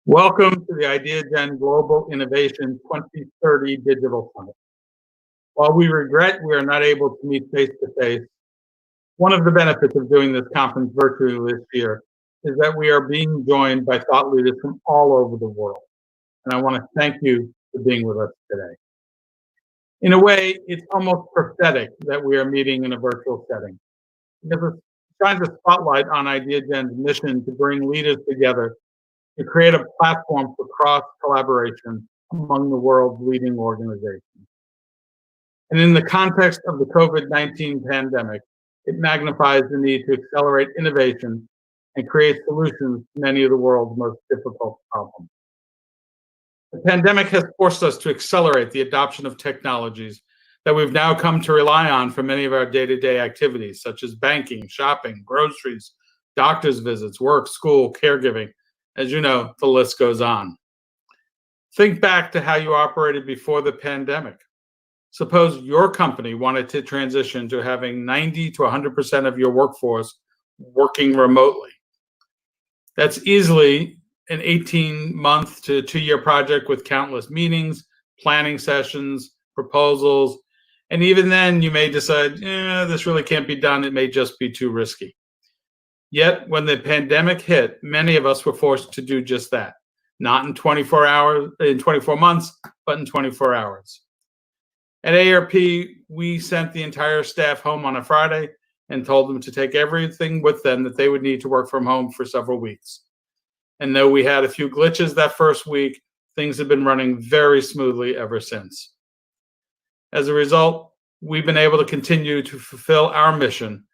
Welcome to the Ideagen Global Innovation 2030 Digital Summit. While we regret we are not able to meet face-to-face, one of the benefits of doing this conference virtually this year is that we are being joined by thought leaders from all over the world. And I want to thank you for being with us today. In a way, it's almost prophetic that we are meeting in a virtual setting, because it shines a spotlight on Ideagen's mission to bring leaders together to create a platform for cross-collaboration among the world's leading organizations. And in the context of the COVID-19 pandemic, it magnifies the need to accelerate innovation and create solutions to many of the world's most difficult problems. The pandemic has forced us to accelerate the adoption of technologies that we've now come to rely on for many of our day-to-day activities, such as banking, shopping, groceries, doctor's visits, work, school, caregiving. As you know, the list goes on. Think back to how you operated before the pandemic. Suppose your company wanted to transition to having 90 to 100% of your workforce working remotely. That's easily an 18-month to 2-year project with countless meetings, planning sessions, proposals, and even then you may decide, this really can't be done. It may just be too risky. Yet, when the pandemic hit, many of us were forced to do just that. Not in 24 months, but in 24 hours. At ARP, we sent the entire staff home on a Friday and told them to take everything with them that they would need to work from home for several weeks. And though we had a few glitches that first week, things have been running very smoothly ever since. As a result, we've been able to continue to fulfill our mission,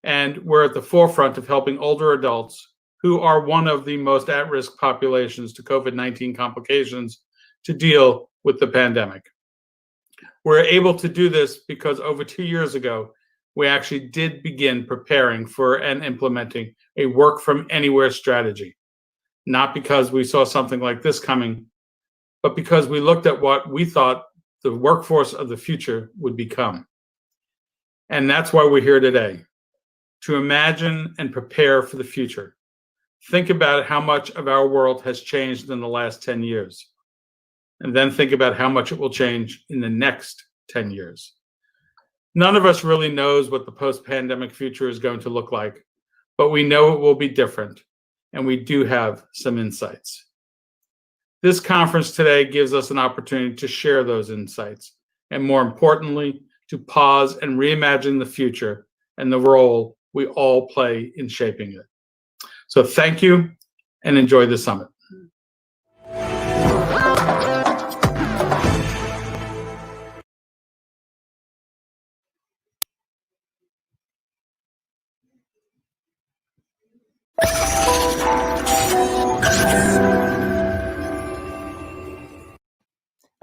and we're at the forefront of helping older adults, who are one of the most at-risk populations to COVID-19 complications, to deal with the pandemic. We're able to do this because over 2 years ago, we actually did begin preparing for and implementing a work-from-anywhere strategy. Not because we saw something like this coming, but because we looked at what we thought the workforce of the future would become. And that's why we're here today. To imagine and prepare for the future. Think about how much of our world has changed in the last 10 years. And then think about how much it will change in the next 10 years. None of us really knows what the post-pandemic future is going to look like, but we know it will be different, and we do have some insights. This conference today gives us an opportunity to share those insights, and more importantly, to pause and reimagine the future and the role we all play in shaping it. So thank you and enjoy the summit.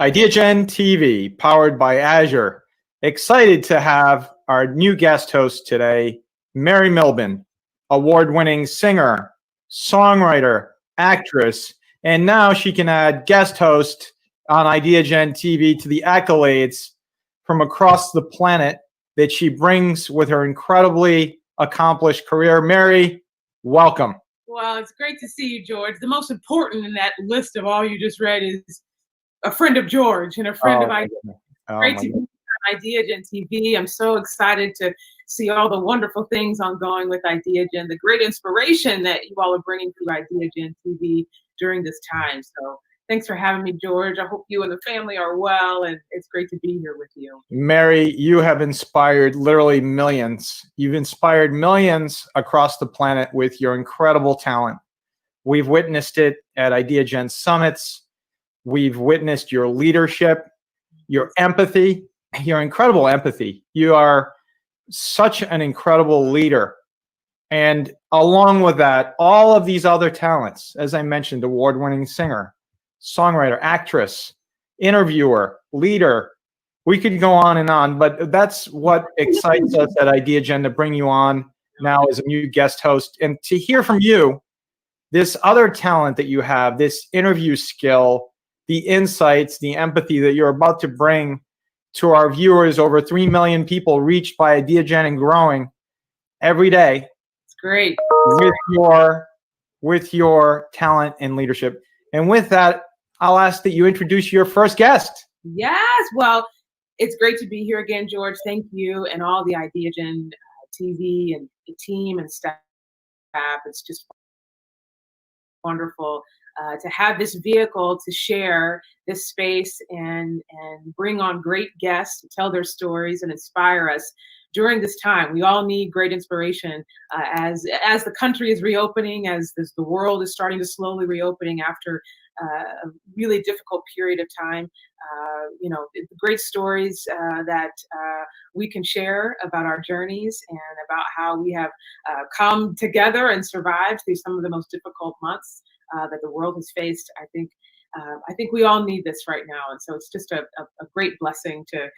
Ideagen TV, powered by Azure. Excited to have our new guest host today, Mary Milben, award-winning singer, songwriter, actress, and now she can add guest host on Ideagen TV to the accolades from across the planet that she brings with her incredibly accomplished career. Mary, welcome. Well, it's great to see you, George. The most important in that list of all you just read is a friend of George and a friend of Ideagen. Great to be on Ideagen TV. I'm so excited to see all the wonderful things ongoing with Ideagen, the great inspiration that you all are bringing through Ideagen TV during this time. So thanks for having me, George. I hope you and the family are well, and it's great to be here with you. Mary, you have inspired literally millions. You've inspired millions across the planet with your incredible talent. We've witnessed it at Ideagen summits. We've witnessed your leadership, your empathy, your incredible empathy. You are such an incredible leader. And along with that, all of these other talents, as I mentioned, award-winning singer, songwriter, actress, interviewer, leader. We could go on, but that's what excites us at Ideagen to bring you on now as a new guest host and to hear from you this other talent that you have, this interview skill, the insights, the empathy that you're about to bring to our viewers, over 3 million people reached by Ideagen and growing every day. It's great. With your talent and leadership. And with that, I'll ask that you introduce your first guest. Yes. Well, it's great to be here again, George. Thank you and all the Ideagen TV and the team and staff. It's just wonderful to have this vehicle to share this space and bring on great guests to tell their stories and inspire us during this time. We all need great inspiration as the country is reopening, as the world is starting to slowly reopening after a really difficult period of time. Great stories that we can share about our journeys and about how we have come together and survived through some of the most difficult months that the world has faced. I think we all need this right now, and so it's just a great blessing to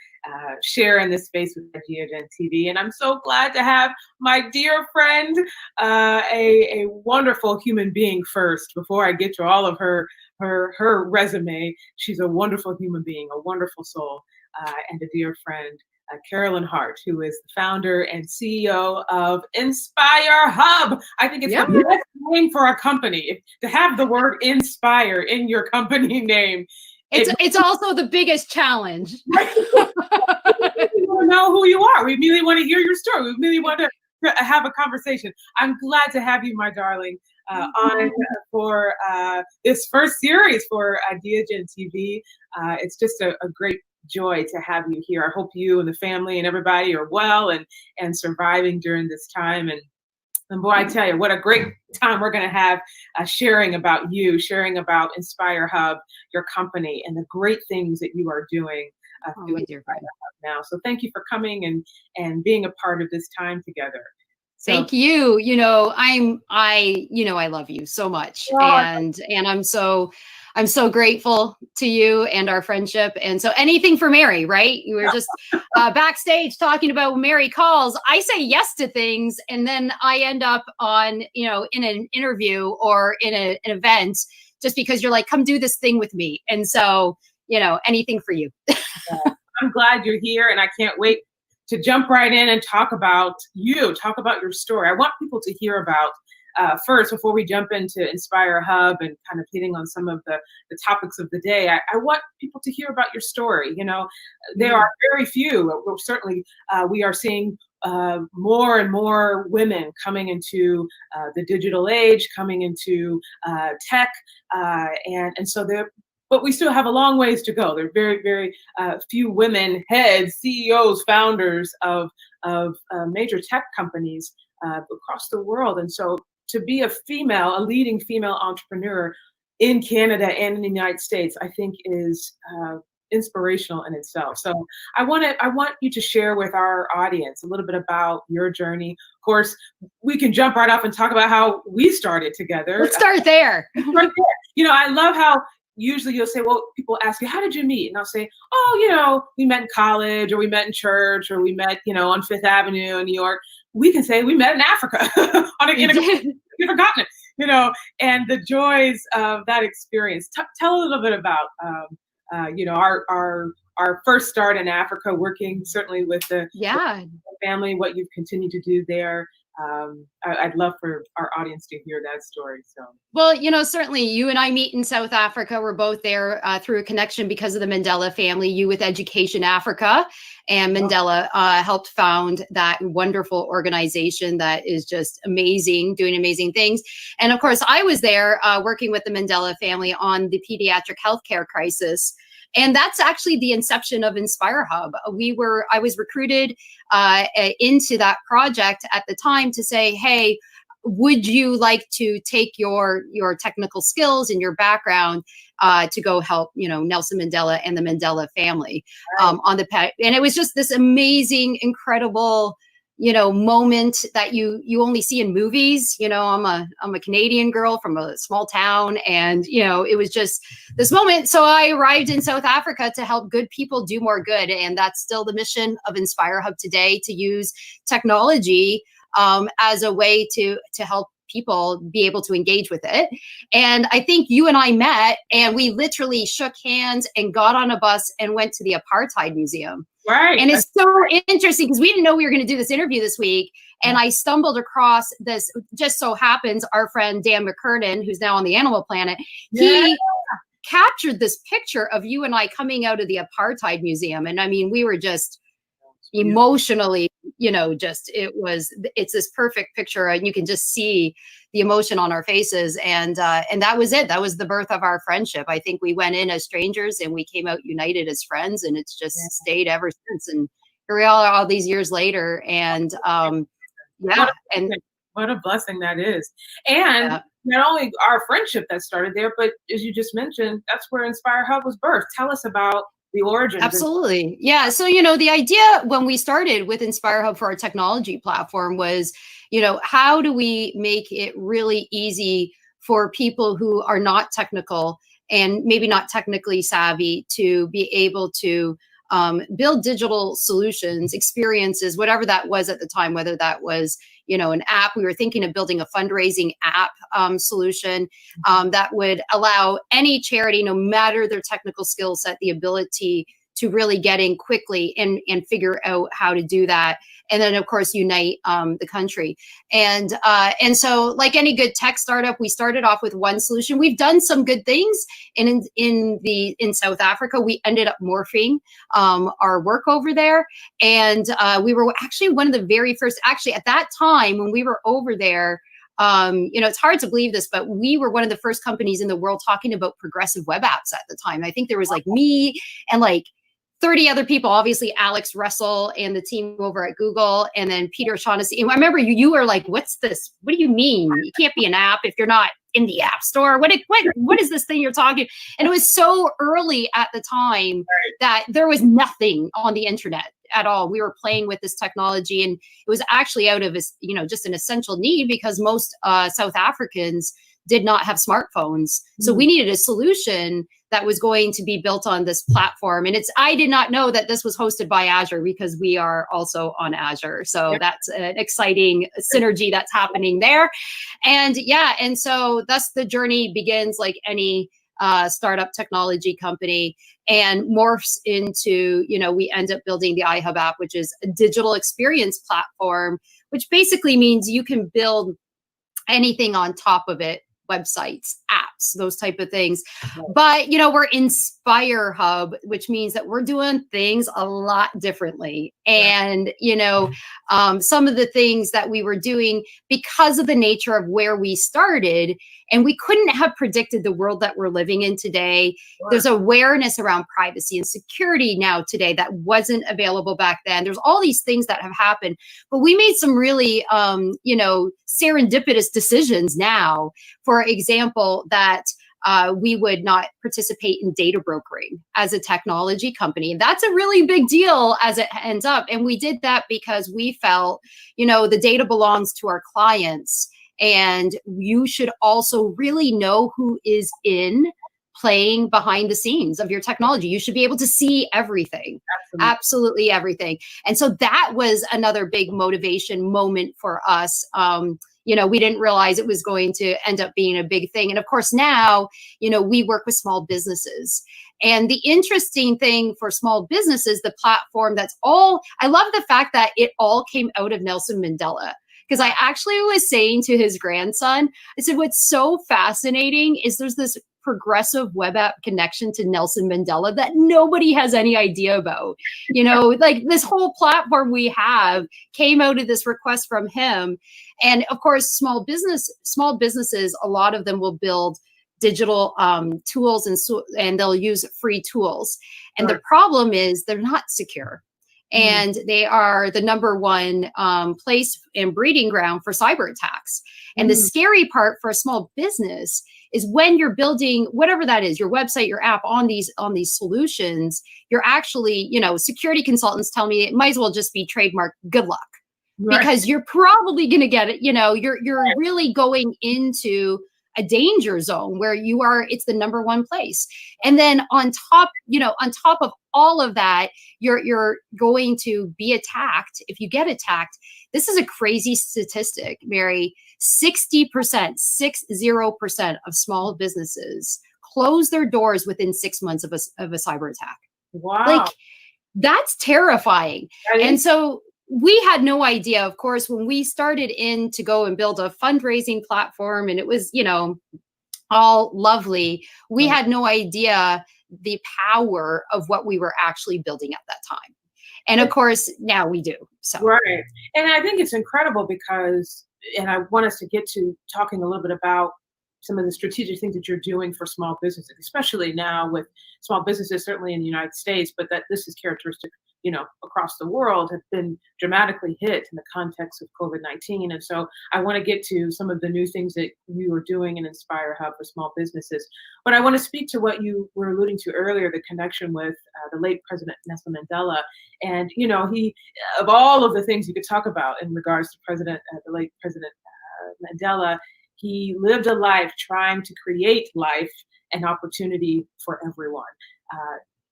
share in this space with Ideagen TV. And I'm so glad to have my dear friend, a wonderful human being first, before I get to all of her resume. She's a wonderful human being, a wonderful soul, and a dear friend, Carolyn Hart, who is the founder and CEO of Inspire Hub. I think it's the best name for a company, to have the word inspire in your company name. It's also the biggest challenge. We want to know who you are. We really want to hear your story. We really want to have a conversation. I'm glad to have you, my darling, on for this first series for Ideagen TV. It's just a great joy to have you here. I hope you and the family and everybody are well and surviving during this time. And boy, I tell you, what a great time we're going to have sharing about you, sharing about Inspire Hub, your company, and the great things that you are doing now. So thank you for coming and being a part of this time together. So, thank you. I love you so much, and I'm so grateful to you and our friendship. And so anything for Mary, right? You were just backstage talking about when Mary calls, I say yes to things, and then I end up on, in an interview or in an event just because you're like, come do this thing with me. And so, anything for you. I'm glad you're here, and I can't wait to jump right in and talk about your story. I want people to hear about, first, before we jump into Inspire Hub and kind of hitting on some of the topics of the day, I want people to hear about your story. There are very few. Well, certainly, we are seeing more and more women coming into the digital age, coming into tech, and so they're. But we still have a long ways to go. There are very, very few women heads, CEOs, founders of major tech companies across the world. And so to be a leading female entrepreneur in Canada and in the United States, I think is inspirational in itself. So I want you to share with our audience a little bit about your journey. Of course, we can jump right off and talk about how we started together. Let's start there. Right there. I love how usually you'll say, well, people ask you, how did you meet? And I'll say, oh, we met in college, or we met in church, or we met, on Fifth Avenue in New York. We can say we met in Africa on a different continent, and the joys of that experience. Tell a little bit about, our first start in Africa, working certainly with the family, what you've continued to do there. I'd love for our audience to hear that story. So, well, certainly you and I meet in South Africa. We're both there through a connection because of the Mandela family, you with Education Africa, and Mandela helped found that wonderful organization that is just amazing, doing amazing things. And of course, I was there working with the Mandela family on the pediatric healthcare crisis. And that's actually the inception of Inspire Hub. I was recruited into that project at the time to say, hey, would you like to take your technical skills and your background to go help, Nelson Mandela and the Mandela family on the pet? And it was just this amazing, incredible, moment that you only see in movies. I'm a Canadian girl from a small town, and it was just this moment. So I arrived in South Africa to help good people do more good, and that's still the mission of Inspire Hub today, to use technology as a way to help people be able to engage with it. And I think you and I met, and we literally shook hands and got on a bus and went to the Apartheid Museum. Right. And it's so interesting because we didn't know we were going to do this interview this week. And I stumbled across this, just so happens, our friend Dan McKernan, who's now on the Animal Planet, he captured this picture of you and I coming out of the Apartheid Museum. And I mean, we were just emotionally, you know, just, it's this perfect picture, and you can just see the emotion on our faces. And that was it. That was the birth of our friendship. I think we went in as strangers and we came out united as friends, and it's just stayed ever since. And here we are all these years later. And what a blessing that is. And not only our friendship that started there, but as you just mentioned, that's where Inspire Hub was birthed. Tell us about the origins. Absolutely. Yeah. So, you know, the idea when we started with Inspire Hub for our technology platform was, you know, how do we make it really easy for people who are not technical and maybe not technically savvy to be able to build digital solutions, experiences, whatever that was at the time, whether that was, you know, an app. We were thinking of building a fundraising app solution that would allow any charity, no matter their technical skill set, the ability to really get in quickly and figure out how to do that. And then, of course, unite the country. And so, like any good tech startup, we started off with one solution. We've done some good things. And in South Africa, we ended up morphing our work over there. And we were actually one of the very first, actually, at that time when we were over there, you know, it's hard to believe this, but we were one of the first companies in the world talking about progressive web apps at the time. I think there was like me and like 30 other people, obviously Alex Russell and the team over at Google, and then Peter Shaughnessy. And I remember you were like, what's this? What do you mean? You can't be an app if you're not in the app store. What is this thing you're talking? And it was so early at the time that there was nothing on the internet at all. We were playing with this technology, and it was actually out of, you know, just an essential need because most South Africans did not have smartphones. So we needed a solution that was going to be built on this platform. And I did not know that this was hosted by Azure because we are also on Azure. So that's an exciting synergy that's happening there. And and so thus the journey begins like any startup technology company and morphs into, you know, we end up building the iHub app, which is a digital experience platform, which basically means you can build anything on top of it. Websites, apps, those type of things. But, you know, we're Inspire Hub, which means that we're doing things a lot differently. And, you know, some of the things that we were doing because of the nature of where we started, and we couldn't have predicted the world that we're living in today. There's awareness around privacy and security now today that wasn't available back then. There's all these things that have happened, but we made some really, you know, serendipitous decisions now. For example, that we would not participate in data brokering as a technology company. And that's a really big deal as it ends up. And we did that because we felt, you know, the data belongs to our clients. And you should also really know who is playing behind the scenes of your technology. You should be able to see everything, absolutely everything. And so that was another big motivation moment for us. You know, we didn't realize it was going to end up being a big thing. And of course, now, you know, we work with small businesses. And the interesting thing for small businesses, the platform I love the fact that it all came out of Nelson Mandela. Because I actually was saying to his grandson, I said, what's so fascinating is there's this progressive web app connection to Nelson Mandela that nobody has any idea about. You know, like this whole platform we have came out of this request from him. And of course, small businesses, a lot of them will build digital tools and they'll use free tools. And the problem is they're not secure. And they are the number one place and breeding ground for cyber attacks. And the scary part for a small business is when you're building whatever that is, your website, your app on these solutions, you're actually, you know, security consultants tell me it might as well just be trademark good luck. Because you're probably going to get it, you know, you're really going into a danger zone where you are, it's the number one place. And then on top, on top of all of that, you're going to be attacked. If you get attacked, this is a crazy statistic, Mary. 60%, 60% of small businesses close their doors within 6 months of a cyber attack. Wow. Like, that's terrifying. And so we had no idea, of course, when we started in to go and build a fundraising platform, and it was, all lovely. We had no idea the power of what we were actually building at that time. And of course, now we do. So right. And I think it's incredible because, and I want us to get to talking a little bit about some of the strategic things that you're doing for small businesses, especially now with small businesses, certainly in the United States, but that this is characteristic, across the world, have been dramatically hit in the context of COVID-19. And so I want to get to some of the new things that you are doing in Inspire Hub for small businesses. But I want to speak to what you were alluding to earlier, the connection with the late President Nelson Mandela. And, he, of all of the things you could talk about in regards to the late President Mandela, he lived a life trying to create life and opportunity for everyone.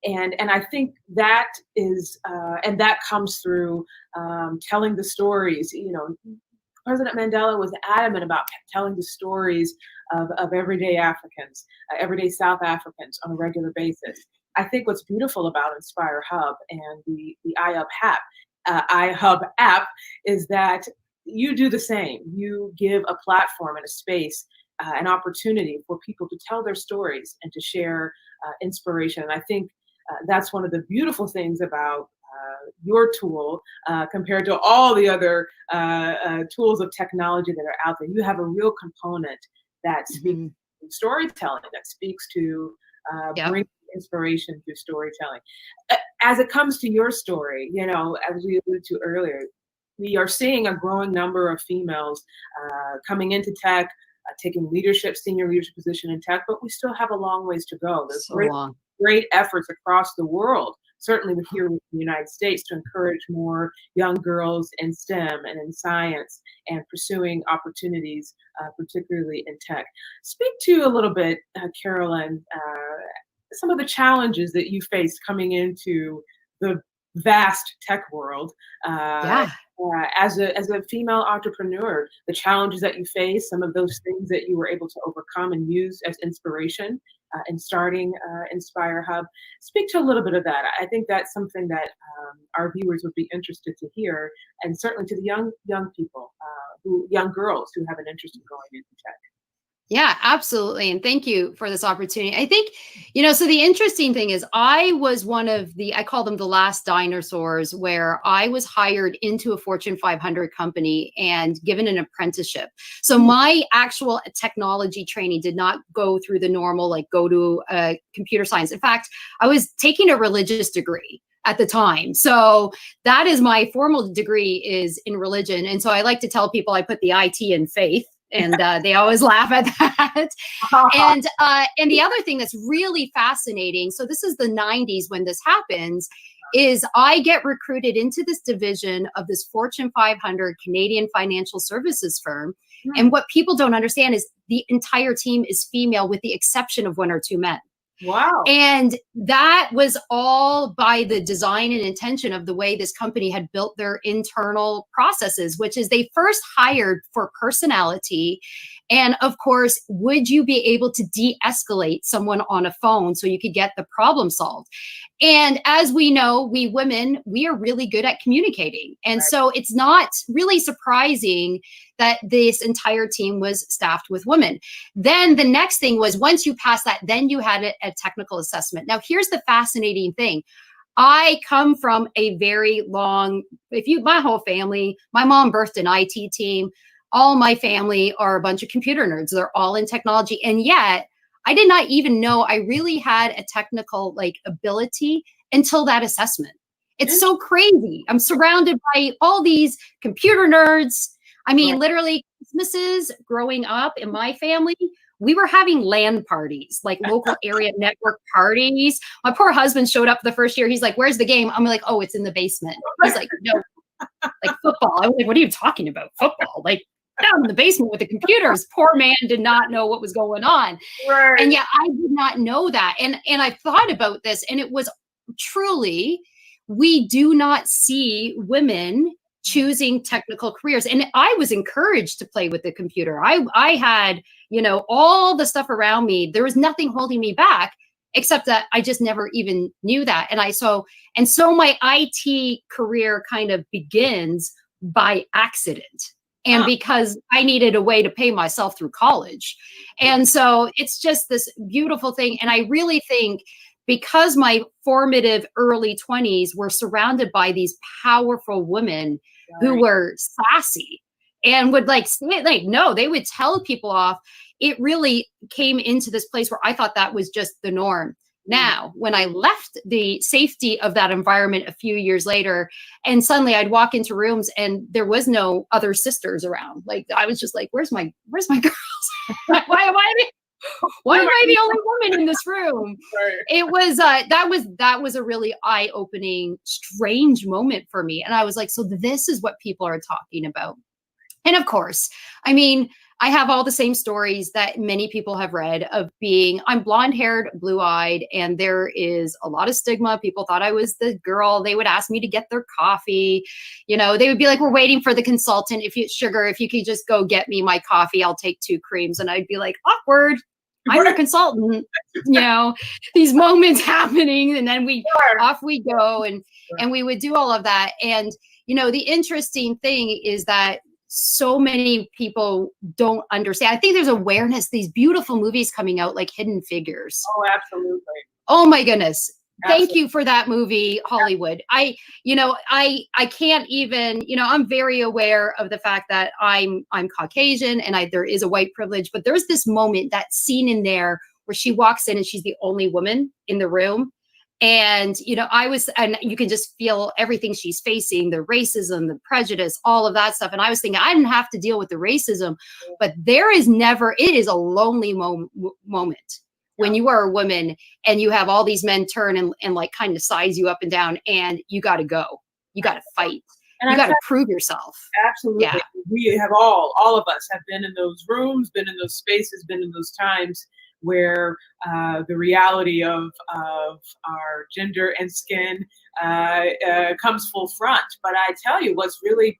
And I think that is, and that comes through telling the stories. President Mandela was adamant about telling the stories of everyday Africans, everyday South Africans on a regular basis. I think what's beautiful about Inspire Hub and the iHub app is that you do the same. You give a platform and a space, an opportunity for people to tell their stories and to share inspiration. And I think that's one of the beautiful things about your tool compared to all the other tools of technology that are out there. You have a real component that speaks to storytelling, that speaks to bringing inspiration through storytelling. As it comes to your story, as we alluded to earlier, we are seeing a growing number of females coming into tech, taking senior leadership position in tech, but we still have a long ways to go. There's great efforts across the world, certainly here in the United States, to encourage more young girls in STEM and in science and pursuing opportunities, particularly in tech. Speak to a little bit, Carolyn, some of the challenges that you faced coming into the vast tech world. As a female entrepreneur, the challenges that you face, some of those things that you were able to overcome and use as inspiration in starting Inspire Hub. Speak to a little bit of that. I think that's something that our viewers would be interested to hear, and certainly to the young people, young girls who have an interest in going into tech. Yeah, absolutely. And thank you for this opportunity. I think, so the interesting thing is I was one of I call them the last dinosaurs, where I was hired into a Fortune 500 company and given an apprenticeship. So my actual technology training did not go through the normal, go to computer science. In fact, I was taking a religious degree at the time. So that is my formal degree, is in religion. And so I like to tell people I put the IT in faith. And they always laugh at that. And the other thing that's really fascinating, so this is the 90s when this happens, is I get recruited into this division of this Fortune 500 Canadian financial services firm. And what people don't understand is the entire team is female with the exception of one or two men. Wow. And that was all by the design and intention of the way this company had built their internal processes, which is they first hired for personality. And of course, would you be able to de-escalate someone on a phone so you could get the problem solved? And as we know, we women, we are really good at communicating. And so it's not really surprising that this entire team was staffed with women. Then the next thing was, once you passed that, then you had a technical assessment. Now, here's the fascinating thing. I come from a very long, my whole family, my mom birthed an IT team. All my family are a bunch of computer nerds. They're all in technology. And yet I did not even know I really had a technical ability until that assessment. It's so crazy. I'm surrounded by all these computer nerds. I mean, literally Christmases growing up in my family, we were having LAN parties, local area network parties. My poor husband showed up the first year. He's like, "Where's the game?" I'm like, "Oh, it's in the basement." He's like, "No, football." I was like, "What are you talking about? Football?" down in the basement with the computers. Poor man did not know what was going on. Right. And yet I did not know that. And I thought about this, and it was truly, we do not see women choosing technical careers. And I was encouraged to play with the computer. I had, you know, all the stuff around me. There was nothing holding me back, except that I just never even knew that. And so my IT career kind of begins by accident. And because I needed a way to pay myself through college. And so it's just this beautiful thing. And I really think, because my formative early 20s were surrounded by these powerful women who were sassy and would they would tell people off. It really came into this place where I thought that was just the norm. Now, when I left the safety of that environment a few years later, and suddenly I'd walk into rooms and there was no other sisters around. Like, I was just like, where's my girls? Why am I the only woman in this room? Right. It was that was a really eye-opening, strange moment for me. And I was like, so this is what people are talking about. And of course, I mean, I have all the same stories that many people have read of I'm blonde-haired, blue-eyed, and there is a lot of stigma. People thought I was the girl. They would ask me to get their coffee. You know, they would be like, we're waiting for the consultant. If you could just go get me my coffee, I'll take 2 creams. And I'd be like, awkward. I'm a consultant, you know, these moments happening, and then off we go, and we would do all of that. And, you know, the interesting thing is that so many people don't understand. I think there's awareness, these beautiful movies coming out like Hidden Figures. Oh, absolutely. Oh my goodness. Absolutely. Thank you for that movie, Hollywood. I can't even, you know, I'm very aware of the fact that I'm Caucasian and there is a white privilege, but there's this moment, that scene in there where she walks in and she's the only woman in the room. And, you know, and you can just feel everything she's facing, the racism, the prejudice, all of that stuff. And I was thinking, I didn't have to deal with the racism, but it is a lonely moment. When you are a woman and you have all these men turn and like kind of size you up and down, and you got to go, you got to fight, and you got to prove yourself. Absolutely. Yeah. We have all of us have been in those rooms, been in those spaces, been in those times where the reality of our gender and skin comes full front. But I tell you, what's really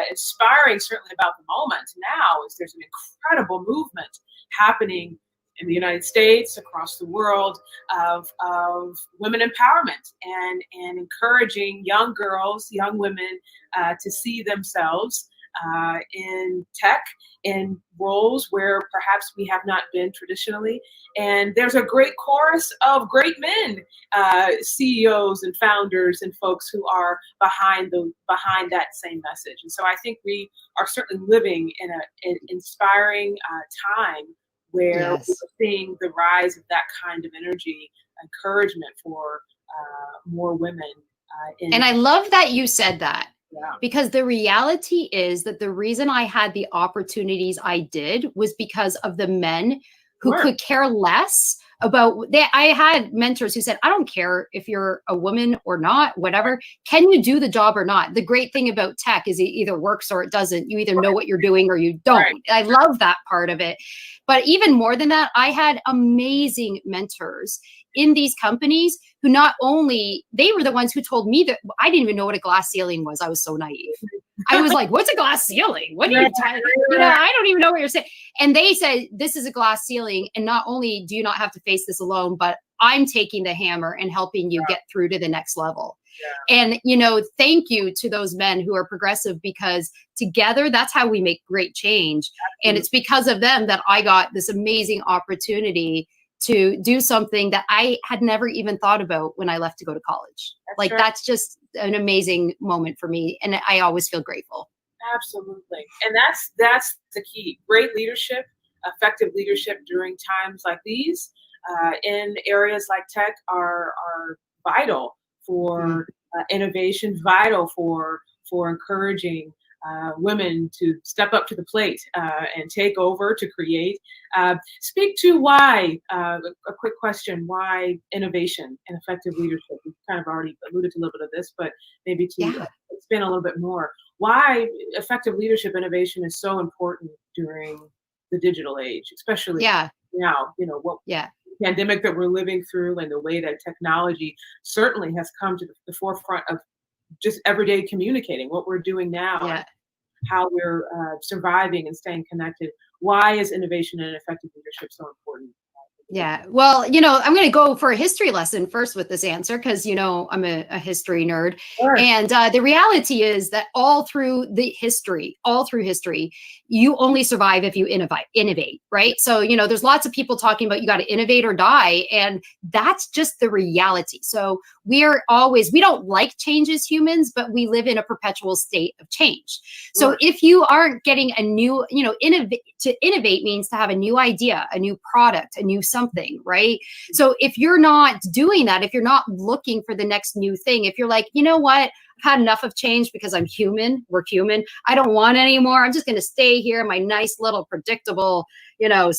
inspiring, certainly about the moment now, is there's an incredible movement happening in the United States, across the world, of women empowerment and encouraging young girls, young women to see themselves in tech, in roles where perhaps we have not been traditionally. And there's a great chorus of great men, CEOs and founders and folks who are behind that same message. And so I think we are certainly living in an inspiring time where we're seeing the rise of that kind of energy, encouragement for more women. And I love that you said that. Yeah. Because the reality is that the reason I had the opportunities I did was because of the men who could care less about. I had mentors who said, I don't care if you're a woman or not, whatever. Can you do the job or not? The great thing about tech is it either works or it doesn't. You either know what you're doing or you don't. Right. I love that part of it. But even more than that, I had amazing mentors in these companies who not only, they were the ones who told me that I didn't even know what a glass ceiling was. I was so naive. I was like, what's a glass ceiling? What are you talking? You know, I don't even know what you're saying. And they said, this is a glass ceiling. And not only do you not have to face this alone, but I'm taking the hammer and helping you get through to the next level. Yeah. And, you know, thank you to those men who are progressive, because together that's how we make great change. Absolutely. And it's because of them that I got this amazing opportunity to do something that I had never even thought about when I left to go to college. That's just an amazing moment for me. And I always feel grateful. Absolutely. And that's the key. Great leadership, effective leadership during times like these in areas like tech are vital for innovation, vital for encouraging women to step up to the plate and take over, to create. Speak to why, a quick question, why innovation and effective leadership? We've kind of already alluded to a little bit of this, but maybe to expand a little bit more. why effective leadership innovation is so important during the digital age, especially now, what pandemic that we're living through and the way that technology certainly has come to the forefront of just everyday communicating, what we're doing now, and how we're surviving and staying connected. Why is innovation and effective leadership so important? Yeah. Well, I'm going to go for a history lesson first with this answer because, I'm a history nerd. Sure. And the reality is that all through history, you only survive if you innovate, right? So, there's lots of people talking about you got to innovate or die. And that's just the reality. So we don't like change as humans, but we live in a perpetual state of change. So if you aren't getting a new, to innovate means to have a new idea, a new product, a new something, right? So if you're not doing that, if you're not looking for the next new thing, if you're like, you know what, I've had enough of change because I'm human, we're human, I don't want any more, I'm just going to stay here in my nice little predictable, I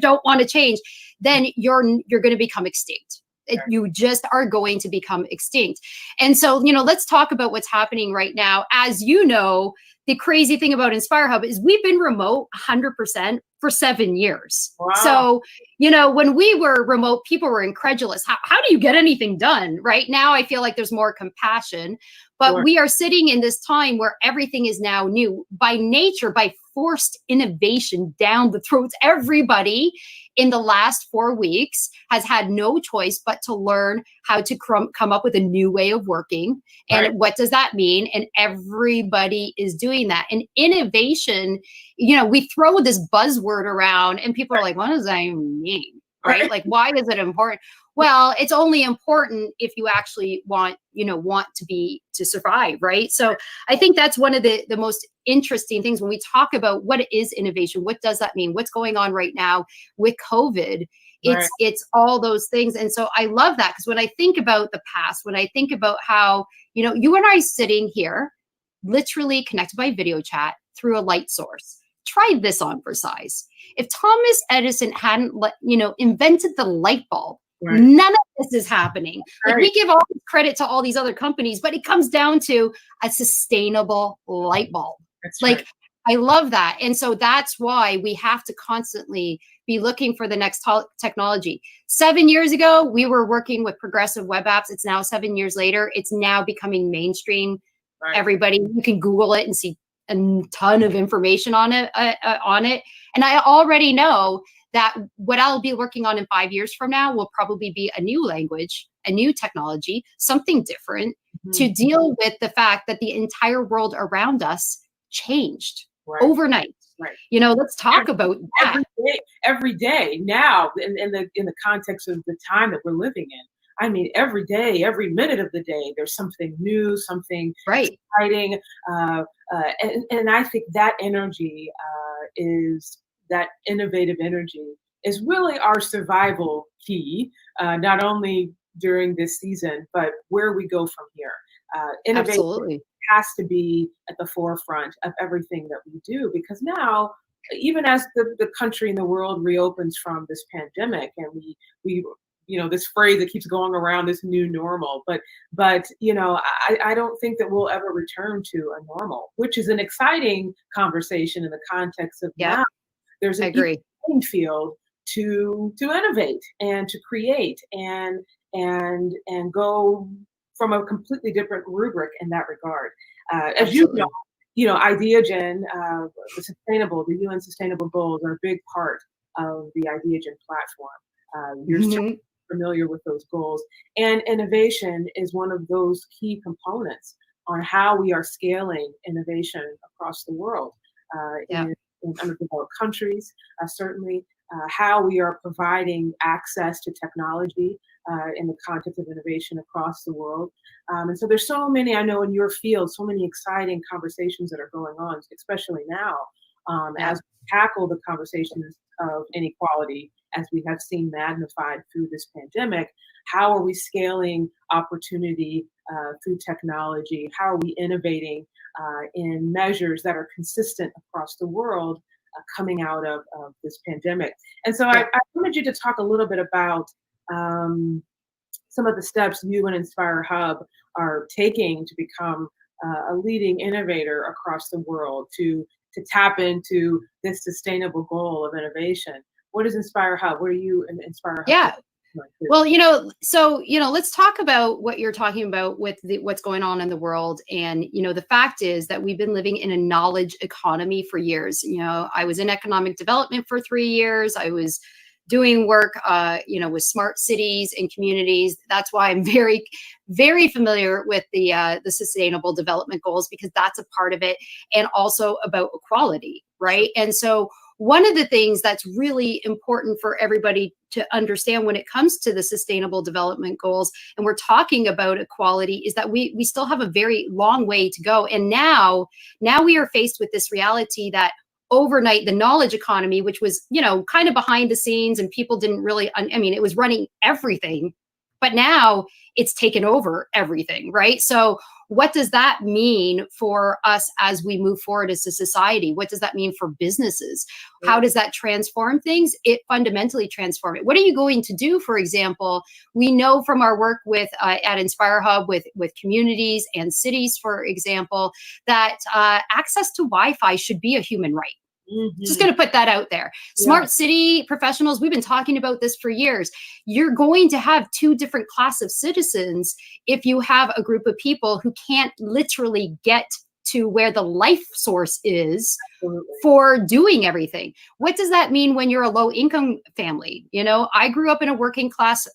don't want to change, then you're going to become extinct. You just are going to become extinct. And so, let's talk about what's happening right now. As you know, the crazy thing about Inspire Hub is we've been remote 100% for 7 years. Wow. So, when we were remote, people were incredulous. How do you get anything done? Right now, I feel like there's more compassion, but we are sitting in this time where everything is now new by nature, by forced innovation down the throats. Everybody in the last 4 weeks has had no choice but to learn how to come up with a new way of working. And what does that mean? And everybody is doing that. And innovation, we throw this buzzword around and people are like, what does that even mean? Right? Like, why is it important? Well, it's only important if you actually want to survive, right? So I think that's one of the most interesting things when we talk about what is innovation. What does that mean? What's going on right now with COVID? It's all those things. And so I love that because when I think about the past, when I think about how, you and I sitting here, literally connected by video chat through a light source. Try this on for size. If Thomas Edison hadn't invented the light bulb, none of this is happening. Like we give all this credit to all these other companies, but it comes down to a sustainable light bulb. I love that. And so that's why we have to constantly be looking for the next technology. 7 years ago, we were working with progressive web apps. It's now 7 years later. It's now becoming mainstream. Everybody, you can Google it and see a ton of information on it. And I already know that what I'll be working on in 5 years from now will probably be a new language, a new technology, something different to deal with the fact that the entire world around us changed overnight. Let's talk about that. Every day now in the context of the time that we're living in. I mean, every day, every minute of the day, there's something new, something exciting. And I think that energy that innovative energy is really our survival key, not only during this season, but where we go from here. Innovation Absolutely. Has to be at the forefront of everything that we do, because now, even as the country and the world reopens from this pandemic, and we this phrase that keeps going around, this new normal, but I don't think that we'll ever return to a normal, which is an exciting conversation in the context of now. There's an playing field to innovate and to create and go from a completely different rubric in that regard. As you know, Ideagen, the UN Sustainable Goals are a big part of the Ideagen platform. You're familiar with those goals, and innovation is one of those key components on how we are scaling innovation across the world, in underdeveloped countries, certainly how we are providing access to technology in the context of innovation across the world. And so there's so many, I know in your field, so many exciting conversations that are going on, especially now, as we tackle the conversations of inequality, as we have seen magnified through this pandemic. How are we scaling opportunity through technology? How are we innovating in measures that are consistent across the world coming out of this pandemic? And so I wanted you to talk a little bit about some of the steps you and Inspire Hub are taking to become a leading innovator across the world to tap into this sustainable goal of innovation. What is Inspire Hub? What are you in Inspire Hub? Yeah. Well, let's talk about what you're talking about with what's going on in the world. And, the fact is that we've been living in a knowledge economy for years. I was in economic development for 3 years. I was doing work, with smart cities and communities. That's why I'm very, very familiar with the sustainable development goals, because that's a part of it, and also about equality, right? And so one of the things that's really important for everybody to understand when it comes to the sustainable development goals, and we're talking about equality, is that we still have a very long way to go. And now we are faced with this reality that overnight, the knowledge economy, which was, kind of behind the scenes and people didn't really, it was running everything, but now it's taken over everything, right? So what does that mean for us as we move forward as a society? What does that mean for businesses? How does that transform things? It fundamentally transforms it. What are you going to do? For example, we know from our work with at Inspire Hub with communities and cities, for example, that access to Wi-Fi should be a human right. Just going to put that out there. Smart city professionals, we've been talking about this for years. You're going to have two different class of citizens if you have a group of people who can't literally get to where the life source is for doing everything. What does that mean when you're a low income family? I grew up in a working class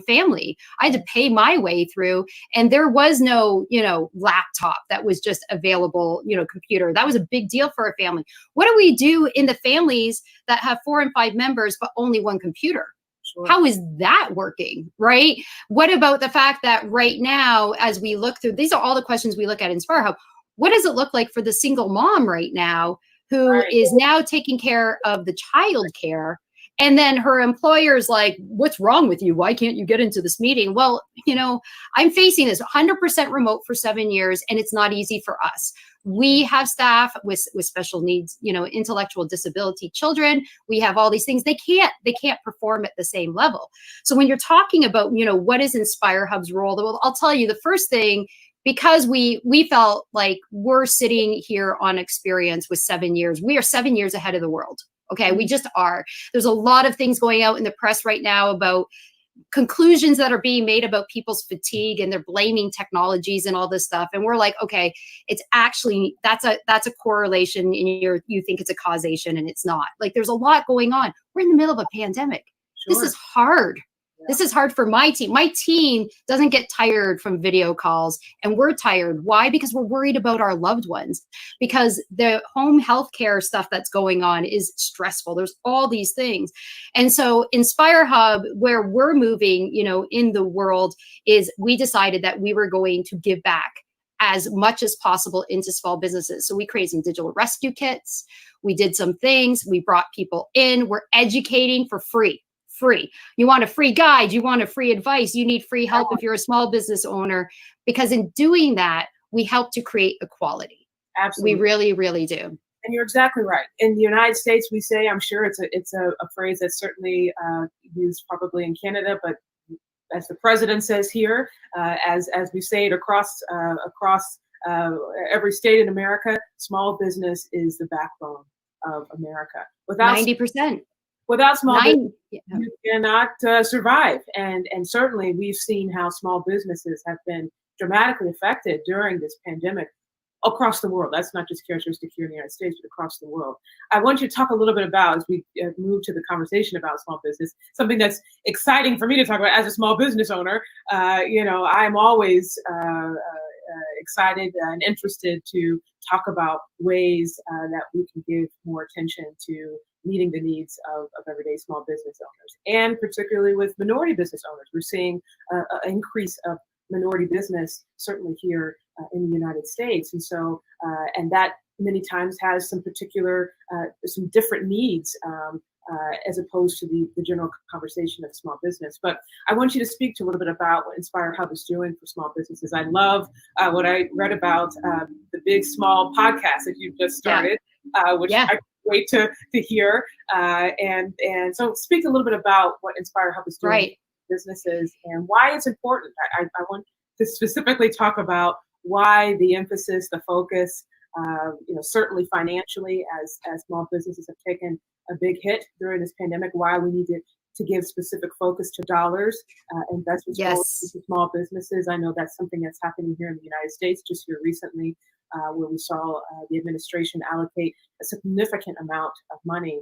family. I had to pay my way through, and there was no, laptop that was just available, computer. That was a big deal for a family. What do we do in the families that have 4 and 5 members, but only one computer? Sure. How is that working, right? What about the fact that right now, as we look through, these are all the questions we look at Inspire Hub. What does it look like for the single mom right now who is now taking care of the child care? And then her employer's like, what's wrong with you? Why can't you get into this meeting? Well, I'm facing this 100% remote for 7 years, and it's not easy for us. We have staff with special needs, intellectual disability children. We have all these things. They can't perform at the same level. So when you're talking about, what is Inspire Hub's role? Well, I'll tell you the first thing, because we felt like we're sitting here on experience with 7 years. We are 7 years ahead of the world. Okay, we just are. There's a lot of things going out in the press right now about conclusions that are being made about people's fatigue, and they're blaming technologies and all this stuff. And we're like, okay, it's actually, that's a correlation, and you think it's a causation, and it's not. Like, there's a lot going on. We're in the middle of a pandemic. Sure. This is hard. This is hard for my team. My team doesn't get tired from video calls, and we're tired. Why? Because we're worried about our loved ones, because the home healthcare stuff that's going on is stressful. There's all these things. And so Inspire Hub, where we're moving, in the world, is we decided that we were going to give back as much as possible into small businesses. So we created some digital rescue kits. We did some things. We brought people in. We're educating for free. You want a free guide, you want a free advice, you need free help if you're a small business owner, because in doing that, we help to create equality. Absolutely. We really, really do. And you're exactly right. In the United States, we say, I'm sure it's a phrase that's certainly used probably in Canada, but as the president says here, as we say it across every state in America, small business is the backbone of America. Without 90%. Without small business, you cannot survive. And certainly we've seen how small businesses have been dramatically affected during this pandemic across the world. That's not just characteristic here in the United States, but across the world. I want you to talk a little bit about, as we move to the conversation about small business, something that's exciting for me to talk about as a small business owner. I'm always excited and interested to talk about ways that we can give more attention to meeting the needs of everyday small business owners, and particularly with minority business owners. We're seeing an increase of minority business, certainly here in the United States. And so, and that many times has some particular, some different needs as opposed to the general conversation of small business. But I want you to speak to a little bit about what Inspire Hub is doing for small businesses. I love what I read about the Big Small podcast that you've just started, which I wait to hear. And so speak a little bit about what Inspire Hub is doing for businesses and why it's important. I want to specifically talk about why the emphasis, the focus, certainly financially as small businesses have taken a big hit during this pandemic, why we need to give specific focus to dollars, investments into small businesses. I know that's something that's happening here in the United States just here recently, where we saw the administration allocate a significant amount of money.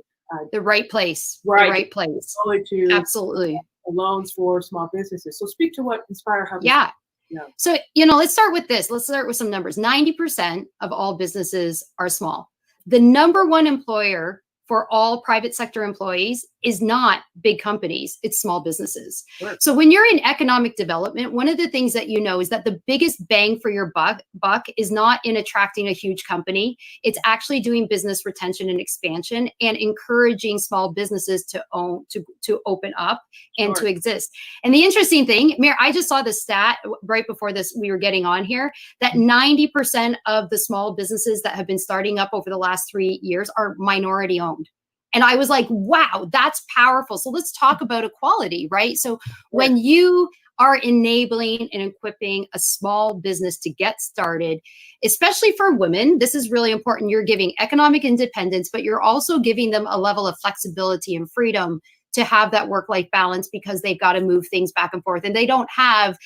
The right place. Right. The right place. To absolutely. Loans for small businesses. So speak to what Inspire Hub. Yeah. So, let's start with this. Let's start with some numbers. 90% of all businesses are small. The number one employer for all private sector employees is not big companies, it's small businesses. Sure. So when you're in economic development, one of the things that is that the biggest bang for your buck is not in attracting a huge company. It's actually doing business retention and expansion and encouraging small businesses to open up and to exist. And the interesting thing, Mayor, I just saw the stat right before this, we were getting on here, that 90% of the small businesses that have been starting up over the last 3 years are minority owned. And I was like, wow, that's powerful. So let's talk about equality, right? So when you are enabling and equipping a small business to get started, especially for women, this is really important. You're giving economic independence, but you're also giving them a level of flexibility and freedom to have that work-life balance because they've got to move things back and forth. And they don't have,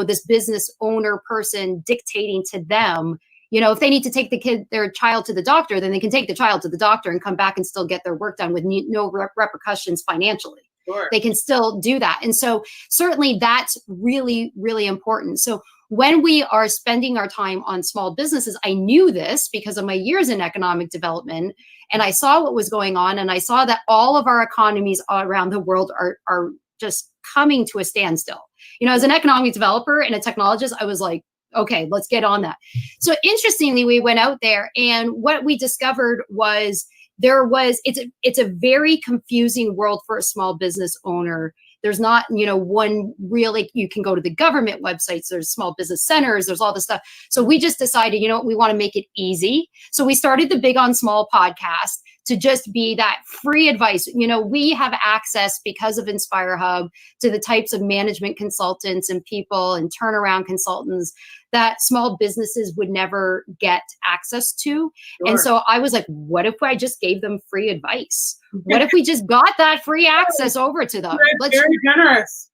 this business owner person dictating to them. If they need to take their child to the doctor, then they can take the child to the doctor and come back and still get their work done with no repercussions financially. Sure. They can still do that. And so certainly that's really, really important. So when we are spending our time on small businesses, I knew this because of my years in economic development, and I saw what was going on, and I saw that all of our economies all around the world are just coming to a standstill. As an economic developer and a technologist, I was like, okay, let's get on that. So interestingly, we went out there, and what we discovered was it's a very confusing world for a small business owner. There's not, one really, you can go to the government websites, there's small business centers, there's all this stuff. So we just decided, we want to make it easy. So we started the Big on Small podcast to just be that free advice. We have access because of Inspire Hub to the types of management consultants and people and turnaround consultants that small businesses would never get access to. Sure. And so I was like, what if I just gave them free advice? What if we just got that free access over to them? Very generous.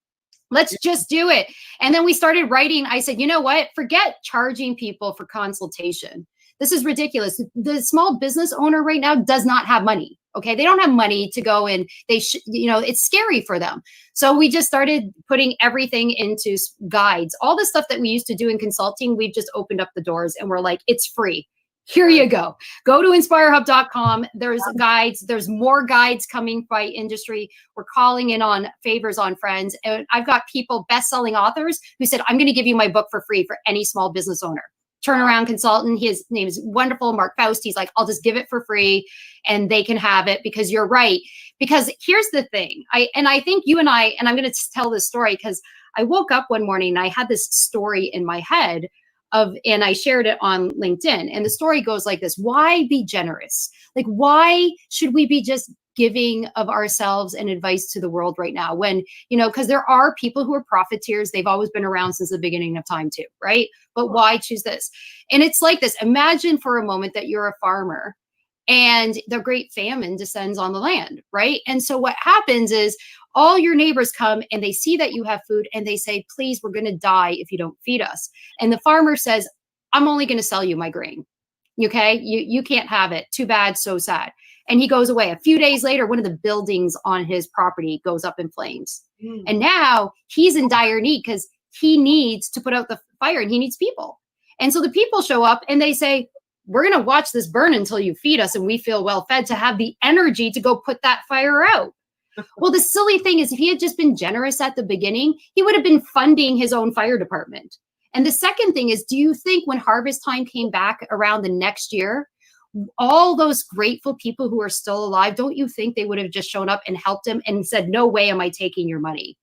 Let's just do it. And then we started writing. I said, you know what? Forget charging people for consultation. This is ridiculous. The small business owner right now does not have money. Okay. They don't have money to go and it's scary for them. So we just started putting everything into guides. All the stuff that we used to do in consulting, we've just opened up the doors and we're like, it's free. Here you go. Go to inspirehub.com. There's guides. There's more guides coming by industry. We're calling in on favors on friends. And I've got people, best-selling authors, who said, I'm going to give you my book for free for any small business owner. Turnaround consultant. His name is wonderful, Mark Faust. He's like, I'll just give it for free and they can have it, because you're right. Because here's the thing. I think you and I'm going to tell this story because I woke up one morning and I had this story in my head and I shared it on LinkedIn. And the story goes like this: why be generous? Like, why should we be just giving of ourselves and advice to the world right now when, because there are people who are profiteers. They've always been around since the beginning of time too, right? But why choose this? And it's like this. Imagine for a moment that you're a farmer and the great famine descends on the land, right? And so what happens is all your neighbors come and they see that you have food and they say, please, we're going to die if you don't feed us. And the farmer says, I'm only going to sell you my grain. Okay. You can't have it. Too bad. So sad. And he goes away. A few days later, one of the buildings on his property goes up in flames. And now he's in dire need because he needs to put out the fire and he needs people. And so the people show up and they say, we're going to watch this burn until you feed us and we feel well fed to have the energy to go put that fire out. Well, the silly thing is, if he had just been generous at the beginning, he would have been funding his own fire department. And the second thing is, do you think when harvest time came back around the next year, all those grateful people who are still alive, don't you think they would have just shown up and helped him and said, no way am I taking your money?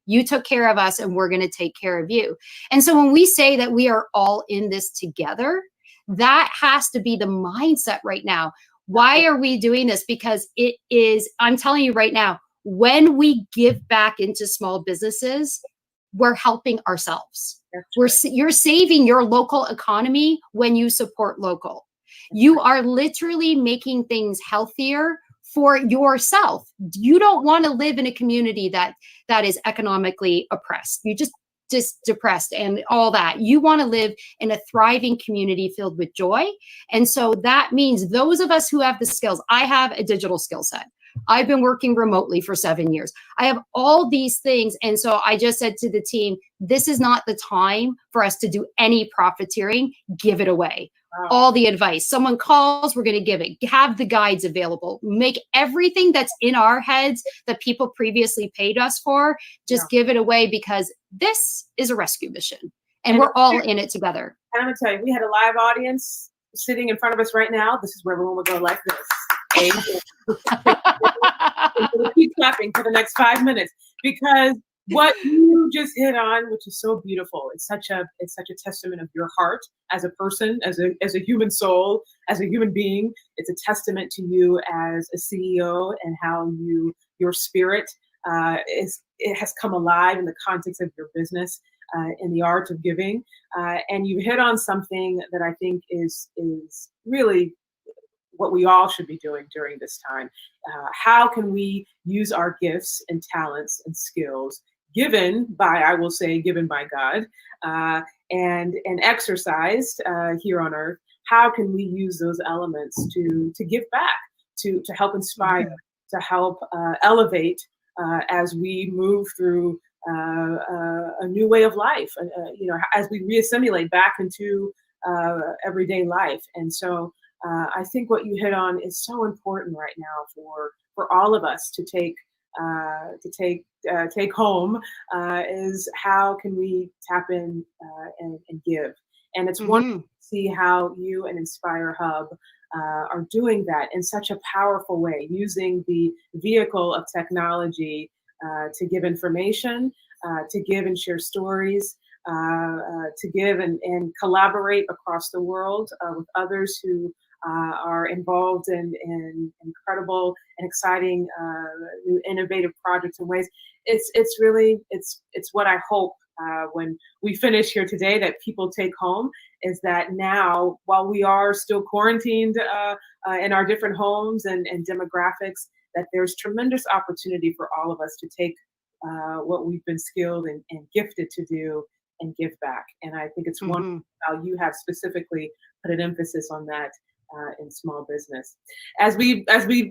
You took care of us and we're going to take care of you. And so when we say that we are all in this together, that has to be the mindset right now. Why are we doing this? Because it is, I'm telling you right now, when we give back into small businesses, we're helping ourselves. You're saving your local economy when you support local. You are literally making things healthier for yourself. You don't want to live in a community that is economically oppressed. You just depressed and all that. You want to live in a thriving community filled with joy. And so that means those of us who have the skills, I have a digital skill set. I've been working remotely for 7 years. I have all these things. And so I just said to the team, this is not the time for us to do any profiteering. Give it away. Wow. All the advice. Someone calls, we're going to give it. Have the guides available. Make everything that's in our heads that people previously paid us for, just give it away, because this is a rescue mission and we're all in it together. And I'm going to tell you, we had a live audience sitting in front of us right now. This is where everyone would go like this. Keep clapping for the next 5 minutes, because what you just hit on, which is so beautiful, it's such a testament of your heart as a person, as a human soul, as a human being. It's a testament to you as a CEO and how your spirit it has come alive in the context of your business, in the art of giving. And you hit on something that I think is really what we all should be doing during this time. How can we use our gifts and talents and skills given by God, and exercised here on earth? How can we use those elements to give back, to help inspire, to help elevate as we move through a new way of life, as we reassimilate back into everyday life. And so I think what you hit on is so important right now for all of us to take home, is how can we tap in and give. And it's wonderful to see how you and Inspire Hub are doing that in such a powerful way, using the vehicle of technology to give information, to give and share stories, to give and collaborate across the world with others who are involved in incredible and exciting new innovative projects and ways. It's really what I hope when we finish here today that people take home, is that now, while we are still quarantined in our different homes and demographics, that there's tremendous opportunity for all of us to take what we've been skilled and gifted to do and give back. And I think it's wonderful how you have specifically put an emphasis on that in small business. As we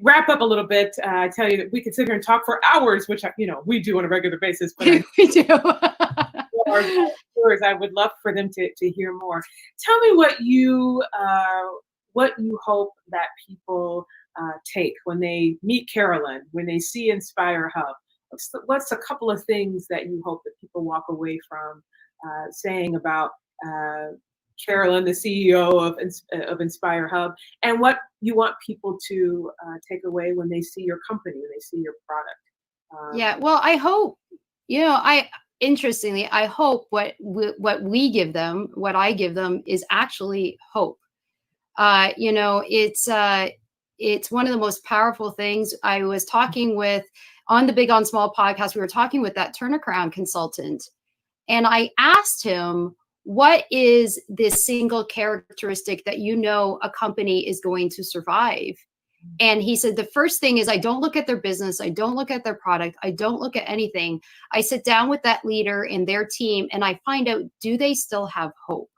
wrap up a little bit, I tell you that we could sit here and talk for hours, which we do on a regular basis. But we do. Our viewers, I would love for them to hear more. Tell me what you hope that people take when they meet Carolyn, when they see Inspire Hub. What's a couple of things that you hope that people walk away from saying about Carolyn, the CEO of Inspire Hub, and what you want people to take away when they see your company, when they see your product? Well, I hope, interestingly, I hope what we give them, what I give them, is actually hope. It's one of the most powerful things. I was talking with, on the Big on Small podcast, we were talking with that turnaround consultant, and I asked him, what is this single characteristic that a company is going to survive? And he said, the first thing is, I don't look at their business. I don't look at their product. I don't look at anything. I sit down with that leader and their team, and I find out, do they still have hope?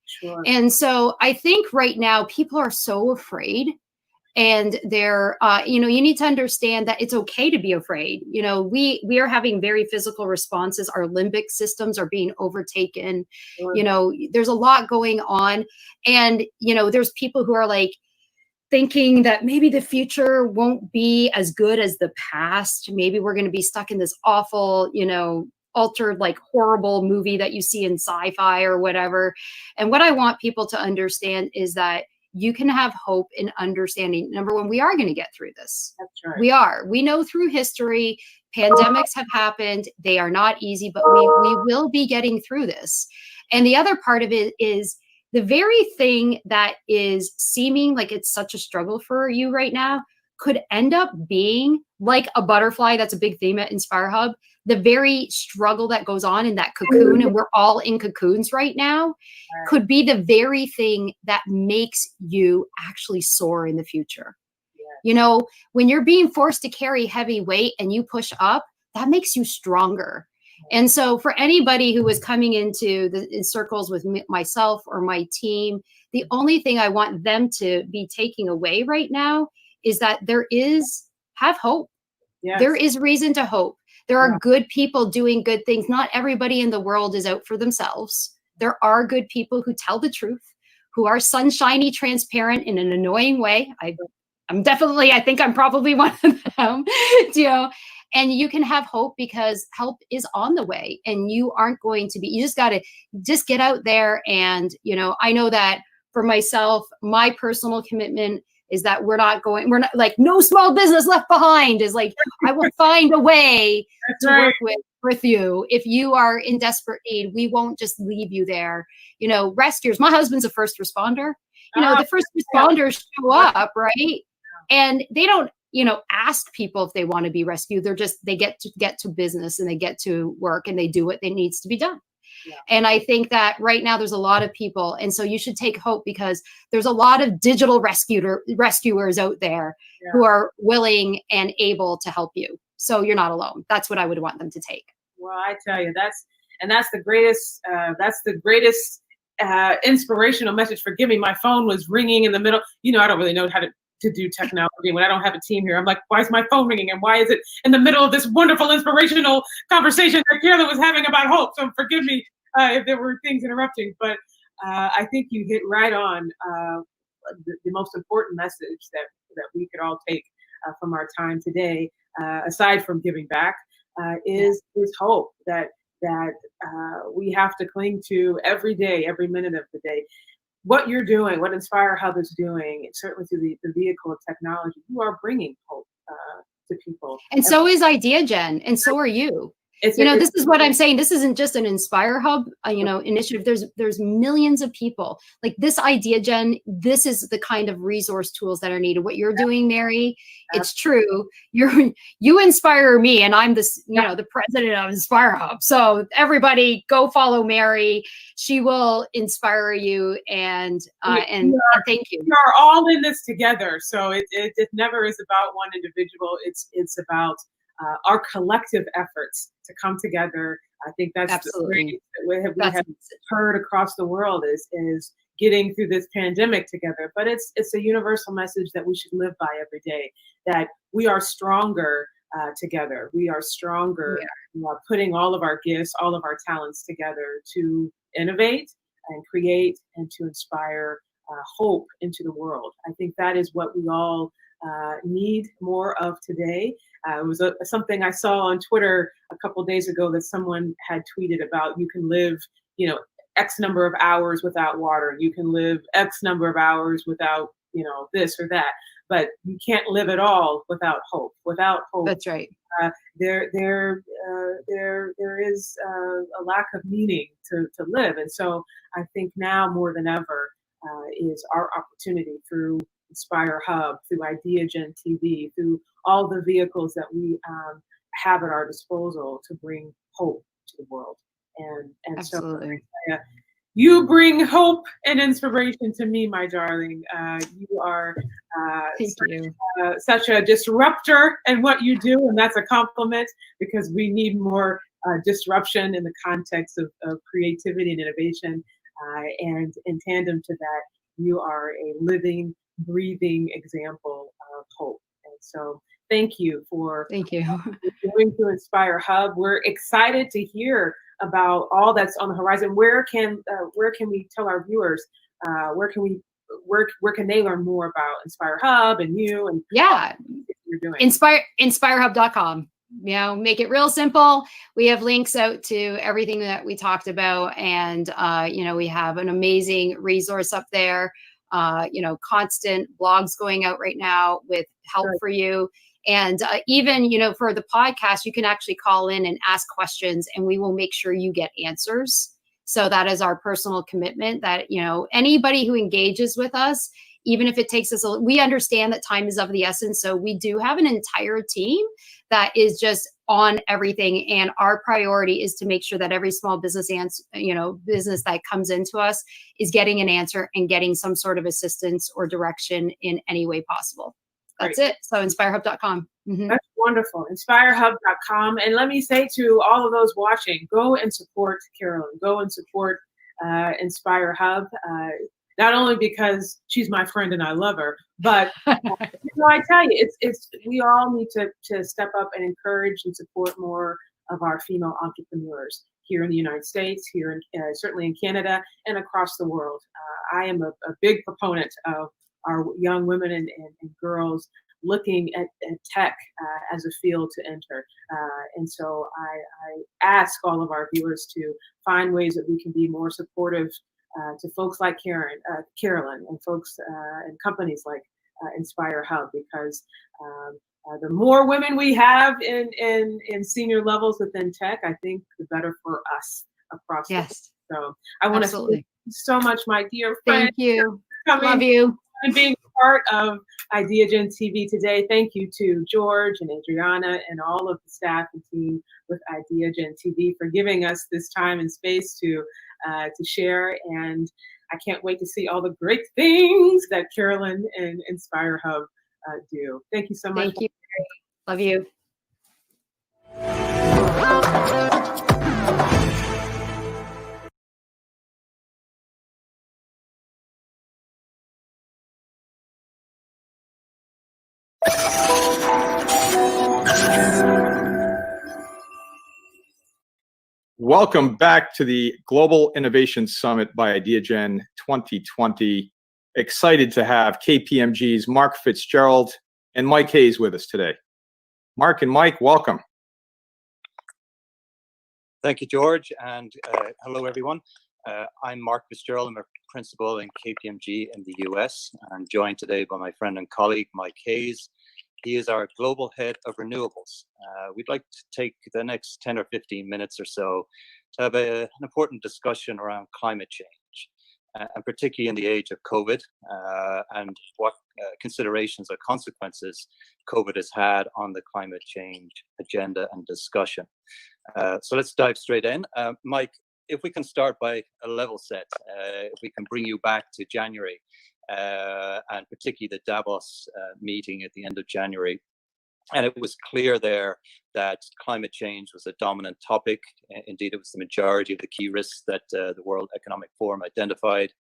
Sure. And so I think right now people are so afraid, and they're, you need to understand that it's okay to be afraid. We are having very physical responses. Our limbic systems are being overtaken. Sure. There's a lot going on. And, there's people who are like thinking that maybe the future won't be as good as the past. Maybe we're going to be stuck in this awful, altered, like horrible movie that you see in sci-fi or whatever. And what I want people to understand is that you can have hope in understanding. Number one, we are going to get through this. That's right. We are. We know through history, pandemics have happened. They are not easy, but we will be getting through this. And the other part of it is the very thing that is seeming like it's such a struggle for you right now could end up being like a butterfly. That's a big theme at Inspire Hub. The very struggle that goes on in that cocoon, and we're all in cocoons right now, could be the very thing that makes you actually soar in the future. You know, when you're being forced to carry heavy weight and you push up, that makes you stronger. And so for anybody who was coming into in circles with myself or my team, the only thing I want them to be taking away right now is that have hope. Yes. There is reason to hope. There are good people doing good things. Not everybody in the world is out for themselves. There are good people who tell the truth, who are sunshiny, transparent in an annoying way. I think I'm probably one of them, you know, and you can have hope because help is on the way, and you aren't going to be, you just got to just get out there. And, you know, I know that for myself, my personal commitment is that we're not like, no small business left behind, is like, I will find a way to work with you. If you are in desperate need, we won't just leave you there. You know, rescuers, my husband's a first responder. You know, the first responders show up, right? And they don't, you know, ask people if they want to be rescued. They get to business, and they get to work, and they do what needs to be done. Yeah. And I think that right now there's a lot of people. And so you should take hope, because there's a lot of digital rescuers out there who are willing and able to help you. So you're not alone. That's what I would want them to take. Well, I tell you, that's the greatest inspirational message. Forgive me, my phone was ringing in the middle. You know, I don't really know how to do technology when I don't have a team here. I'm like, why is my phone ringing? And why is it in the middle of this wonderful inspirational conversation that Carla was having about hope? So forgive me if there were things interrupting, but I think you hit right on the most important message that we could all take from our time today, aside from giving back, is hope that we have to cling to every day, every minute of the day. What you're doing, what Inspire Hub is doing, certainly through the vehicle of technology, you are bringing hope to people. And so is Ideagen, and so are you. This is what I'm saying. This isn't just an Inspire Hub, initiative. There's millions of people like this Ideagen. This is the kind of resource tools that are needed. What you're doing, Mary, it's true. You inspire me, and I'm the president of Inspire Hub. So everybody, go follow Mary. She will inspire you, and thank you. We are all in this together. So it never is about one individual. It's about our collective efforts to come together. I think that's absolutely we have heard across the world is getting through this pandemic together. But it's a universal message that we should live by every day, that we are stronger together. We are stronger putting all of our gifts, all of our talents together to innovate and create and to inspire hope into the world. I think that is what we all need more of today. It was something I saw on Twitter a couple of days ago that someone had tweeted about. You can live, X number of hours without water. You can live X number of hours without, this or that. But you can't live at all without hope. Without hope, that's right. There is a lack of meaning to live, and so I think now more than ever is our opportunity through Inspire Hub, through Ideagen TV, through all the vehicles that we have at our disposal to bring hope to the world. And absolutely. So you bring hope and inspiration to me, my darling. You are such a disruptor in what you do, and that's a compliment, because we need more disruption in the context of creativity and innovation. And in tandem to that, you are a living, breathing example of hope. And so thank you for going to Inspire Hub. We're excited to hear about all that's on the horizon. Where can we tell our viewers, where can they learn more about Inspire Hub and you and what you're doing? Inspirehub.com. Make it real simple. We have links out to everything that we talked about, and we have an amazing resource up there. Constant blogs going out right now with help for you. And even, for the podcast, you can actually call in and ask questions, and we will make sure you get answers. So that is our personal commitment, that, anybody who engages with us, even if it takes us we understand that time is of the essence. So we do have an entire team that is just on everything. And our priority is to make sure that every small business business that comes into us is getting an answer and getting some sort of assistance or direction in any way possible. That's it. So inspirehub.com. That's wonderful. Inspirehub.com. And let me say to all of those watching, go and support Carolyn. Go and support Inspire Hub. Not only because she's my friend and I love her, but I tell you, it's we all need to step up and encourage and support more of our female entrepreneurs here in the United States, here in certainly in Canada, and across the world. I am a big proponent of our young women and girls looking at tech as a field to enter. And so I ask all of our viewers to find ways that we can be more supportive to folks like Carolyn, and folks and companies like Inspire Hub, because the more women we have in senior levels within tech, I think the better for us across the world. So I want to thank you so much, my dear friend. Thank you. Love you. And being part of Ideagen TV today. Thank you to George and Adriana and all of the staff and team with Ideagen TV for giving us this time and space to share. And I can't wait to see all the great things that Carolyn and Inspire Hub do. Thank you so much. Thank you. Love you. Welcome back to the Global Innovation Summit by Ideagen 2020. Excited to have KPMG's Mark Fitzgerald and Mike Hayes with us today. Mark and Mike, welcome. Thank you, George, and hello, everyone. I'm Mark Fitzgerald. I'm a principal in KPMG in the US. I'm joined today by my friend and colleague, Mike Hayes. He is our global head of renewables. We'd like to take the next 10 or 15 minutes or so to have an important discussion around climate change, and particularly in the age of COVID, and what considerations or consequences COVID has had on the climate change agenda and discussion. So let's dive straight in. Mike, if we can start by a level set, if we can bring you back to January, and particularly the Davos meeting at the end of January. And it was clear there that climate change was a dominant topic. Indeed, it was the majority of the key risks that the World Economic Forum identified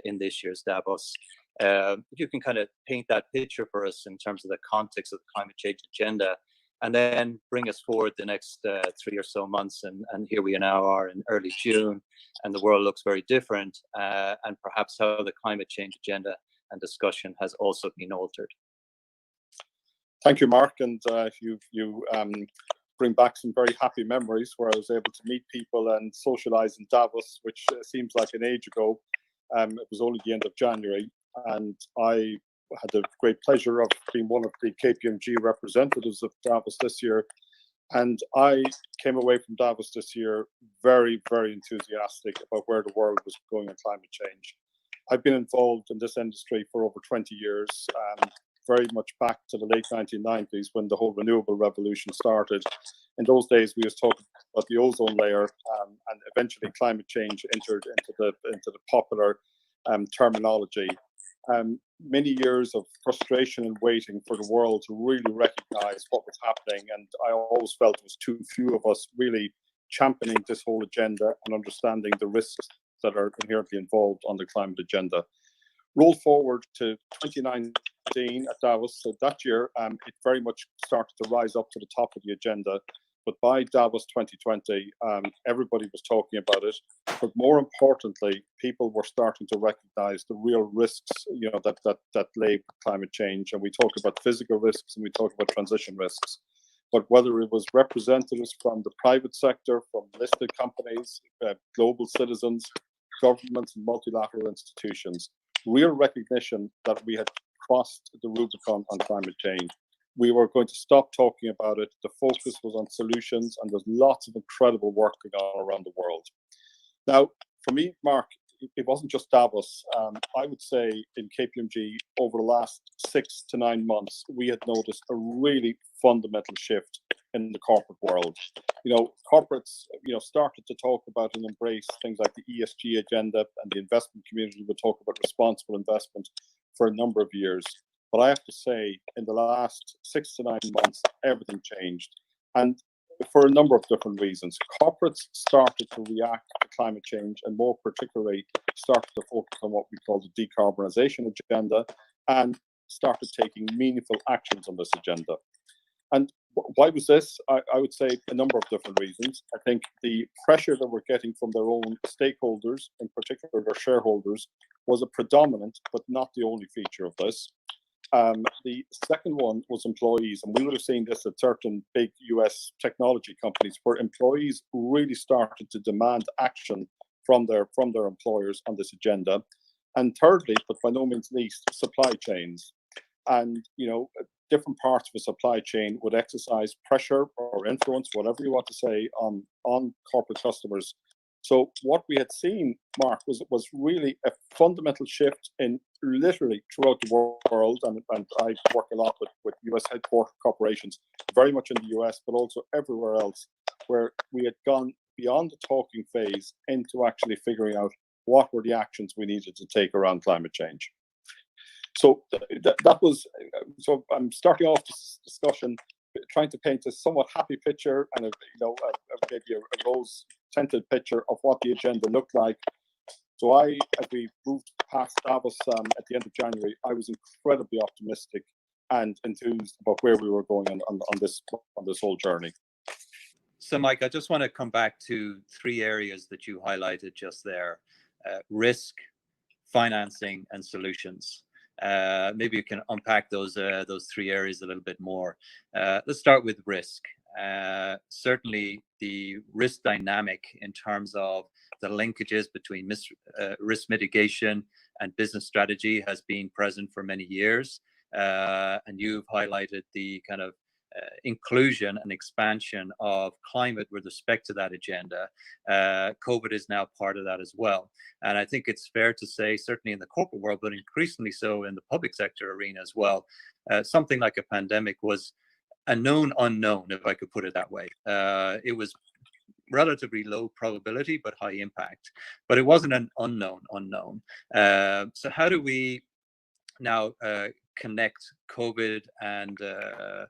in this year's Davos. If you can kind of paint that picture for us in terms of the context of the climate change agenda, and then bring us forward the next 3 or so months, and here we now are in early June, and the world looks very different, and perhaps how the climate change agenda and discussion has also been altered. Thank you, Mark, and you bring back some very happy memories where I was able to meet people and socialize in Davos, which seems like an age ago. It was only the end of January, and I had the great pleasure of being one of the KPMG representatives of Davos this year. And I came away from Davos this year very, very enthusiastic about where the world was going on climate change. I've been involved in this industry for over 20 years, very much back to the late 1990s when the whole renewable revolution started. In those days, we was talking about the ozone layer, and eventually climate change entered into the popular terminology. Many years of frustration and waiting for the world to really recognize what was happening. And I always felt it was too few of us really championing this whole agenda and understanding the risks that are inherently involved on the climate agenda. Roll forward to 2019 at Davos. So that year, it very much started to rise up to the top of the agenda. But by Davos 2020, everybody was talking about it. But more importantly, people were starting to recognize the real risks, that lay with climate change. And we talked about physical risks and we talked about transition risks. But whether it was representatives from the private sector, from listed companies, global citizens, governments, and multilateral institutions, real recognition that we had crossed the Rubicon on climate change. We were going to stop talking about it. The focus was on solutions, and there's lots of incredible work going on around the world. Now, for me, Mark, it wasn't just Davos. I would say in KPMG over the last 6 to 9 months, we had noticed a really fundamental shift in the corporate world. Corporates, started to talk about and embrace things like the ESG agenda, and the investment community would talk about responsible investment for a number of years. But I have to say, in the last 6 to 9 months, everything changed. And for a number of different reasons. Corporates started to react to climate change, and more particularly started to focus on what we call the decarbonisation agenda, and started taking meaningful actions on this agenda. And why was this? I would say a number of different reasons. I think the pressure that we're getting from their own stakeholders, in particular their shareholders, was a predominant but not the only feature of this. The second one was employees, and we would have seen this at certain big US technology companies, where employees really started to demand action from their employers on this agenda. And thirdly, but by no means least, supply chains. And different parts of a supply chain would exercise pressure or influence, whatever you want to say, on corporate customers. So what we had seen, Mark, was really a fundamental shift in literally throughout the world, and I work a lot with US headquartered corporations, very much in the US, but also everywhere else, where we had gone beyond the talking phase into actually figuring out what were the actions we needed to take around climate change. So that was, so I'm starting off this discussion trying to paint a somewhat happy picture and maybe a rose-tinted picture of what the agenda looked like. So as we moved past Davos at the end of January, I was incredibly optimistic and enthused about where we were going on this whole journey. So, Mike, I just want to come back to 3 areas that you highlighted just there: risk, financing, and solutions. Maybe you can unpack those 3 areas a little bit more. Let's start with risk. Certainly, the risk dynamic in terms of the linkages between risk mitigation and business strategy has been present for many years. And you've highlighted the kind of inclusion and expansion of climate with respect to that agenda. COVID is now part of that as well. And I think it's fair to say, certainly in the corporate world, but increasingly so in the public sector arena as well, something like a pandemic was a known unknown, if I could put it that way. It was relatively low probability, but high impact. But it wasn't an unknown. So how do we now connect COVID and the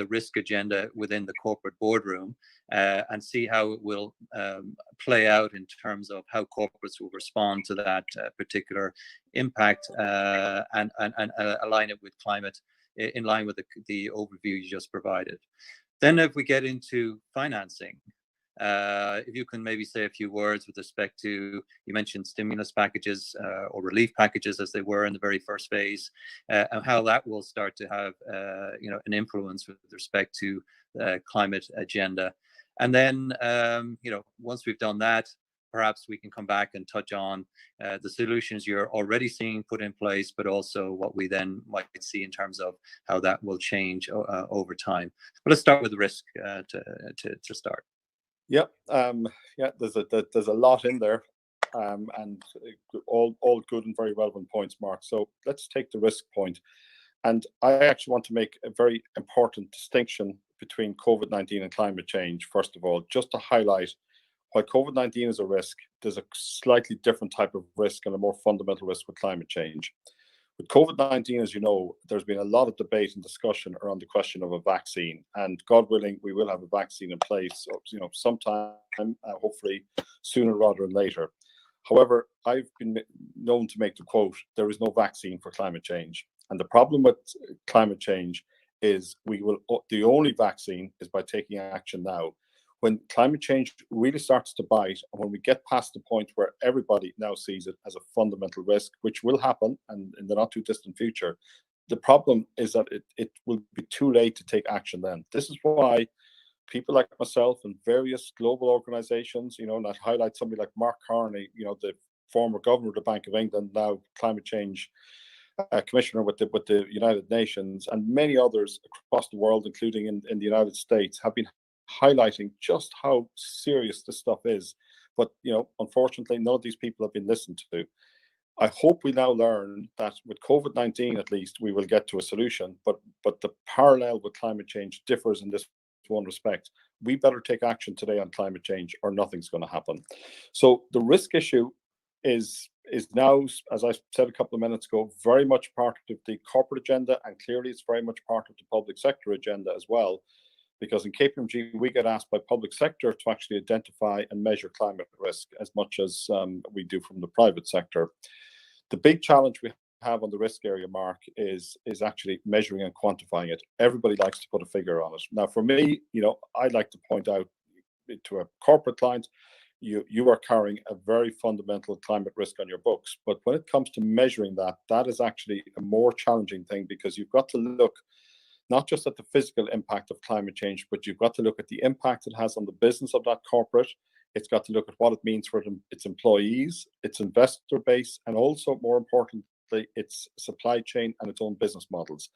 risk agenda within the corporate boardroom and see how it will play out in terms of how corporates will respond to that particular impact and align it with climate in line with the overview you just provided. Then if we get into financing, if you can maybe say a few words with respect to, you mentioned stimulus packages or relief packages as they were in the very first phase, and how that will start to have an influence with respect to the climate agenda. And then once we've done that, perhaps we can come back and touch on the solutions you're already seeing put in place, but also what we then might see in terms of how that will change over time. But let's start with risk to start. Yeah, there's a lot in there, and all good and very relevant points, Mark. So let's take the risk point. And I actually want to make a very important distinction between COVID-19 and climate change, first of all, just to highlight while COVID-19 is a risk, there's a slightly different type of risk and a more fundamental risk with climate change. With COVID-19, as you know, there's been a lot of debate and discussion around the question of a vaccine, and God willing, we will have a vaccine in place, sometime, hopefully sooner rather than later. However, I've been known to make the quote, there is no vaccine for climate change. And the problem with climate change is the only vaccine is by taking action now. When climate change really starts to bite, and when we get past the point where everybody now sees it as a fundamental risk, which will happen and in the not too distant future, the problem is that it will be too late to take action then. This is why people like myself and various global organizations, and I highlight somebody like Mark Carney, the former governor of the Bank of England, now climate change commissioner with the United Nations, and many others across the world, including in the United States, have been highlighting just how serious this stuff is. But, unfortunately, none of these people have been listened to. I hope we now learn that with COVID-19, at least, we will get to a solution, but the parallel with climate change differs in this one respect. We better take action today on climate change or nothing's going to happen. So the risk issue is now, as I said a couple of minutes ago, very much part of the corporate agenda, and clearly it's very much part of the public sector agenda as well, because in KPMG, we get asked by public sector to actually identify and measure climate risk as much as we do from the private sector. The big challenge we have on the risk area, Mark, is actually measuring and quantifying it. Everybody likes to put a figure on it. Now, for me, I'd like to point out to a corporate client, you are carrying a very fundamental climate risk on your books. But when it comes to measuring that, that is actually a more challenging thing, because you've got to look not just at the physical impact of climate change, but you've got to look at the impact it has on the business of that corporate. It's got to look at what it means for its employees, its investor base, and also, more importantly, its supply chain and its own business models.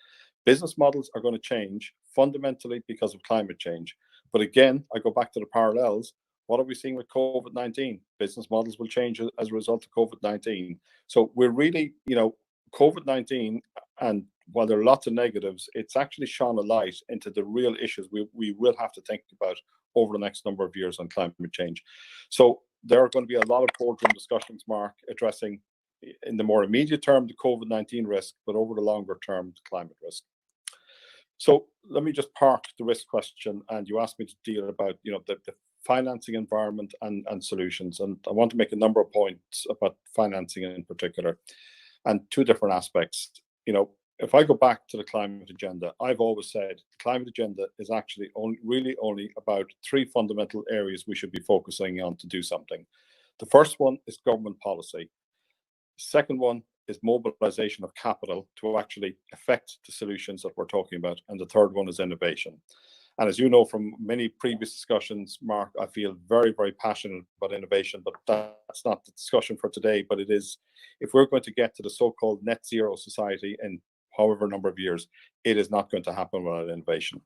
Business models are going to change fundamentally because of climate change. But again, I go back to the parallels. What are we seeing with COVID-19? Business models will change as a result of COVID-19. So we're really, COVID-19, and while there are lots of negatives, it's actually shone a light into the real issues we will have to think about over the next number of years on climate change. So there are going to be a lot of boardroom discussions, Mark, addressing in the more immediate term the COVID-19 risk, but over the longer term, the climate risk. So let me just park the risk question, and you asked me to deal about the financing environment and solutions, and I want to make a number of points about financing in particular, and two different aspects. If I go back to the climate agenda, I've always said the climate agenda is actually only about three fundamental areas we should be focusing on to do something. The first one is government policy. The second one is mobilization of capital to actually affect the solutions that we're talking about. And the third one is innovation. And as you know from many previous discussions, Mark, I feel very, very passionate about innovation, but that's not the discussion for today. But it is, if we're going to get to the so-called net zero society in however number of years, it is not going to happen without innovation.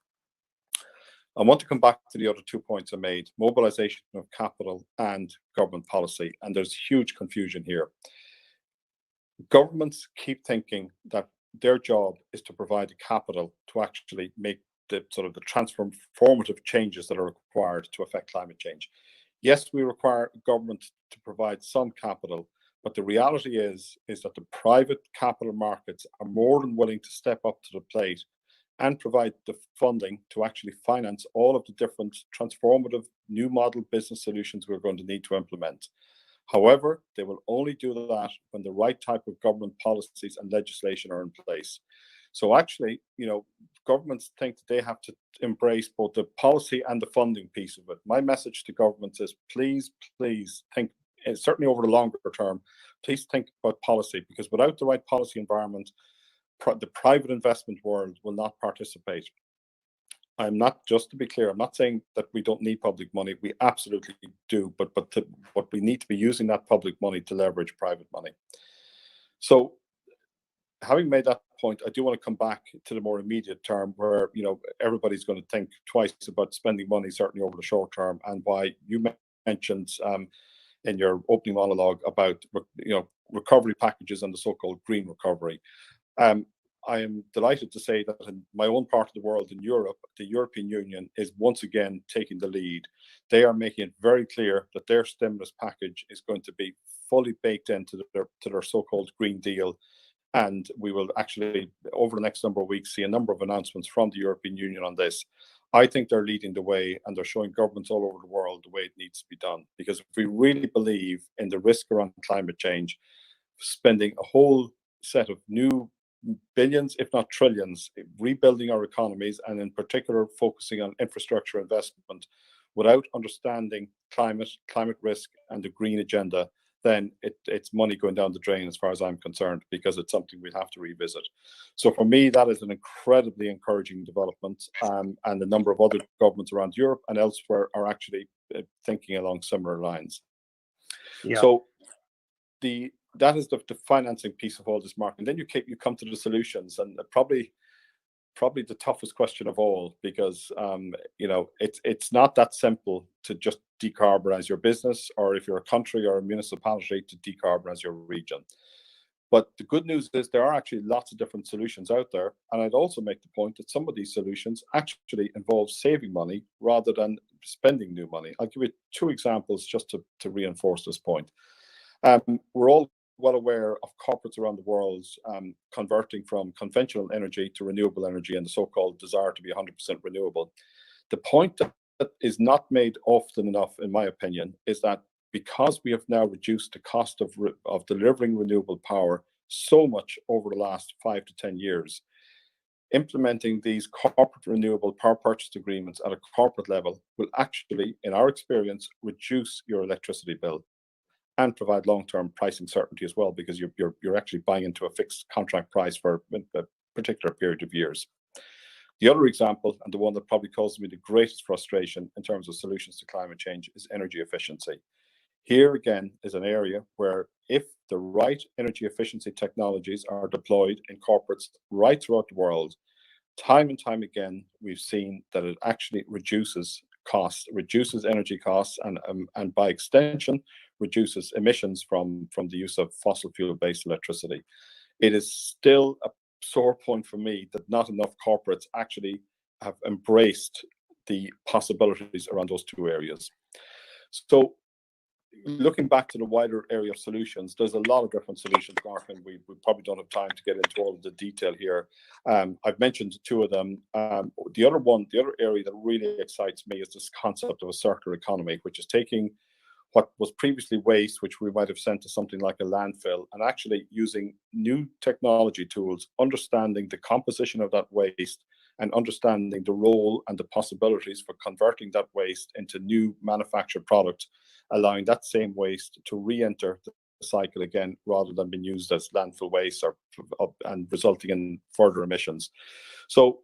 I want to come back to the other 2 points I made, mobilization of capital and government policy. And there's huge confusion here. Governments keep thinking that their job is to provide the capital to actually make the transformative changes that are required to affect climate change. Yes, we require government to provide some capital, but the reality is that the private capital markets are more than willing to step up to the plate and provide the funding to actually finance all of the different transformative new model business solutions we're going to need to implement. However, they will only do that when the right type of government policies and legislation are in place. So actually, governments think that they have to embrace both the policy and the funding piece of it. My message to governments is please think, certainly over the longer term, please think about policy, because without the right policy environment, the private investment world will not participate. I'm not, just to be clear, I'm not saying that we don't need public money. We absolutely do, but we need to be using that public money to leverage private money. So having made that point, I do want to come back to the more immediate term where, everybody's going to think twice about spending money, certainly over the short term, and why you mentioned in your opening monologue about, recovery packages and the so-called green recovery. I am delighted to say that in my own part of the world, in Europe, the European Union is once again taking the lead. They are making it very clear that their stimulus package is going to be fully baked into their so-called Green Deal. And we will actually, over the next number of weeks, see a number of announcements from the European Union on this. I think they're leading the way, and they're showing governments all over the world the way it needs to be done. Because if we really believe in the risk around climate change, spending a whole set of new billions, if not trillions, rebuilding our economies, and in particular focusing on infrastructure investment without understanding climate risk and the green agenda, then it's money going down the drain as far as I'm concerned, because it's something we have to revisit. So for me, that is an incredibly encouraging development, and a number of other governments around Europe and elsewhere are actually thinking along similar lines. Yeah. So that is the financing piece of all this, Mark. And then you come to the solutions, and probably probably the toughest question of all, because you know, it's not that simple to just decarbonize your business, or if you're a country or a municipality, to decarbonize your region. But the good news is there are actually lots of different solutions out there. And I'd also make the point that some of these solutions actually involve saving money rather than spending new money. I'll give you 2 examples just to reinforce this point. We're all well aware of corporates around the world converting from conventional energy to renewable energy, and the so-called desire to be 100% renewable. The point that is not made often enough, in my opinion, is that because we have now reduced the cost of delivering renewable power so much over the last 5 to 10 years, implementing these corporate renewable power purchase agreements at a corporate level will actually, in our experience, reduce your electricity bill and provide long-term pricing certainty as well, because you're actually buying into a fixed contract price for a particular period of years. The other example, and the one that probably causes me the greatest frustration in terms of solutions to climate change, is energy efficiency. Here again is an area where, if the right energy efficiency technologies are deployed in corporates right throughout the world, time and time again, we've seen that it actually reduces costs, reduces energy costs, and by extension, reduces emissions from the use of fossil fuel-based electricity. It is still a sore point for me that not enough corporates actually have embraced the possibilities around those 2 areas. So, looking back to the wider area of solutions, there's a lot of different solutions, Mark, and we probably don't have time to get into all of the detail here. I've mentioned 2 of them. The other area that really excites me is this concept of a circular economy, which is taking what was previously waste, which we might have sent to something like a landfill, and actually using new technology tools, understanding the composition of that waste, and understanding the role and the possibilities for converting that waste into new manufactured products, allowing that same waste to re-enter the cycle again, rather than being used as landfill waste and resulting in further emissions. So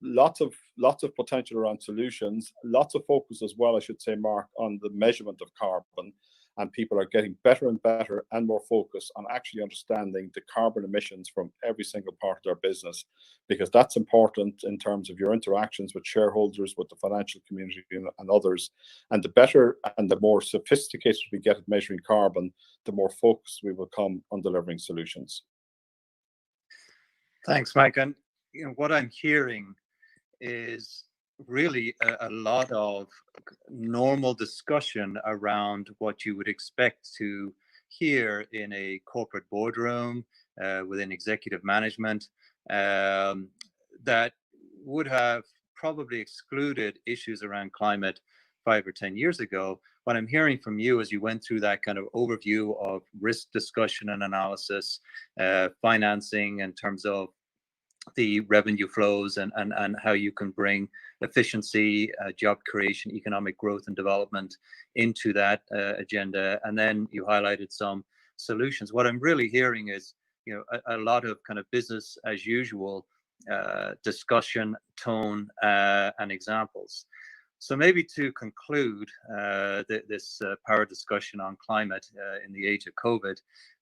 lots of potential around solutions, lots of focus as well, I should say, Mark, on the measurement of carbon, and people are getting better and better and more focused on actually understanding the carbon emissions from every single part of their business, because that's important in terms of your interactions with shareholders, with the financial community and others. And the better and the more sophisticated we get at measuring carbon, the more focused we will come on delivering solutions. Thanks, Mike. And what I'm hearing is really a lot of normal discussion around what you would expect to hear in a corporate boardroom within executive management, that would have probably excluded issues around climate 5 or 10 years ago. What I'm hearing from you as you went through that kind of overview of risk discussion and analysis, financing in terms of the revenue flows and how you can bring efficiency, job creation, economic growth and development into that agenda. And then you highlighted some solutions. What I'm really hearing is, a lot of kind of business as usual discussion, tone, and examples. So maybe to conclude this power discussion on climate in the age of COVID,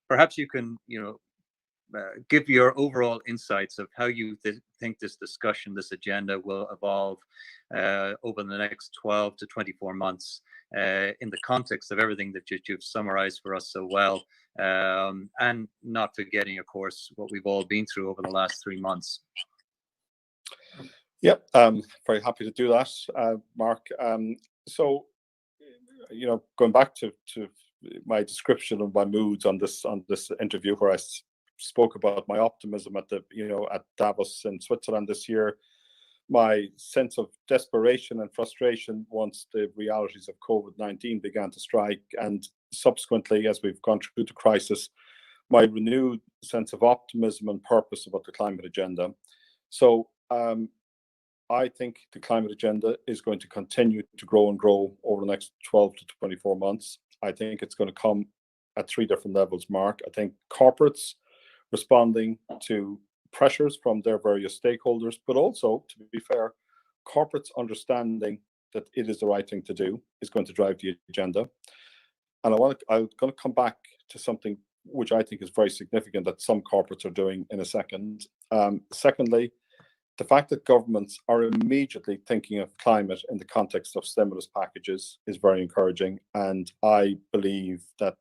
perhaps you can, give your overall insights of how you think this discussion, this agenda will evolve over the next 12 to 24 months in the context of everything that you've summarized for us so well, and not forgetting, of course, what we've all been through over the last 3 months. Yep, very happy to do that, Mark. So, going back to my description of my moods on this interview, where I spoke about my optimism at Davos in Switzerland this year, my sense of desperation and frustration once the realities of COVID-19 began to strike, and subsequently, as we've gone through the crisis, my renewed sense of optimism and purpose about the climate agenda. So I think the climate agenda is going to continue to grow and grow over the next 12 to 24 months. I think it's going to come at 3 different levels, Mark. I think corporates responding to pressures from their various stakeholders, but also, to be fair, corporates understanding that it is the right thing to do is going to drive the agenda. And I'm going to come back to something which I think is very significant that some corporates are doing in a second. Secondly, The fact that governments are immediately thinking of climate in the context of stimulus packages is very encouraging, and I believe that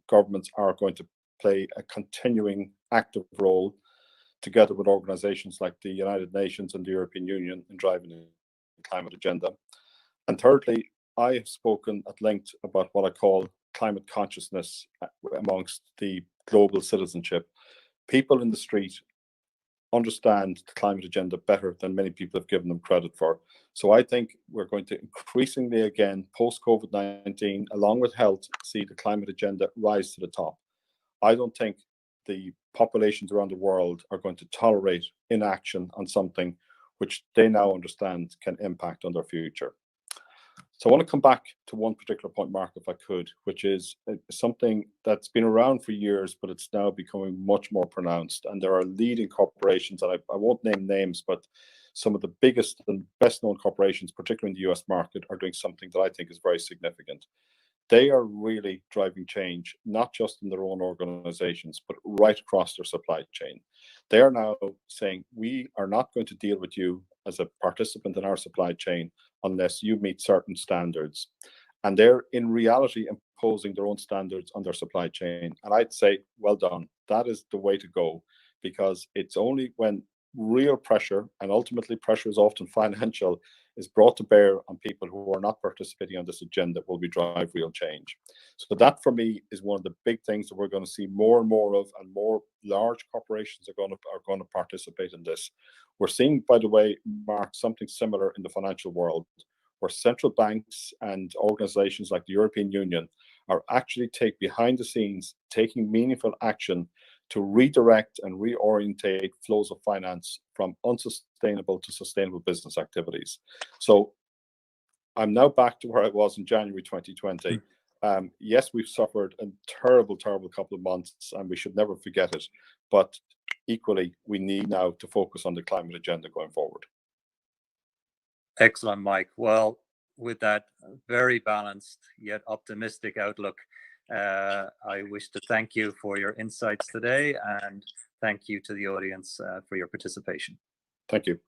governments are going to play a continuing active role together with organizations like the United Nations and the European Union in driving the climate agenda. And thirdly, I have spoken at length about what I call climate consciousness amongst the global citizenship. People in the street understand the climate agenda better than many people have given them credit for. So I think we're going to increasingly, again, post-COVID-19, along with health, see the climate agenda rise to the top. I don't think the populations around the world are going to tolerate inaction on something which they now understand can impact on their future. So I want to come back to one particular point, Mark, if I could, which is something that's been around for years, but it's now becoming much more pronounced. And there are leading corporations, and I won't name names, but some of the biggest and best known corporations, particularly in the US market, are doing something that I think is very significant. They are really driving change, not just in their own organizations, but right across their supply chain. They are now saying, we are not going to deal with you as a participant in our supply chain unless you meet certain standards. And they're in reality imposing their own standards on their supply chain. And I'd say, well done. That is the way to go, because it's only when real pressure, and ultimately pressure is often financial, is brought to bear on people who are not participating on this agenda will we drive real change. So that for me is one of the big things that we're going to see more and more of, and more large corporations are going to participate in this. We're seeing, by the way, Mark, something similar in the financial world, where central banks and organizations like the European Union are actually behind the scenes taking meaningful action to redirect and reorientate flows of finance from unsustainable to sustainable business activities. So I'm now back to where I was in January 2020. Yes, we've suffered a terrible, terrible couple of months, and we should never forget it. But equally, we need now to focus on the climate agenda going forward. Excellent, Mike. Well, with that very balanced yet optimistic outlook, I wish to thank you for your insights today, and thank you to the audience for your participation. Thank you.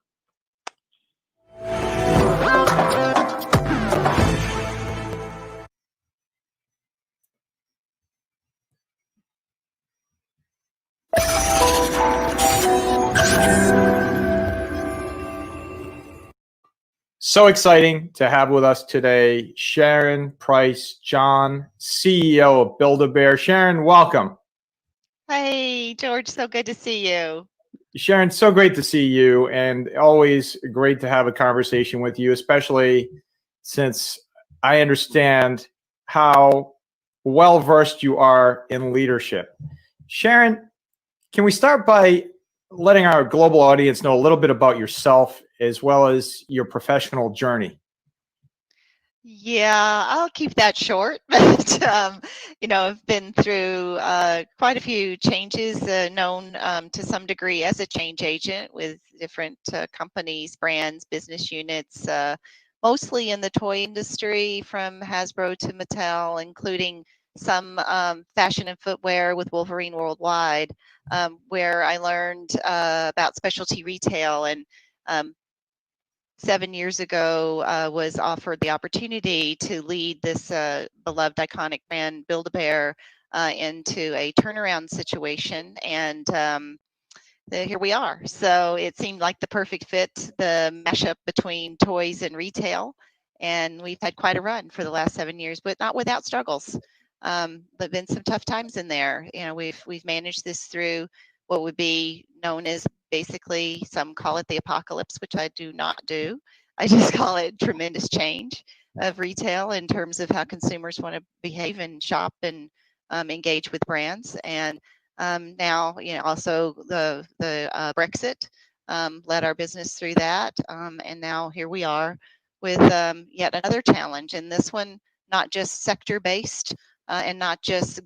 So exciting to have with us today Sharon Price John, CEO of Build-A-Bear. Sharon, welcome. Hi, George. So good to see you. Sharon, so great to see you, and always great to have a conversation with you, especially since I understand how well-versed you are in leadership. Sharon, can we start by letting our global audience know a little bit about yourself as well as your professional journey? Yeah, I'll keep that short, but I've been through quite a few changes, known to some degree as a change agent with different companies, brands, business units, mostly in the toy industry, from Hasbro to Mattel, including some fashion and footwear with Wolverine Worldwide, where I learned about specialty retail, and 7 years ago was offered the opportunity to lead this beloved iconic brand Build-A-Bear into a turnaround situation, and here we are. So it seemed like the perfect fit, the mashup between toys and retail, and we've had quite a run for the last 7 years, but not without struggles. But been some tough times in there. We've managed this through what would be known as, basically, some call it the apocalypse, which I do not do. I just call it tremendous change of retail in terms of how consumers want to behave and shop and engage with brands. And now, also the Brexit led our business through that. And now here we are with yet another challenge. And this one, not just sector-based and not just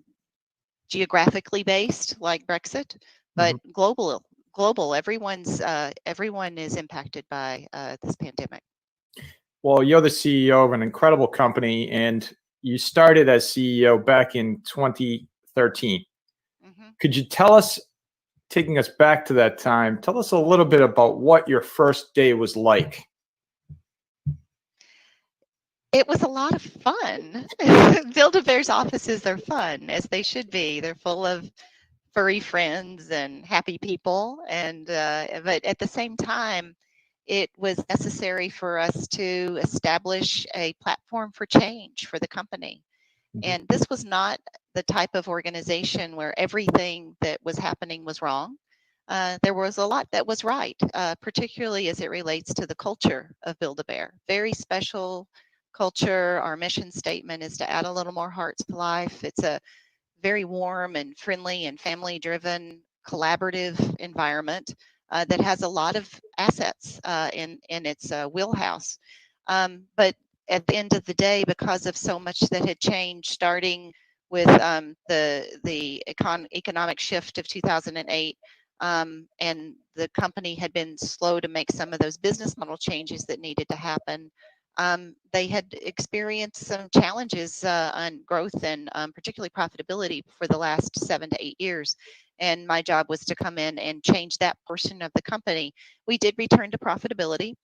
geographically based like Brexit, but global. Everyone is impacted by this pandemic. Well, you're the CEO of an incredible company, and you started as CEO back in 2013. Could you tell us taking us back to that time, tell us a little bit about what your first day was like. It was a lot of fun. Build-A-Bear's offices are fun, as they should be. They're full of furry friends and happy people. And but at the same time, it was necessary for us to establish a platform for change for the company. And this was not the type of organization where everything that was happening was wrong. There was a lot that was right, particularly as it relates to the culture of Build-A-Bear. Very special culture. Our mission statement is to add a little more heart to life. It's a very warm and friendly and family-driven collaborative environment that has a lot of assets in its wheelhouse. But at the end of the day, because of so much that had changed, starting with the economic shift of 2008, and the company had been slow to make some of those business model changes that needed to happen. They had experienced some challenges on growth and particularly profitability for the last 7 to 8 years. And my job was to come in and change that portion of the company. We did return to profitability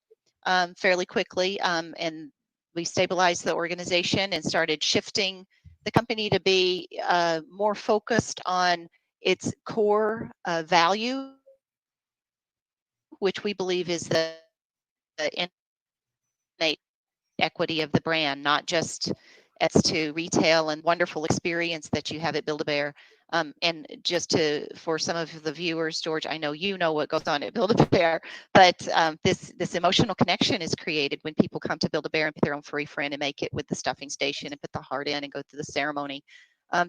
fairly quickly, and we stabilized the organization and started shifting the company to be more focused on its core value, which we believe is the innate equity of the brand, not just as to retail and wonderful experience that you have at Build-A-Bear. And just for some of the viewers, George, I know you know what goes on at Build-A-Bear, but this emotional connection is created when people come to Build-A-Bear and pick their own furry friend and make it with the stuffing station and put the heart in and go through the ceremony.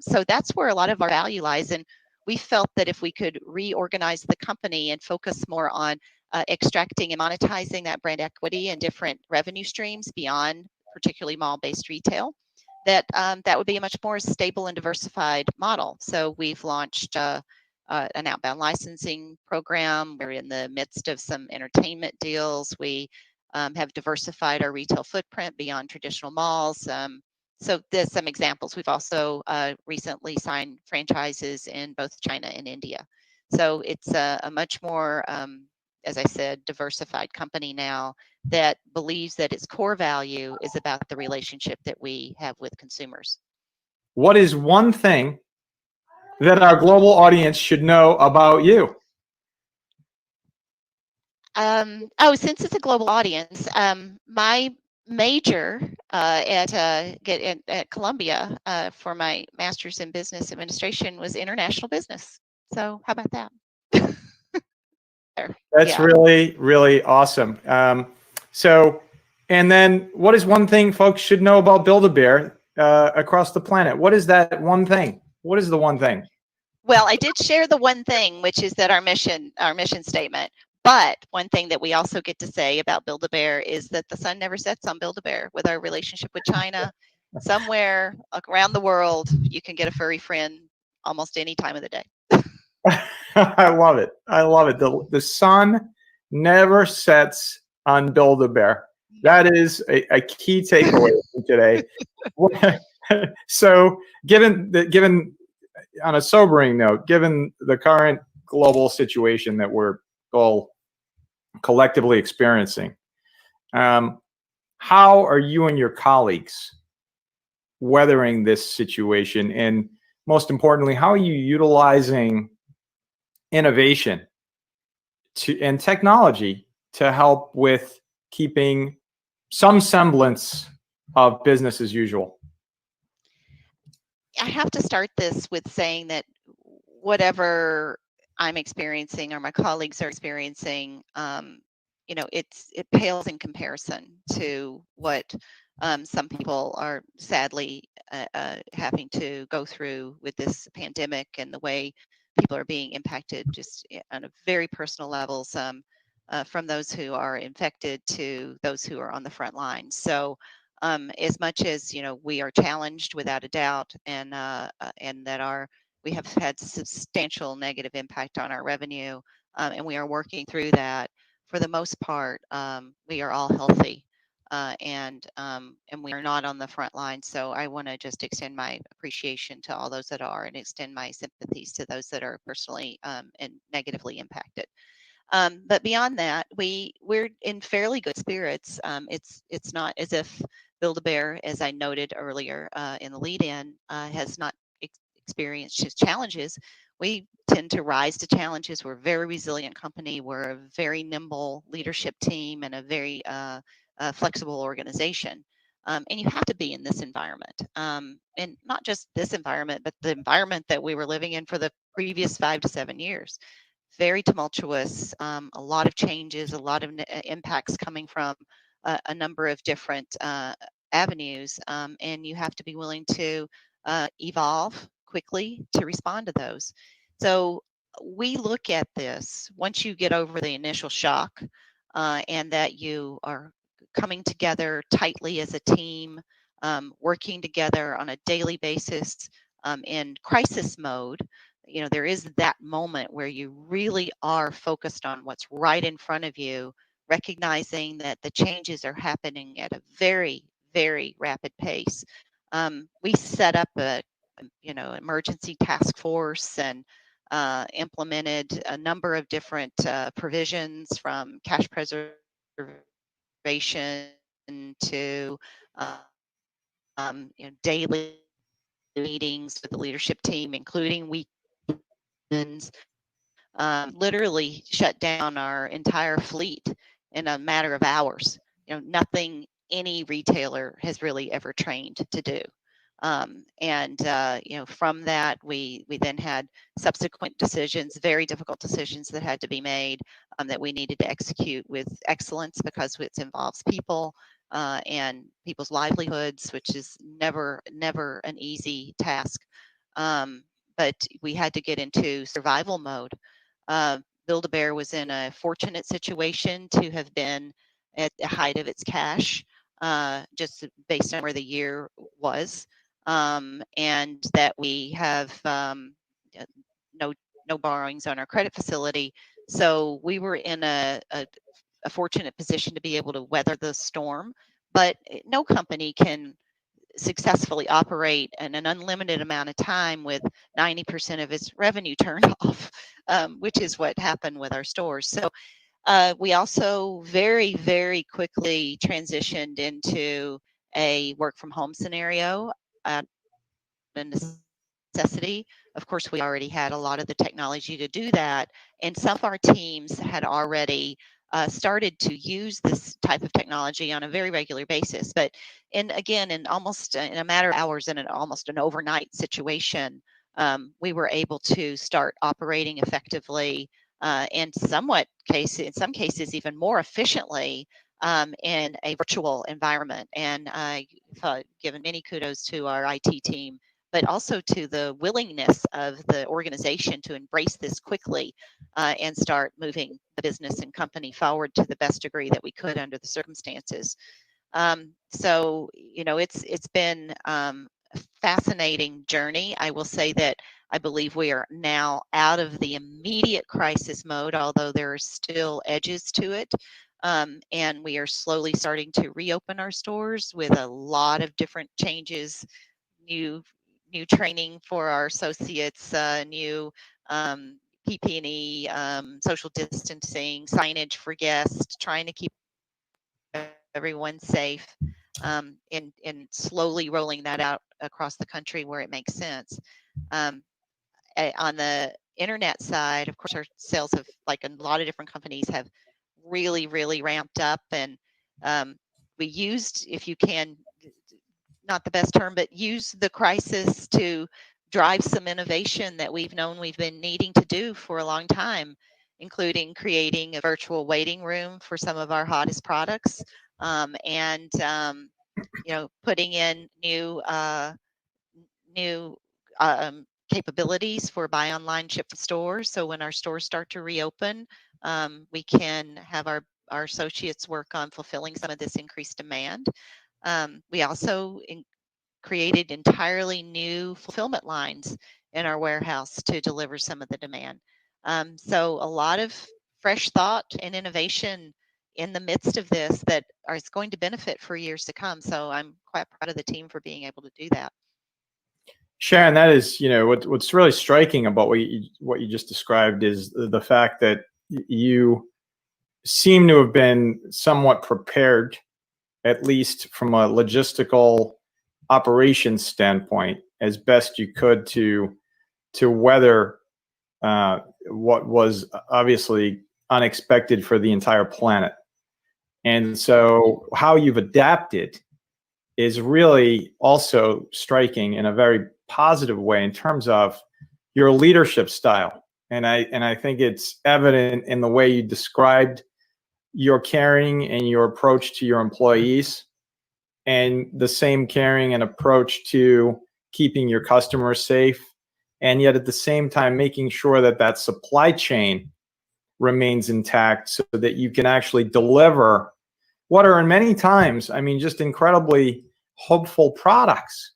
So that's where a lot of our value lies. And we felt that if we could reorganize the company and focus more on extracting and monetizing that brand equity and different revenue streams beyond particularly mall-based retail, that that would be a much more stable and diversified model. So we've launched an outbound licensing program. We're in the midst of some entertainment deals. We have diversified our retail footprint beyond traditional malls. So there's some examples. We've also recently signed franchises in both China and India. So it's a much more, as I said, diversified company now that believes that its core value is about the relationship that we have with consumers. What is one thing that our global audience should know about you? Oh, since it's a global audience, my major at Columbia for my master's in business administration was international business. So how about that? That's really, really awesome. So, and then what is one thing folks should know about Build-A-Bear across the planet? What is that one thing? What is the one thing? Well, I did share the one thing, which is that our mission statement. But one thing that we also get to say about Build-A-Bear is that the sun never sets on Build-A-Bear. With our relationship with China, somewhere around the world, you can get a furry friend almost any time of the day. I love it. I love it. The sun never sets on Build-A-Bear. That is a key takeaway from today. So, given on a sobering note, given the current global situation that we're all collectively experiencing, how are you and your colleagues weathering this situation? And most importantly, how are you utilizing innovation and technology to help with keeping some semblance of business as usual? I have to start this with saying that whatever I'm experiencing or my colleagues are experiencing, you know, it pales in comparison to what some people are sadly having to go through with this pandemic and the way people are being impacted just on a very personal levels, from those who are infected to those who are on the front lines. So as much as, you know, we are challenged without a doubt, and that we have had substantial negative impact on our revenue, and we are working through that. For the most part, we are all healthy. and we are not on the front line. So I want to just extend my appreciation to all those that are, and extend my sympathies to those that are personally and negatively impacted. But beyond that, we're in fairly good spirits. It's not as if Build-A-Bear, as I noted earlier in the lead-in, has not experienced just challenges. We tend to rise to challenges. We're a very resilient company. We're a very nimble leadership team and a very flexible organization. And you have to be in this environment. And not just this environment, but the environment that we were living in for the previous 5 to 7 years. Very tumultuous, a lot of changes, a lot of impacts coming from a number of different avenues, and you have to be willing to evolve quickly to respond to those. So we look at this once you get over the initial shock and that you are coming together tightly as a team, working together on a daily basis in crisis mode. You know, there is that moment where you really are focused on what's right in front of you, recognizing that the changes are happening at a very, very rapid pace. We set up a emergency task force and implemented a number of different provisions, from cash preservation to daily meetings with the leadership team, including weekends. Literally shut down our entire fleet in a matter of hours. Nothing any retailer has really ever trained to do. From that, we then had subsequent decisions, very difficult decisions that had to be made, that we needed to execute with excellence, because it involves people and people's livelihoods, which is never an easy task. But we had to get into survival mode. Build-A-Bear was in a fortunate situation to have been at the height of its cash, just based on where the year was, and that we have no borrowings on our credit facility. So we were in a fortunate position to be able to weather the storm. But no company can successfully operate in an unlimited amount of time with 90% of its revenue turned off, which is what happened with our stores. So we also very, very quickly transitioned into a work from home scenario, a necessity. Of course, we already had a lot of the technology to do that, and some of our teams had already started to use this type of technology on a very regular basis. But in a matter of hours, in almost an overnight situation, we were able to start operating effectively, in some cases even more efficiently, in a virtual environment. And I've given many kudos to our IT team, but also to the willingness of the organization to embrace this quickly and start moving the business and company forward to the best degree that we could under the circumstances. So it's been a fascinating journey. I will say that I believe we are now out of the immediate crisis mode, although there are still edges to it. And we are slowly starting to reopen our stores with a lot of different changes, new training for our associates, new PPE, social distancing, signage for guests, trying to keep everyone safe, and slowly rolling that out across the country where it makes sense. On the internet side, of course, our sales have, like a lot of different companies, have really, really ramped up. And we used, if you can, not the best term, but use the crisis to drive some innovation that we've been needing to do for a long time, including creating a virtual waiting room for some of our hottest products, and putting in new capabilities for buy online, ship to stores. So when our stores start to reopen, we can have our associates work on fulfilling some of this increased demand. We also created entirely new fulfillment lines in our warehouse to deliver some of the demand. So a lot of fresh thought and innovation in the midst of this that is going to benefit for years to come. So I'm quite proud of the team for being able to do that. Sharon, that is, what's really striking about what you just described is the fact that you seem to have been somewhat prepared, at least from a logistical operations standpoint, as best you could to weather what was obviously unexpected for the entire planet. And so how you've adapted is really also striking in a very positive way in terms of your leadership style. And I think it's evident in the way you described your caring and your approach to your employees, and the same caring and approach to keeping your customers safe, and yet at the same time making sure that that supply chain remains intact so that you can actually deliver what are in many times, I mean, just incredibly hopeful products,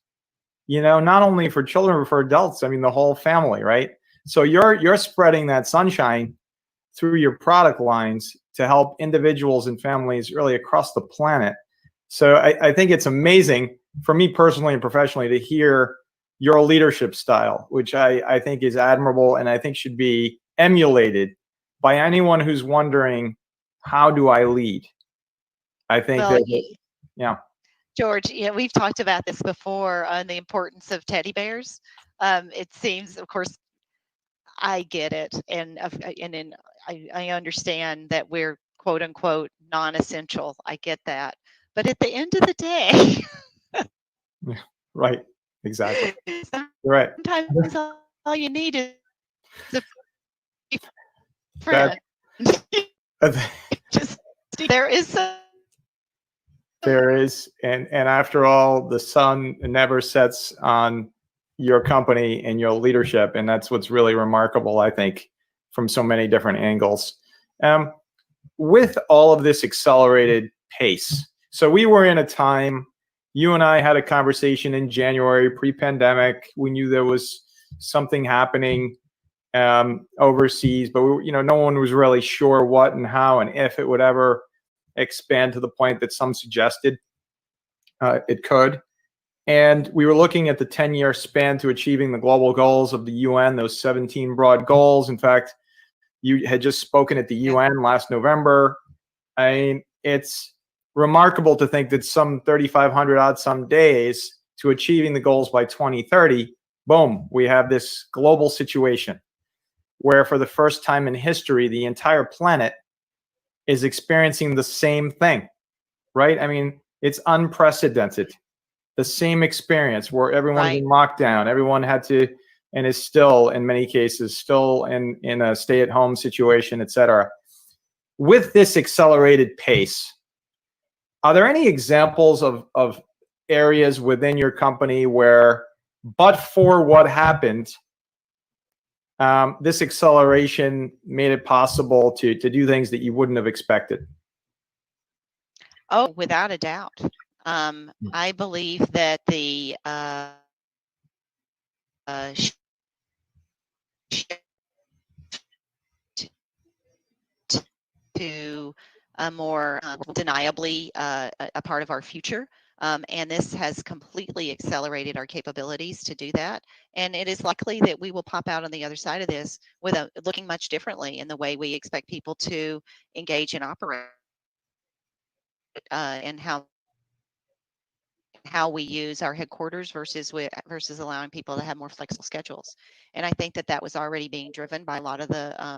not only for children, but for adults. I mean, the whole family, right? So you're spreading that sunshine through your product lines to help individuals and families really across the planet. So I think it's amazing for me personally and professionally to hear your leadership style, which I think is admirable and I think should be emulated by anyone who's wondering, how do I lead? I think yeah. George, we've talked about this before on the importance of teddy bears. It seems, of course, I get it, and I understand that we're quote unquote non-essential. I get that, but at the end of the day, yeah, right, exactly, right. Sometimes all you need is a friend. Just there is a. There is, and after all, the sun never sets on your company and your leadership, and that's what's really remarkable, I think, from so many different angles. With all of this accelerated pace, so we were in a time, you and I had a conversation in January, pre-pandemic. We knew there was something happening overseas, but no one was really sure what and how and if it would ever expand to the point that some suggested it could. And we were looking at the 10-year span to achieving the global goals of the UN, those 17 broad goals. In fact, you had just spoken at the UN last November. I mean, it's remarkable to think that some 3,500 odd some days to achieving the goals by 2030, boom, we have this global situation where for the first time in history, the entire planet is experiencing the same thing, right? I mean, it's unprecedented. The same experience where everyone's in lockdown, everyone had to, and is still, in many cases, still in a stay-at-home situation, et cetera. With this accelerated pace, are there any examples of areas within your company where, but for what happened, this acceleration made it possible to do things that you wouldn't have expected? Oh, without a doubt. I believe that the to a more undeniably a part of our future. And this has completely accelerated our capabilities to do that. And it is likely that we will pop out on the other side of this with looking much differently in the way we expect people to engage and operate, and how we use our headquarters versus allowing people to have more flexible schedules. And I think that was already being driven by a lot of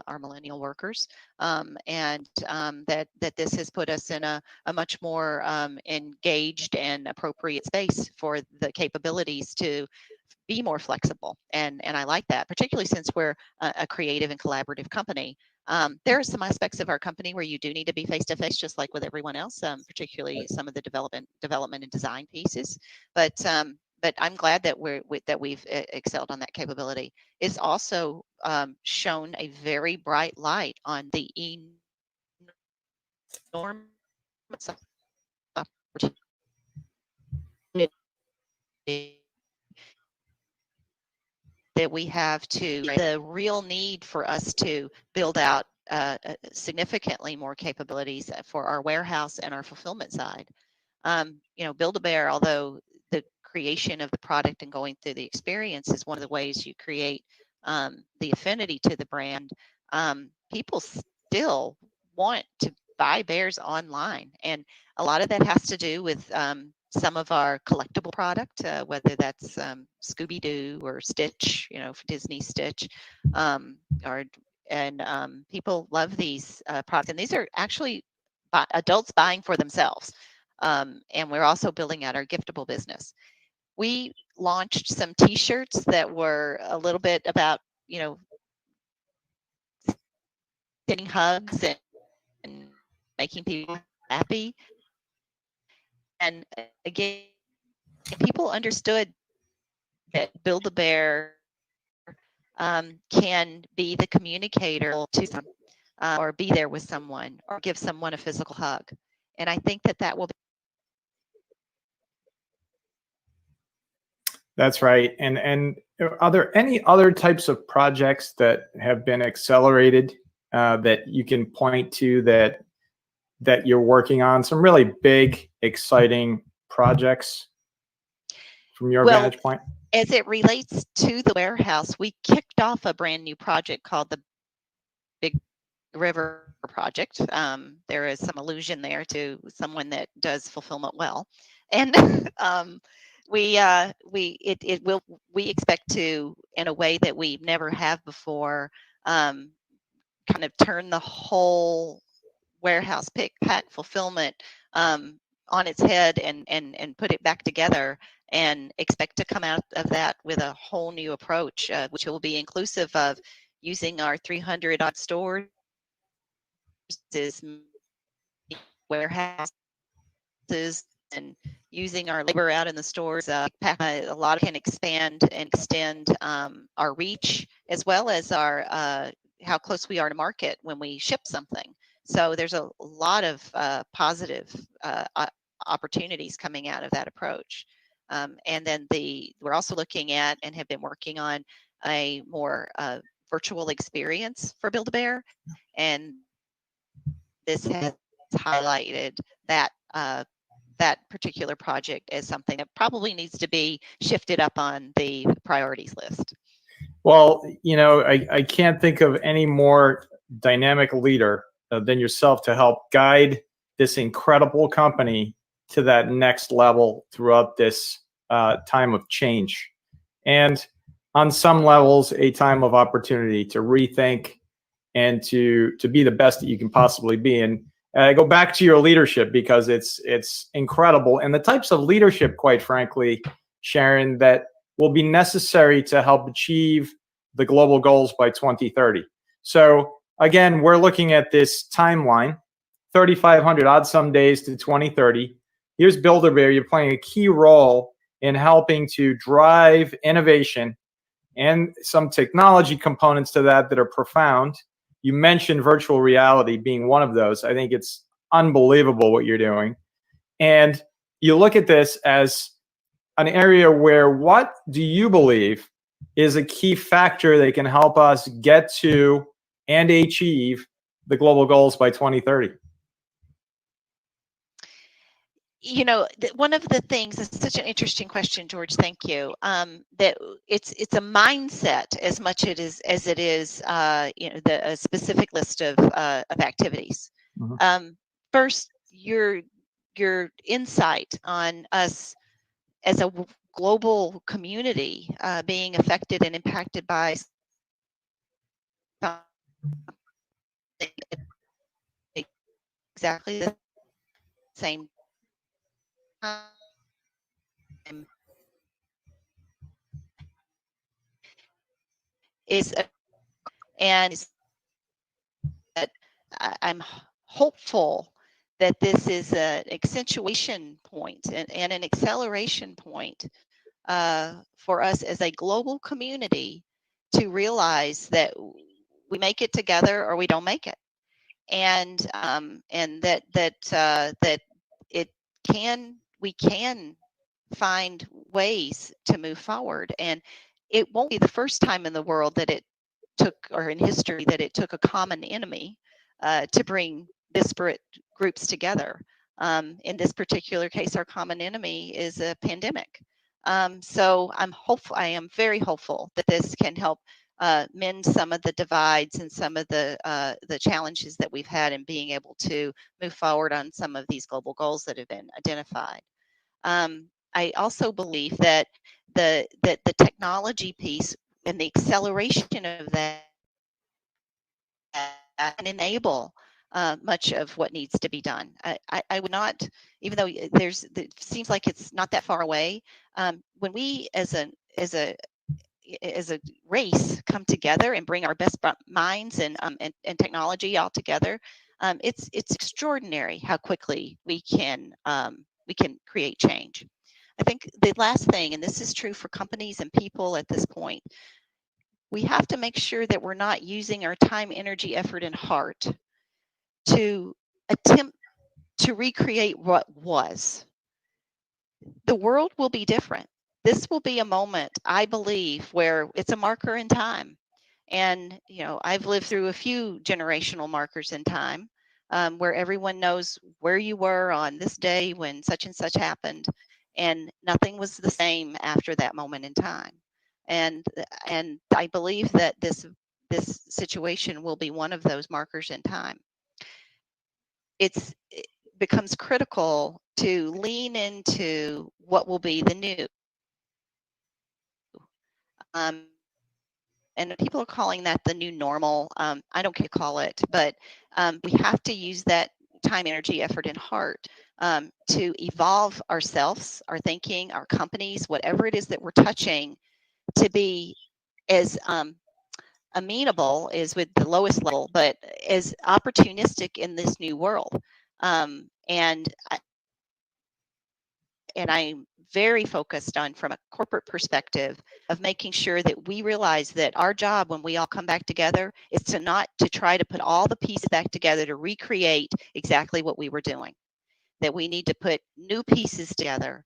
our millennial workers, and that this has put us in a much more engaged and appropriate space for the capabilities to be more flexible. And I like that, particularly since we're a creative and collaborative company. There are some aspects of our company where you do need to be face-to-face, just like with everyone else, particularly some of the development and design pieces. But I'm glad that we've excelled on that capability. It's also shown a very bright light on the enormous opportunity that we have to the real need for us to build out significantly more capabilities for our warehouse and our fulfillment side. You know, Build-A-Bear, although the creation of the product and going through the experience is one of the ways you create the affinity to the brand, people still want to buy bears online. And a lot of that has to do with some of our collectible product, whether that's Scooby-Doo or Stitch, you know, for Disney Stitch, people love these products. And these are actually adults buying for themselves. And we're also building out our giftable business. We launched some T-shirts that were a little bit about, you know, getting hugs and making people happy. And again, people understood that Build-A-Bear can be the communicator to someone, or be there with someone, or give someone a physical hug. And I think that that will be. That's right. And are there any other types of projects that have been accelerated that you can point to that you're working on? Some really big, exciting projects from your vantage point? As it relates to the warehouse, we kicked off a brand new project called the Big River Project. There is some allusion there to someone that does fulfillment well. And we expect to, in a way that we never have before, kind of turn the whole warehouse pick, pack, fulfillment on its head and put it back together, and expect to come out of that with a whole new approach, which will be inclusive of using our 300 odd stores, warehouses, and using our labor out in the stores. A lot can expand and extend our reach, as well as our how close we are to market when we ship something. So there's a lot of positive opportunities coming out of that approach. And then we're also looking at and have been working on a more virtual experience for Build-A-Bear, and this has highlighted that that particular project as something that probably needs to be shifted up on the priorities list. Well, you know, I can't think of any more dynamic leader than yourself to help guide this incredible company to that next level throughout this time of change. And on some levels, a time of opportunity to rethink and to be the best that you can possibly be. And I go back to your leadership, because it's incredible. And the types of leadership, quite frankly, Sharon, that will be necessary to help achieve the global goals by 2030. So again, we're looking at this timeline, 3,500 odd some days to 2030. Here's Build-A-Bear. You're playing a key role in helping to drive innovation and some technology components to that are profound. You mentioned virtual reality being one of those. I think it's unbelievable what you're doing. And you look at this as an area where, what do you believe is a key factor that can help us get to and achieve the global goals by 2030? You know, one of the things, it's such an interesting question, George. Thank you. That it's a mindset as much as it is, you know, a specific list of activities. Mm-hmm. First, your insight on us as a global community being affected and impacted by exactly the same time that I'm hopeful that this is an accentuation point and an acceleration point for us as a global community to realize that we make it together or we don't make it, and that we can find ways to move forward. And it won't be the first time in the world that took, or in history, that it took a common enemy to bring disparate groups together. In this particular case, our common enemy is a pandemic. So I am very hopeful that this can help mend some of the divides and some of the challenges that we've had in being able to move forward on some of these global goals that have been identified. I also believe that the technology piece and the acceleration of that can enable much of what needs to be done. I would not, even though it seems like it's not that far away, when we as a race come together and bring our best minds and technology all together, it's extraordinary how quickly we can create change. I think the last thing, and this is true for companies and people at this point, we have to make sure that we're not using our time, energy, effort, and heart to attempt to recreate what was. The world will be different. This will be a moment, I believe, where it's a marker in time. And, I've lived through a few generational markers in time where everyone knows where you were on this day when such and such happened, and nothing was the same after that moment in time. And I believe that this situation will be one of those markers in time. It becomes critical to lean into what will be the new. And people are calling that the new normal. I don't care what you call it, but we have to use that time, energy, effort, and heart to evolve ourselves, our thinking, our companies, whatever it is that we're touching, to be as amenable is with the lowest level, but as opportunistic in this new world. And I'm very focused on, from a corporate perspective, of making sure that we realize that our job when we all come back together is to try to put all the pieces back together to recreate exactly what we were doing. That we need to put new pieces together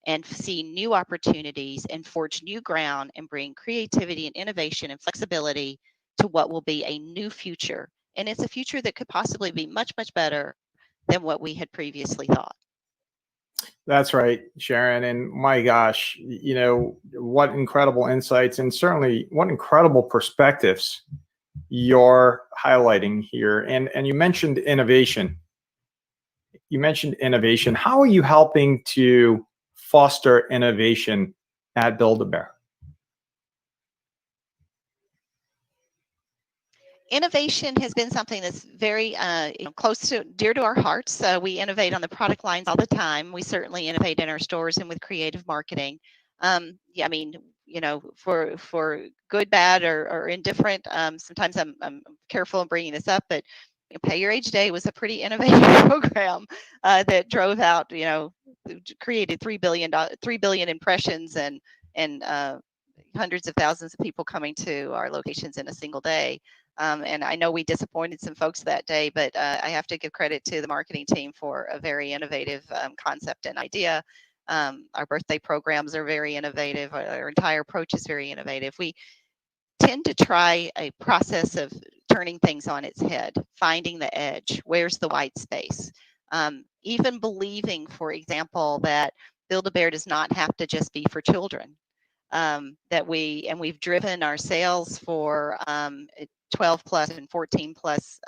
and see new opportunities and forge new ground and bring creativity and innovation and flexibility to what will be a new future. And it's a future that could possibly be much, much better than what we had previously thought. That's right, Sharon. And my gosh, what incredible insights, and certainly what incredible perspectives you're highlighting here. And you mentioned innovation. How are you helping to foster innovation at Build-A-Bear? Innovation has been something that's very dear to our hearts. We innovate on the product lines all the time. We certainly innovate in our stores and with creative marketing. For good, bad, or indifferent. Sometimes I'm careful in bringing this up, but Pay Your Age Day was a pretty innovative program that drove out, created 3 billion impressions and hundreds of thousands of people coming to our locations in a single day. And I know we disappointed some folks that day, but I have to give credit to the marketing team for a very innovative concept and idea. Our birthday programs are very innovative. Our entire approach is very innovative. We tend to try a process of turning things on its head, finding the edge. Where's the white space? Even believing, for example, that Build-A-Bear does not have to just be for children. We've driven our sales for 12 plus and 14 plus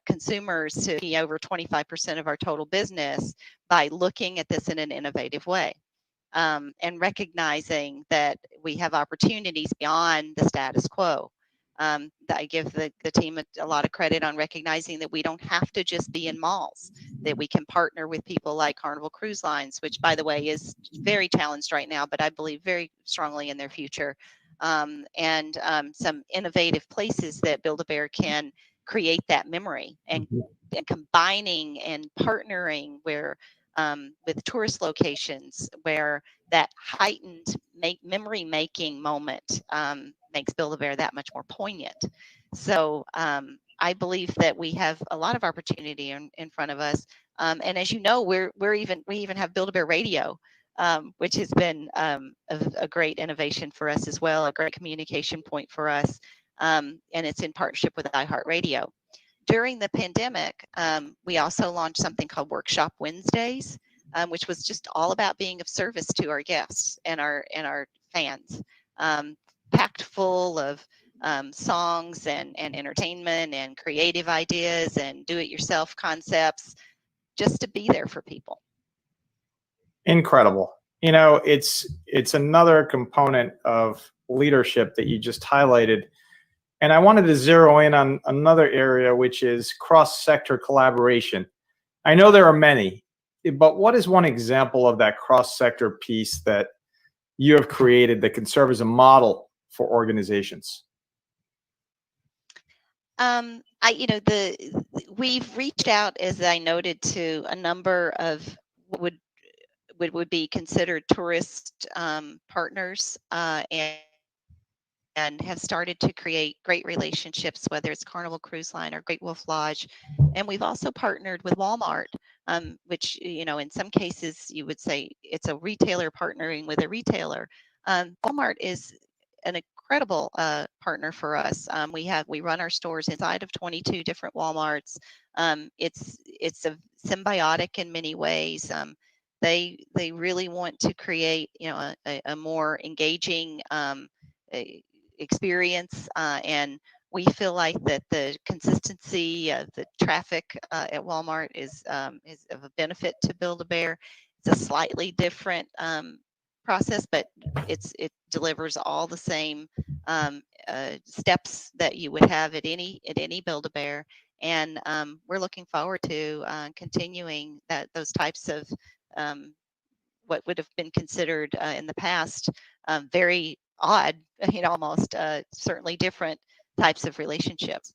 consumers to be over 25% of our total business by looking at this in an innovative way. And recognizing that we have opportunities beyond the status quo. I give the team a lot of credit on recognizing that we don't have to just be in malls, that we can partner with people like Carnival Cruise Lines, which, by the way, is very challenged right now, but I believe very strongly in their future. And some innovative places that Build-A-Bear can create that memory, and combining and partnering where with tourist locations where that heightened memory making moment makes Build-A-Bear that much more poignant. So I believe that we have a lot of opportunity in front of us. And as you know, we even have Build-A-Bear Radio, which has been a great innovation for us as well, a great communication point for us. and it's in partnership with iHeartRadio. During the pandemic, we also launched something called Workshop Wednesdays, which was just all about being of service to our guests and our fans, packed full of songs and entertainment and creative ideas and do-it-yourself concepts, just to be there for people. Incredible. You know, it's another component of leadership that you just highlighted. And I wanted to zero in on another area, which is cross-sector collaboration. I know there are many, but what is one example of that cross-sector piece that you have created that can serve as a model for organizations? We've reached out, as I noted, to a number of what would be considered tourist partners, and have started to create great relationships, whether it's Carnival Cruise Line or Great Wolf Lodge. And we've also partnered with Walmart, which, in some cases you would say it's a retailer partnering with a retailer. Walmart is an incredible partner for us. We run our stores inside of 22 different Walmarts. It's a symbiotic in many ways. They really want to create a more engaging experience, and we feel like that the consistency of the traffic at Walmart is of a benefit to Build-A-Bear. It's a slightly different process, but it delivers all the same steps that you would have at any Build-A-Bear, and we're looking forward to continuing those types of what would have been considered in the past very odd, almost certainly different types of relationships.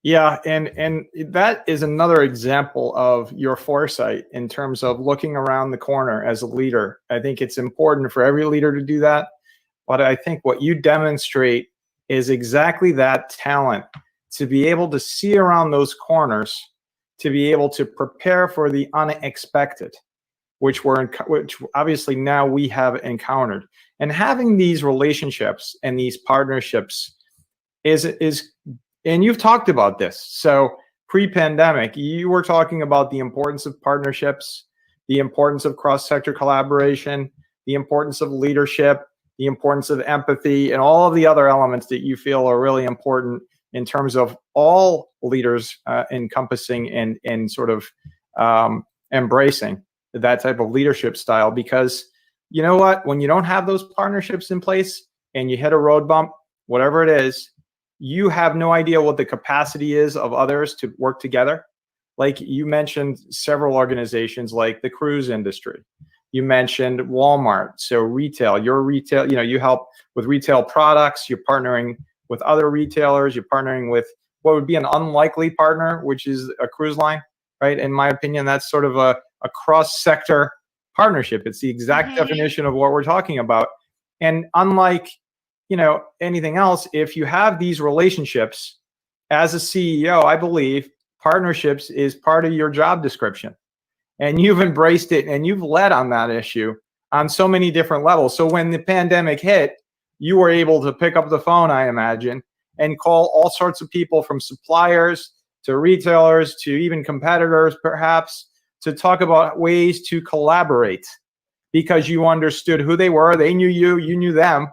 Yeah, and that is another example of your foresight in terms of looking around the corner as a leader. I think it's important for every leader to do that, but I think what you demonstrate is exactly that talent, to be able to see around those corners, to be able to prepare for the unexpected, which obviously now we have encountered. And having these relationships and these partnerships is, and you've talked about this. So pre-pandemic, you were talking about the importance of partnerships, the importance of cross-sector collaboration, the importance of leadership, the importance of empathy, and all of the other elements that you feel are really important in terms of all leaders encompassing and sort of embracing that type of leadership style. Because you know what, when you don't have those partnerships in place and you hit a road bump, whatever it is, you have no idea what the capacity is of others to work together. Like you mentioned several organizations like the cruise industry. You mentioned Walmart. So retail, you help with retail products, you're partnering with other retailers, you're partnering with what would be an unlikely partner, which is a cruise line, right? In my opinion, that's sort of a cross-sector partnership. It's the exact definition of what we're talking about. And unlike, anything else, if you have these relationships as a CEO, I believe partnerships is part of your job description. And you've embraced it and you've led on that issue on so many different levels. So when the pandemic hit, you were able to pick up the phone, I imagine, and call all sorts of people, from suppliers to retailers to even competitors, perhaps, to talk about ways to collaborate, because you understood who they were, they knew you, you knew them.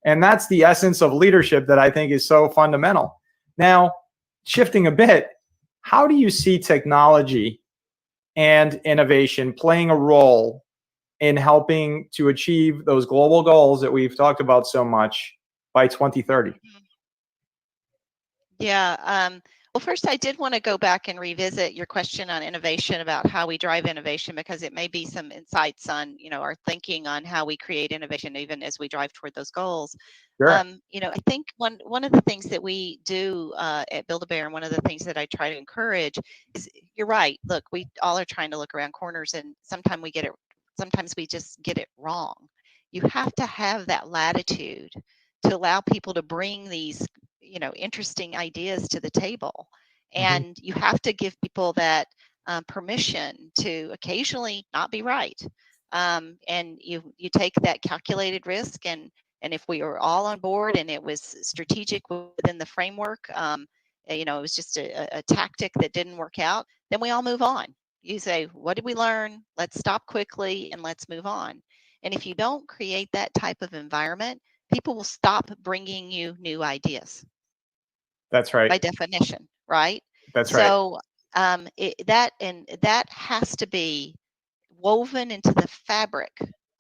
And that's the essence of leadership that I think is so fundamental. Now, shifting a bit, how do you see technology and innovation playing a role in helping to achieve those global goals that we've talked about so much by 2030? Yeah. Well, first, I did want to go back and revisit your question on innovation, about how we drive innovation, because it may be some insights on, our thinking on how we create innovation, even as we drive toward those goals. Sure. I think one of the things that we do at Build-A-Bear, and one of the things that I try to encourage is, you're right. Look, we all are trying to look around corners, and sometimes we just get it wrong. You have to have that latitude to allow people to bring these interesting ideas to the table, and you have to give people that permission to occasionally not be right, and you take that calculated risk and And if we were all on board and it was strategic within the framework, it was just a tactic that didn't work out, then we all move on. You say, what did we learn? Let's stop quickly and let's move on. And if you don't create that type of environment, people will stop bringing you new ideas. That's right. By definition, right? That's right. So that has to be woven into the fabric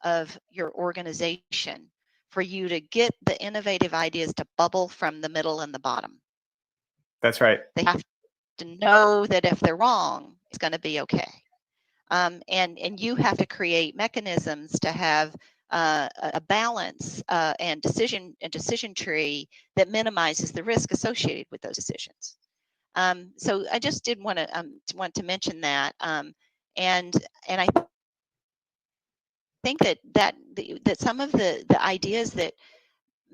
of your organization for you to get the innovative ideas to bubble from the middle and the bottom. That's right. They have to know that if they're wrong, it's going to be okay. And you have to create mechanisms to have a balance and decision tree that minimizes the risk associated with those decisions. So I just did want to mention that, and I think that some of the ideas that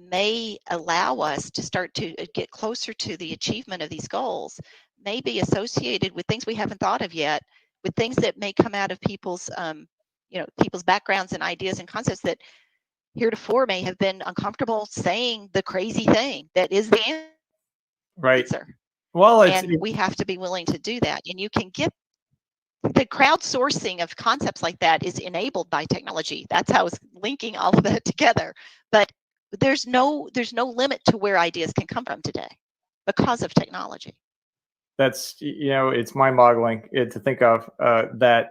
may allow us to start to get closer to the achievement of these goals may be associated with things we haven't thought of yet, with things that may come out of people's people's backgrounds and ideas and concepts that heretofore may have been uncomfortable saying the crazy thing that is the answer. Right. Well, we have to be willing to do that. And you can get the crowdsourcing of concepts like that is enabled by technology. That's how it's linking all of that together. But there's no limit to where ideas can come from today because of technology. That's, it's mind-boggling to think of that,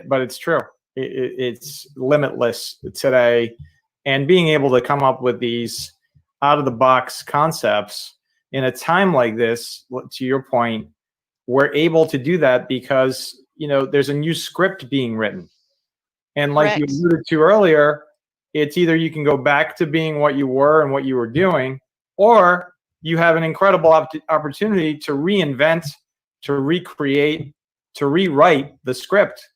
but it's true. It's limitless today, and being able to come up with these out-of-the-box concepts in a time like this, to your point, we're able to do that because there's a new script being written, and like you alluded to earlier, it's either you can go back to being what you were and what you were doing, or you have an incredible opportunity to reinvent, to recreate, to rewrite the script.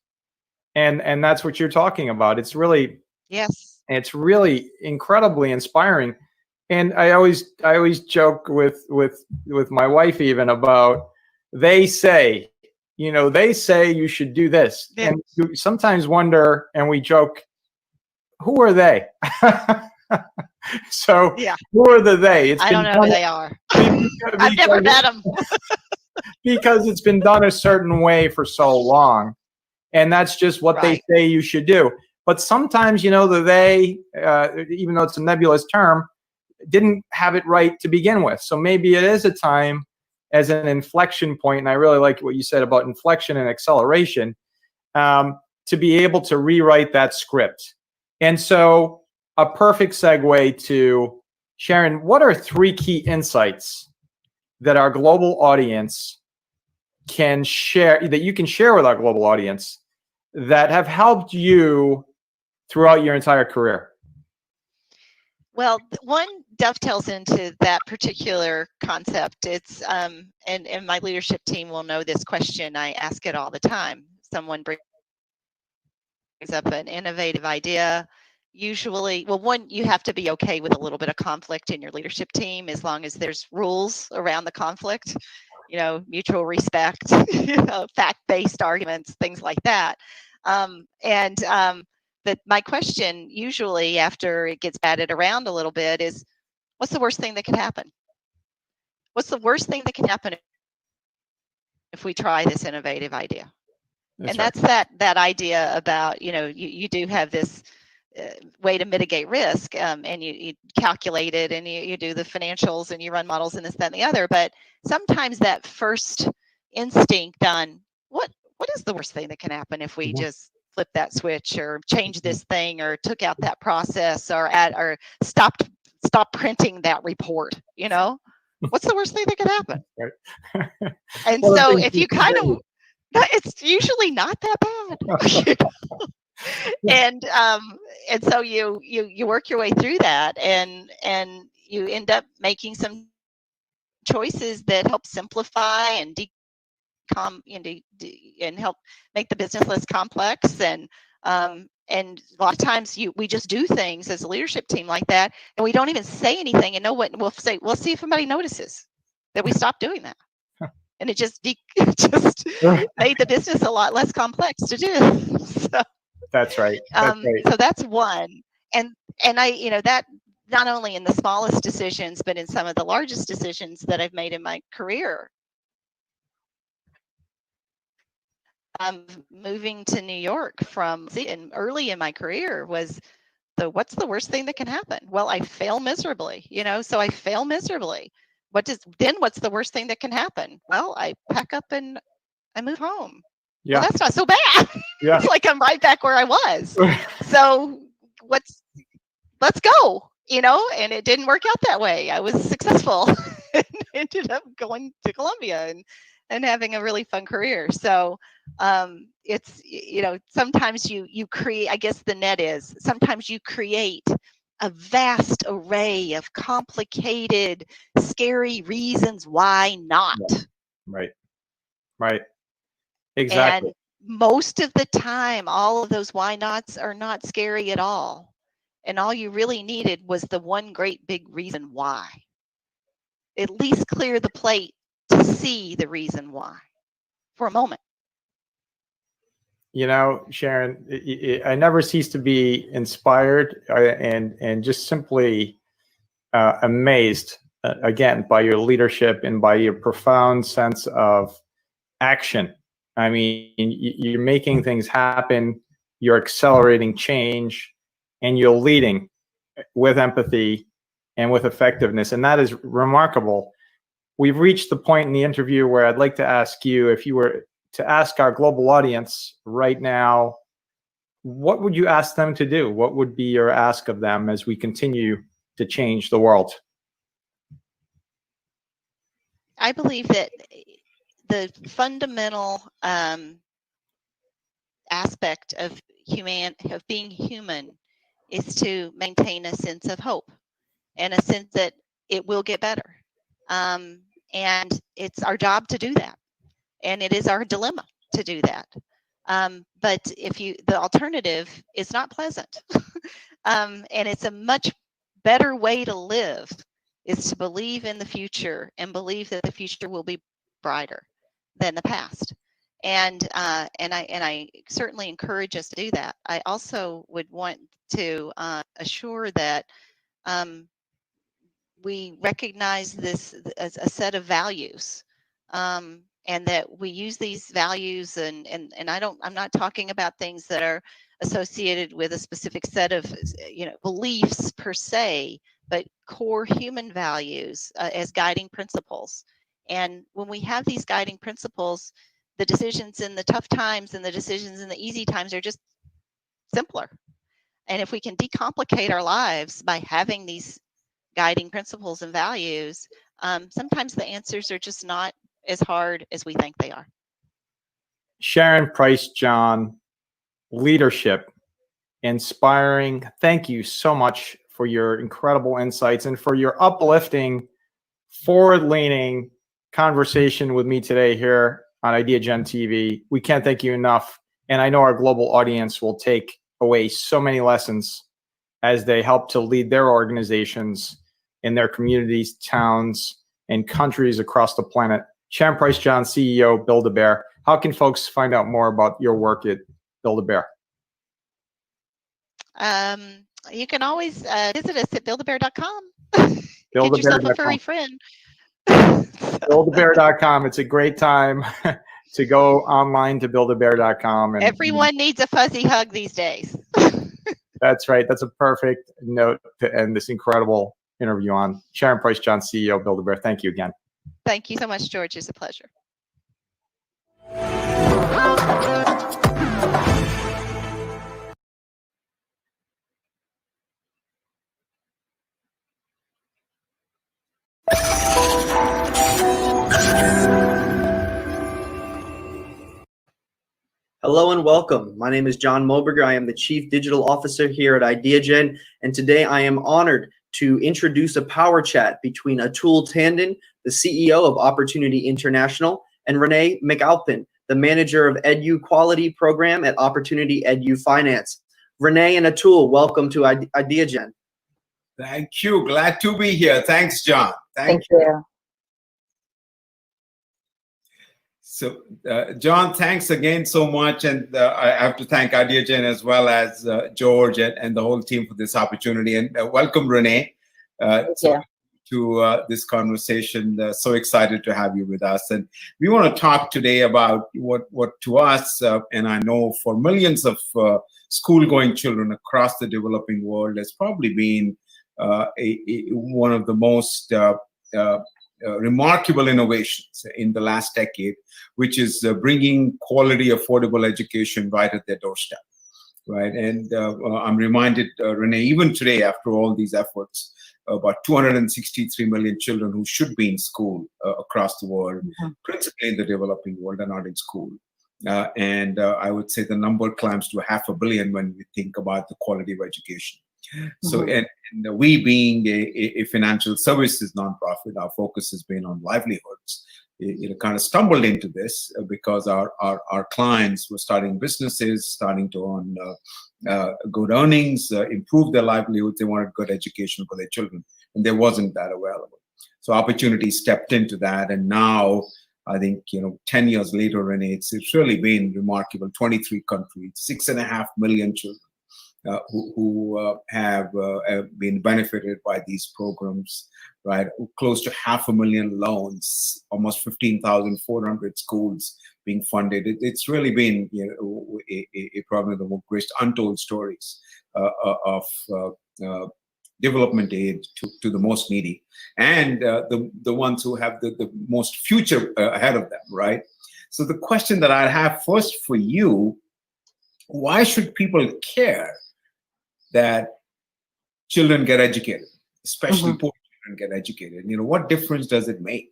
And that's what you're talking about. It's really, yes, it's really incredibly inspiring. And I always joke with my wife even about, they say you should do this. Yeah. And you sometimes wonder, and we joke, who are they? So yeah. Who are the they? I don't know who they are. I've never met them. Because it's been done a certain way for so long. And that's just what they say you should do. But sometimes, the they, even though it's a nebulous term, didn't have it right to begin with. So maybe it is a time as an inflection point, and I really like what you said about inflection and acceleration, to be able to rewrite that script. And so a perfect segue to Sharon, what are 3 key insights that our global audience can share, that you can share with our global audience, that have helped you throughout your entire career? Well, one dovetails into that particular concept. It's and my leadership team will know this question. I ask it all the time. Someone brings up an innovative idea. Usually, well, one, you have to be okay with a little bit of conflict in your leadership team, as long as there's rules around the conflict, mutual respect, fact-based arguments, things like that. But my question usually after it gets batted around a little bit is, what's the worst thing that could happen? What's the worst thing that can happen if we try this innovative idea? That's that idea about, you do have this way to mitigate risk, and you calculate it, and you do the financials, and you run models and this, that, and the other. But sometimes that first instinct on what is the worst thing that can happen if we just flip that switch, or change this thing, or took out that process, or stop printing that report, what's the worst thing that could happen? Right. And well, so if you kind of, it's usually not that bad. And so you work your way through that, and you end up making some choices that help simplify and and help make the business less complex. And a lot of times we just do things as a leadership team like that, and we don't even say anything, and we'll say, we'll see if somebody notices that we stopped doing that. And it just made the business a lot less complex to do. So, That's right. So that's one. And I, not only in the smallest decisions, but in some of the largest decisions that I've made in my career. Moving to New York from early in my career was what's the worst thing that can happen? Well, I fail miserably, you know, so I fail miserably. What's the worst thing that can happen? Well, I pack up and I move home. Yeah. Well, that's not so bad. Yeah. It's like I'm right back where I was. So let's go, you know, and it didn't work out that way. I was successful and ended up going to Columbia and having a really fun career. So it's, you know, sometimes you create, I guess the net is, sometimes you create a vast array of complicated, scary reasons why not. Right. Right. Exactly. And most of the time, all of those why nots are not scary at all. And all you really needed was the one great big reason why. At least clear the plate to see the reason why for a moment. You know, Sharon, I never cease to be inspired and just simply amazed, again, by your leadership and by your profound sense of action. I mean, you're making things happen, you're accelerating change, and you're leading with empathy and with effectiveness. And that is remarkable. We've reached the point in the interview where I'd like to ask you, if you were to ask our global audience right now, what would you ask them to do? What would be your ask of them as we continue to change the world? I believe that the fundamental aspect of being human is to maintain a sense of hope and a sense that it will get better. And it's our job to do that. And it is our dilemma to do that. But the alternative is not pleasant. And it's a much better way to live is to believe in the future and believe that the future will be brighter than the past. And I certainly encourage us to do that. I also would want to assure that we recognize this as a set of values, and that we use these values and I'm not talking about things that are associated with a specific set of beliefs per se, but core human values as guiding principles. And when we have these guiding principles, the decisions in the tough times and the decisions in the easy times are just simpler. And if we can decomplicate our lives by having these guiding principles and values, sometimes the answers are just not as hard as we think they are. Sharon Price John, leadership, inspiring. Thank you so much for your incredible insights and for your uplifting, forward-leaning conversation with me today here on Ideagen TV. We can't thank you enough. And I know our global audience will take away so many lessons as they help to lead their organizations in their communities, towns, and countries across the planet. Sharon Price John, CEO, Build-A-Bear. How can folks find out more about your work at Build-A-Bear? You can always visit us at buildabear.com. Build Get yourself a furry friend. Buildabear.com. It's a great time to go online to buildabear.com. Everyone needs a fuzzy hug these days. That's right. That's a perfect note to end this incredible interview on. Sharon Price John, CEO, Build-A-Bear. Thank you again. Thank you so much, George. It's a pleasure. Hello and welcome. My name is John Moberger. I am the Chief Digital Officer here at Ideagen, and today I am honored to introduce a power chat between Atul Tandon, the CEO of Opportunity International, and Renee McAlpin, the Manager of Edu Quality Program at Opportunity Edu Finance. Renee and Atul, welcome to Ideagen. Thank you. Glad to be here. Thanks, John. Thank you. So, John, thanks again so much. And I have to thank Ideagen as well as George and the whole team for this opportunity. And welcome, Renee. to this conversation. So excited to have you with us. And we want to talk today about what to us, and I know for millions of school-going children across the developing world, has probably been one of the most remarkable innovations in the last decade, which is bringing quality, affordable education right at their doorstep. Right, and I'm reminded, Renee, even today, after all these efforts, about 263 million children who should be in school across the world, principally in the developing world, are not in school. And I would say the number climbs to 500 million when we think about the quality of education. So, and we being a financial services nonprofit, our focus has been on livelihoods. It kind of stumbled into this because our clients were starting businesses, starting to earn good earnings, improve their livelihoods. They wanted good education for their children, and there wasn't that available. So opportunity stepped into that, and now I think 10 years later, Renee, it's really been remarkable. 23 countries, 6.5 million children who have been benefited by these programs, right? Close to 500,000 loans, almost 15,400 schools being funded. It's really been a problem of the greatest untold stories of development aid to the most needy, and the ones who have the most future ahead of them, right? So the question that I have first for you, why should people care that children get educated, especially poor children get educated? What difference does it make?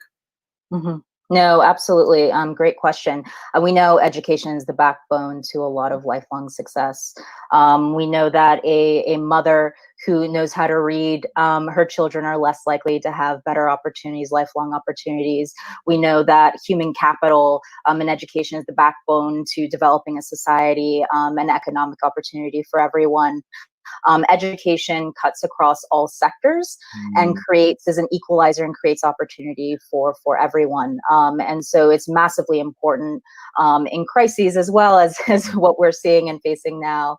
No, absolutely. Great question. We know education is the backbone to a lot of lifelong success. We know that a mother who knows how to read, her children are less likely to have better opportunities, lifelong opportunities. We know that human capital and education is the backbone to developing a society and economic opportunity for everyone. Education cuts across all sectors and is an equalizer and creates opportunity for everyone. And so it's massively important in crises as well as what we're seeing and facing now,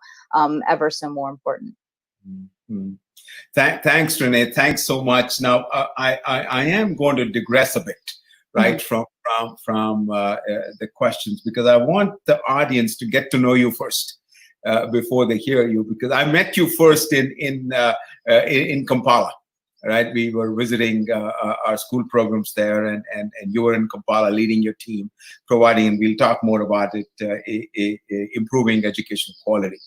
ever so more important. Thanks, Renee. Thanks so much. Now, I am going to digress a bit, right, from the questions, because I want the audience to get to know you first. Before they hear you, because I met you first in Kampala, right? We were visiting our school programs there, and you were in Kampala leading your team, providing, and we'll talk more about it, improving education quality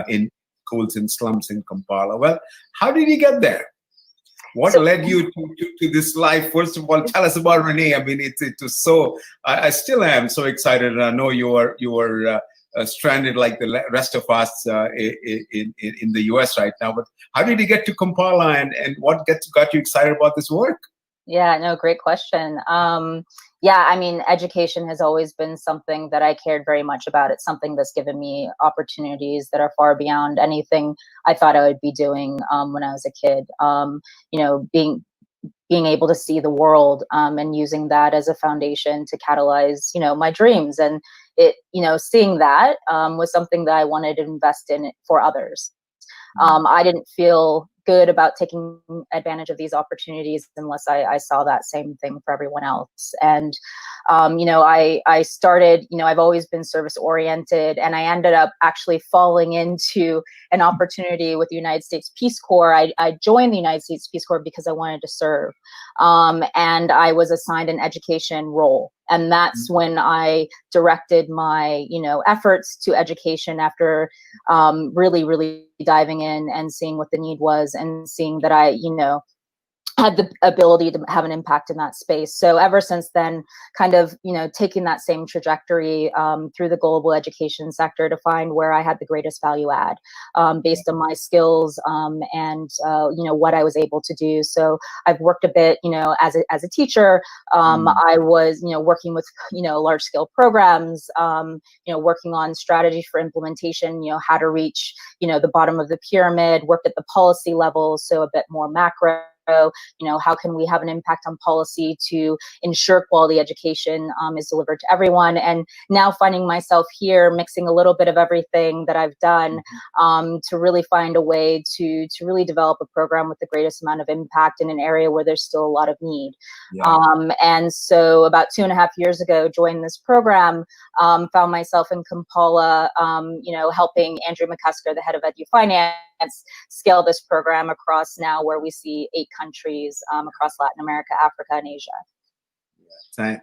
in schools and slums in Kampala. Well, how did you get there? What led you to this life? First of all, tell us about Renee. I mean, it was so, I still am so excited, and I know you were stranded like the rest of us in the US right now. But how did you get to Kampala, and what got you excited about this work? Yeah, no, great question. Yeah, I mean, education has always been something that I cared very much about. It's something that's given me opportunities that are far beyond anything I thought I would be doing when I was a kid. Being able to see the world and using that as a foundation to catalyze, my dreams. And seeing that was something that I wanted to invest in for others. I didn't feel good about taking advantage of these opportunities unless I saw that same thing for everyone else. And, I started, I've always been service oriented, and I ended up actually falling into an opportunity with the United States Peace Corps. I joined the United States Peace Corps because I wanted to serve. And I was assigned an education role. And that's when I directed my, efforts to education after really, really diving in and seeing what the need was, and seeing that I, had the ability to have an impact in that space. So ever since then, kind of, taking that same trajectory through the global education sector to find where I had the greatest value add based on my skills and, what I was able to do. So I've worked a bit, as a teacher. I was, working with, large scale programs, working on strategy for implementation, how to reach, the bottom of the pyramid, work at the policy level. So a bit more macro. How can we have an impact on policy to ensure quality education is delivered to everyone? And now finding myself here mixing a little bit of everything that I've done to really find a way to really develop a program with the greatest amount of impact in an area where there's still a lot of need. And so about 2.5 years ago, joined this program, found myself in Kampala, helping Andrew McCusker, the head of EduFinance, scale this program across now where we see 8 countries across Latin America, Africa, and Asia.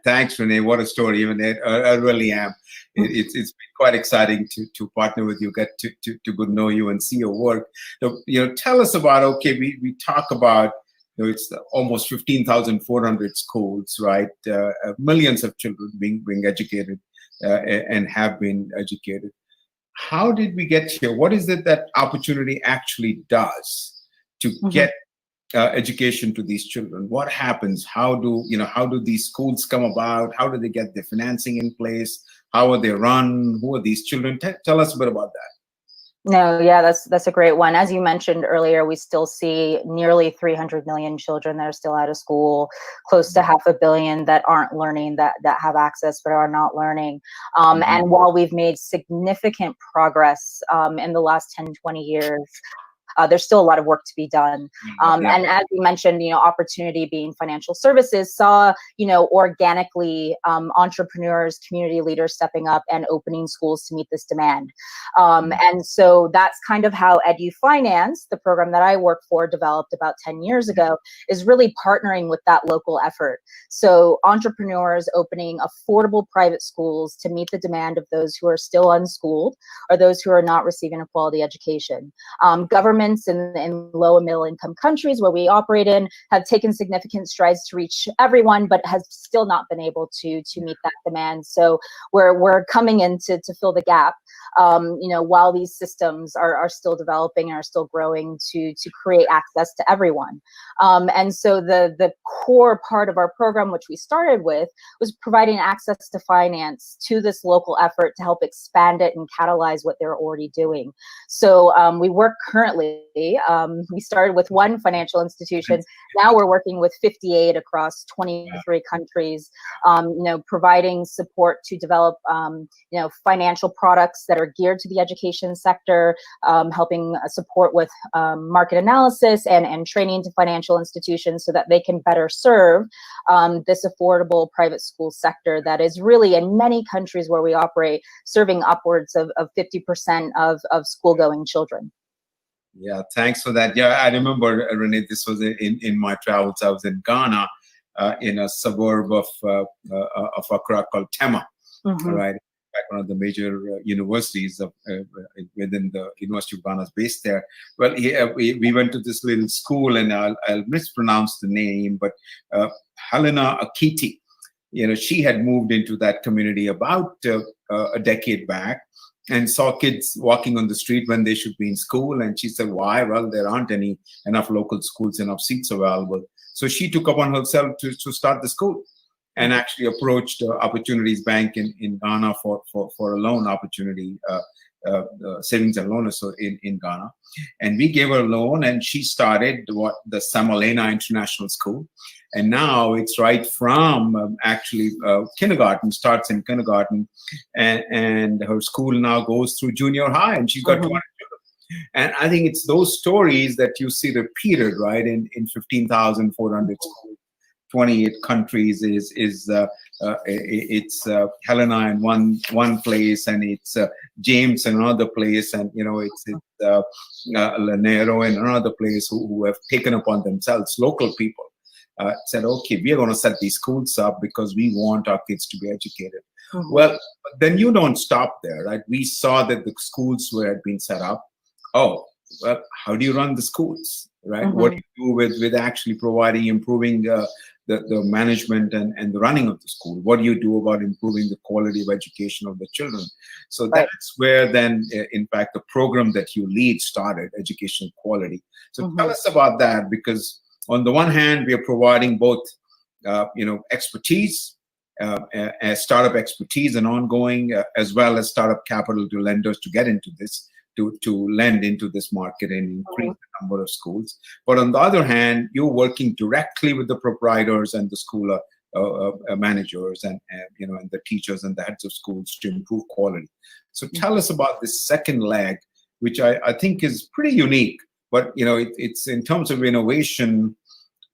Thanks, Renee. What a story. Even I really am. It's been quite exciting to partner with you, get to good know you and see your work. Tell us about, okay, we talk about, it's almost 15,400 schools, right? Millions of children being educated and have been educated. How did we get here? What is it that opportunity actually does to get education to these children? What happens? How do these schools come about? How do they get the financing in place? How are they run? Who are these children? Tell us a bit about that. No, yeah, that's a great one. As you mentioned earlier, we still see nearly 300 million children that are still out of school, close to 500 million that aren't learning, that have access but are not learning. And while we've made significant progress in the last 10, 20 years, there's still a lot of work to be done. And as you mentioned, opportunity being financial services saw, organically entrepreneurs, community leaders stepping up and opening schools to meet this demand. And so that's kind of how EduFinance, the program that I work for, developed about 10 years ago, is really partnering with that local effort. So entrepreneurs opening affordable private schools to meet the demand of those who are still unschooled or those who are not receiving a quality education. Governments in low and middle income countries where we operate in have taken significant strides to reach everyone, but has still not been able to meet that demand. So we're coming in to fill the gap, while these systems are still developing and are still growing to create access to everyone. And so the core part of our program, which we started with, was providing access to finance to this local effort to help expand it and catalyze what they're already doing. So we work currently, we started with one financial institution. Now we're working with 58 across 23 countries, providing support to develop, financial products that are geared to the education sector, helping support with market analysis and training to financial institutions so that they can better serve this affordable private school sector that is really, in many countries where we operate, serving upwards of 50% of school-going children. Yeah, thanks for that. Yeah, I remember, Renee, this was in my travels. I was in Ghana, in a suburb of Accra called Tema, right? One of the major universities within the University of Ghana is based there. Well, we went to this little school, and I'll mispronounce the name, but Helena Akiti, she had moved into that community about a decade back, and saw kids walking on the street when they should be in school. And she said, why? Well, there aren't enough local schools, enough seats available. So she took upon herself to start the school, and actually approached Opportunities Bank in Ghana for a loan opportunity, savings and loan in Ghana. And we gave her a loan, and she started the Samalena International School. And now it's right from kindergarten, starts in kindergarten, and her school now goes through junior high, and she's got 200 children. And I think it's those stories that you see repeated, right, in 15,400 schools, 28 countries. It's Helena in one place, and it's James in another place, and it's Lanero in another place who have taken upon themselves, local people. Said, okay, we are going to set these schools up because we want our kids to be educated. Well, then you don't stop there, right? We saw that the schools had been set up. Oh, well, how do you run the schools, right? What do you do with actually improving the management and the running of the school? What do you do about improving the quality of education of the children? So that's where then, in fact, the program that you lead started, Education Quality. So tell us about that, because on the one hand, we are providing both, expertise, startup expertise and ongoing, as well as startup capital to lenders to get into this. to lend into this market and increase the number of schools. But on the other hand, you're working directly with the proprietors and the school managers and and the teachers and the heads of schools to improve quality. So tell us about this second leg, which I think is pretty unique. But it's in terms of innovation,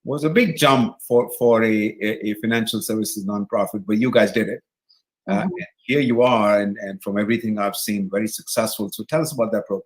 was a big jump for a financial services nonprofit, but you guys did it. And here you are, and from everything I've seen, very successful. So tell us about that program.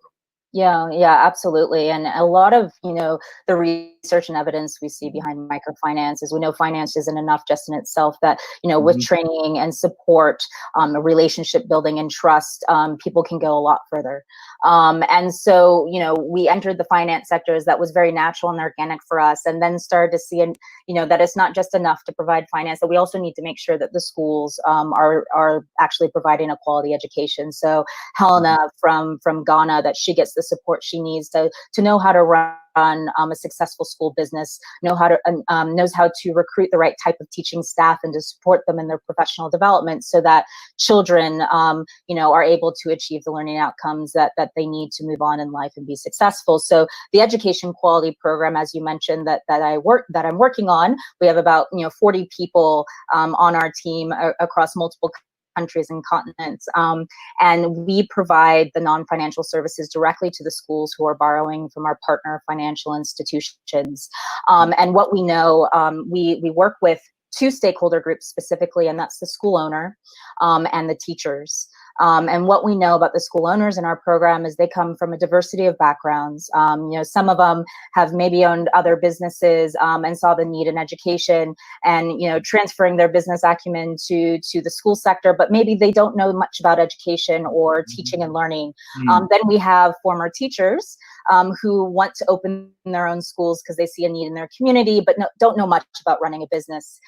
Yeah, absolutely. And a lot of, the research and evidence we see behind microfinance is we know finance isn't enough just in itself, that, with training and support, relationship building and trust, people can go a lot further. And so, we entered the finance sectors. That was very natural and organic for us, and then started to see, that it's not just enough to provide finance, that we also need to make sure that the schools are actually providing a quality education. So Helena from Ghana, that she gets the support she needs to know how to run a successful school business, knows how to recruit the right type of teaching staff and to support them in their professional development, so that children, are able to achieve the learning outcomes that they need to move on in life and be successful. So the education quality program, as you mentioned, that I'm working on, we have about 40 people on our team across multiple countries and continents, and we provide the non-financial services directly to the schools who are borrowing from our partner financial institutions. And what we know, we work with two stakeholder groups specifically, and that's the school owner and the teachers. And what we know about the school owners in our program is they come from a diversity of backgrounds. Some of them have maybe owned other businesses and saw the need in education and, transferring their business acumen to the school sector, but maybe they don't know much about education or teaching and learning. Then we have former teachers who want to open their own schools because they see a need in their community, but don't know much about running a business.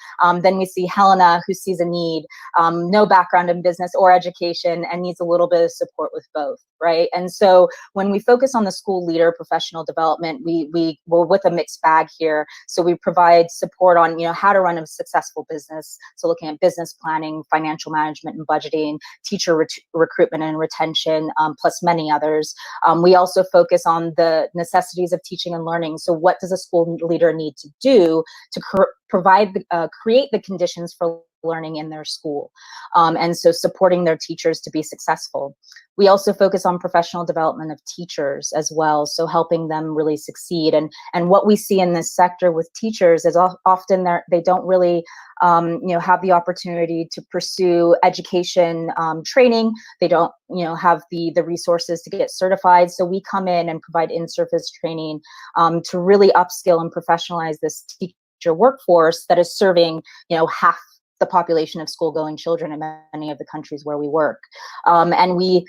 Then we see Helena, who sees a need, no background in business or education, and needs a little bit of support with both, right? And so when we focus on the school leader professional development, we're with a mixed bag here. So we provide support on, how to run a successful business. So looking at business planning, financial management and budgeting, teacher recruitment and retention, plus many others. We also focus on the necessities of teaching and learning. So what does a school leader need to do to create the conditions for learning in their school, and so supporting their teachers to be successful. We also focus on professional development of teachers as well, so helping them really succeed. And what we see in this sector with teachers is often they don't really have the opportunity to pursue education training. They don't have the resources to get certified. So we come in and provide in-service training to really upskill and professionalize this teacher workforce that is serving half the population of school-going children in many of the countries where we work. And we,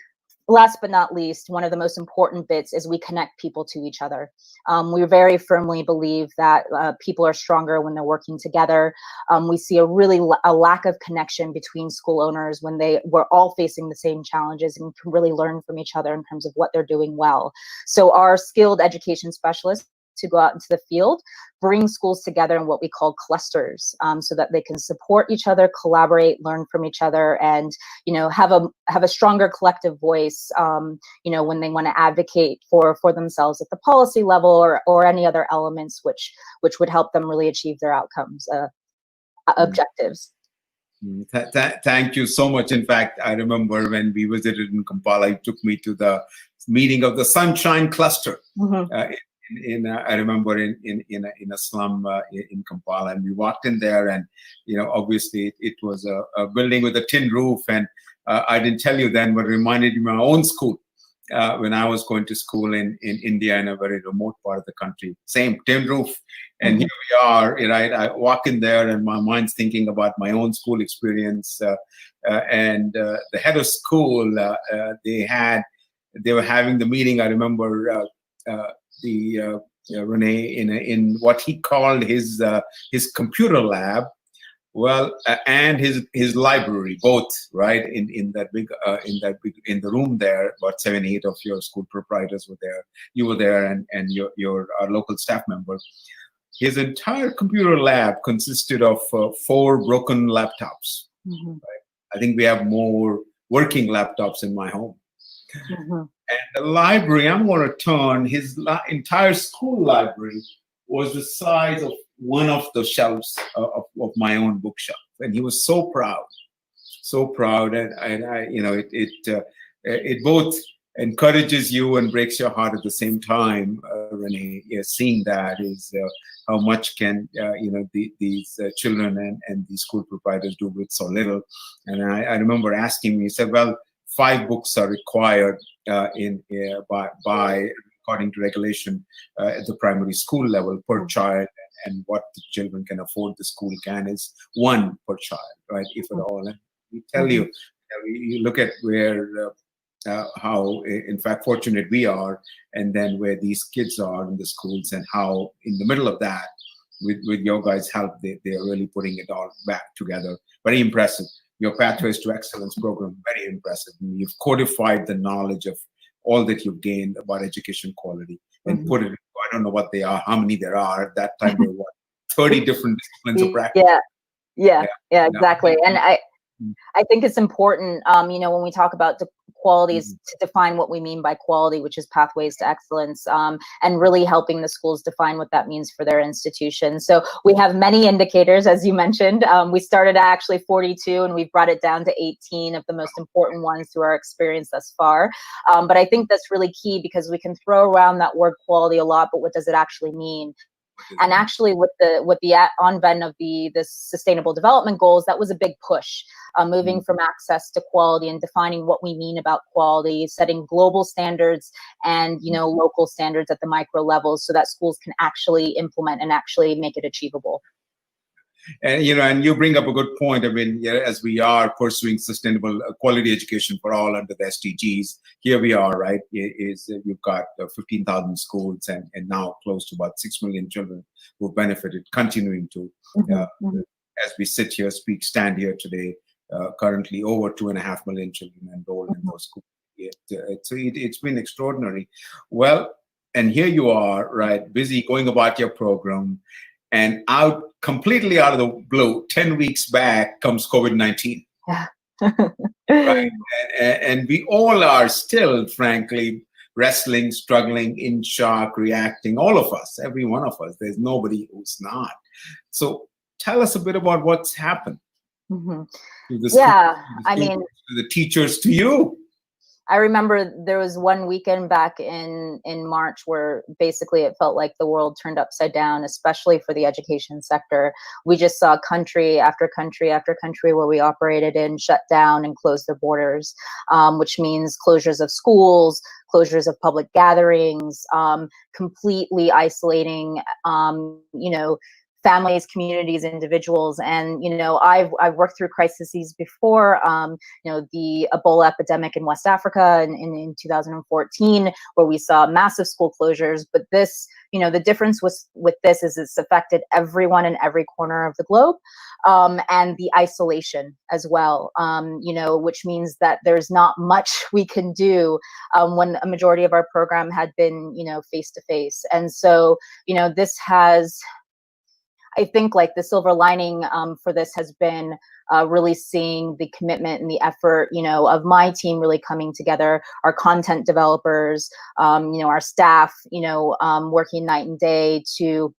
last but not least, one of the most important bits is we connect people to each other. We very firmly believe that people are stronger when they're working together. We see a lack of connection between school owners when we're all facing the same challenges and can really learn from each other in terms of what they're doing well. So our skilled education specialists to go out into the field, bring schools together in what we call clusters, so that they can support each other, collaborate, learn from each other, and have a stronger collective voice when they want to advocate for themselves at the policy level or any other elements which would help them really achieve their outcomes objectives. Thank you so much. In fact, I remember when we visited in Kampala, it took me to the meeting of the Sunshine Cluster. I remember in a slum in Kampala, and we walked in there, and obviously it was a building with a tin roof, and I didn't tell you then, but it reminded me of my own school when I was going to school in India, in a very remote part of the country. Same tin roof, and here we are. Right, I walk in there, and my mind's thinking about my own school experience, and the head of school, they were having the meeting. I remember. Rene in what he called his computer lab, and his library, both, right, in the room there. About 7-8 of your school proprietors were there. You were there, and your local staff member. His entire computer lab consisted of 4 broken laptops. Right? I think we have more working laptops in my home. And the library, I'm going to turn, his entire school library was the size of one of the shelves of my own bookshelf. And he was so proud. So proud, and I, you know, it both encourages you and breaks your heart at the same time, Renee. Yeah, seeing that is how much can you know, these children and these school proprietors do with so little. And I remember asking me, he said, well, 5 books are required by according to regulation at the primary school level per child, and what the children can afford, the school can, is 1 per child, right, if at all. And we tell you, you look at where, how, in fact, fortunate we are, and then where these kids are in the schools, and how in the middle of that, with your guys' help, they are really putting it all back together. Very impressive. Your Pathways to Excellence program, very impressive. You've codified the knowledge of all that you've gained about education quality and put it, I don't know what they are, how many there are. At that time, there were what, 30 different disciplines of practice? Yeah, exactly. And I think it's important, you know, when we talk about quality, is to define what we mean by quality, which is pathways to excellence, and really helping the schools define what that means for their institution. So we have many indicators, as you mentioned. We started at actually 42, and we've brought it down to 18 of the most important ones through our experience thus far. But I think that's really key, because we can throw around that word quality a lot, but what does it actually mean? And actually, with the advent of the Sustainable Development Goals, that was a big push, moving from access to quality and defining what we mean about quality, setting global standards and, you know, local standards at the micro levels, so that schools can actually implement and actually make it achievable. And you know, and you bring up a good point. I mean, yeah, as we are pursuing sustainable quality education for all under the SDGs, here we are, right? You've got 15,000 schools and now close to about 6 million children who benefited, continuing to, as we sit here, stand here today, currently over 2.5 million children enrolled in those schools. It's been extraordinary. Well, and here you are, right, busy going about your program. And completely out of the blue, 10 weeks back comes COVID-19. Right? And we all are still, frankly, wrestling, struggling, in shock, reacting, all of us, every one of us. There's nobody who's not. So tell us a bit about what's happened. To the teachers, to you. I remember there was one weekend back in March where basically it felt like the world turned upside down, especially for the education sector. We just saw country after country after country where we operated in shut down and close their borders, which means closures of schools, closures of public gatherings, completely isolating, you know, families, communities, individuals. And, you know, I've worked through crises before, you know, the Ebola epidemic in West Africa in 2014, where we saw massive school closures. But this, you know, the difference with this is it's affected everyone in every corner of the globe, and the isolation as well, you know, which means that there's not much we can do when a majority of our program had been, you know, face-to-face. And so, you know, this has, I think, like, the silver lining for this has been really seeing the commitment and the effort, you know, of my team really coming together, our content developers, you know, our staff, you know, working night and day to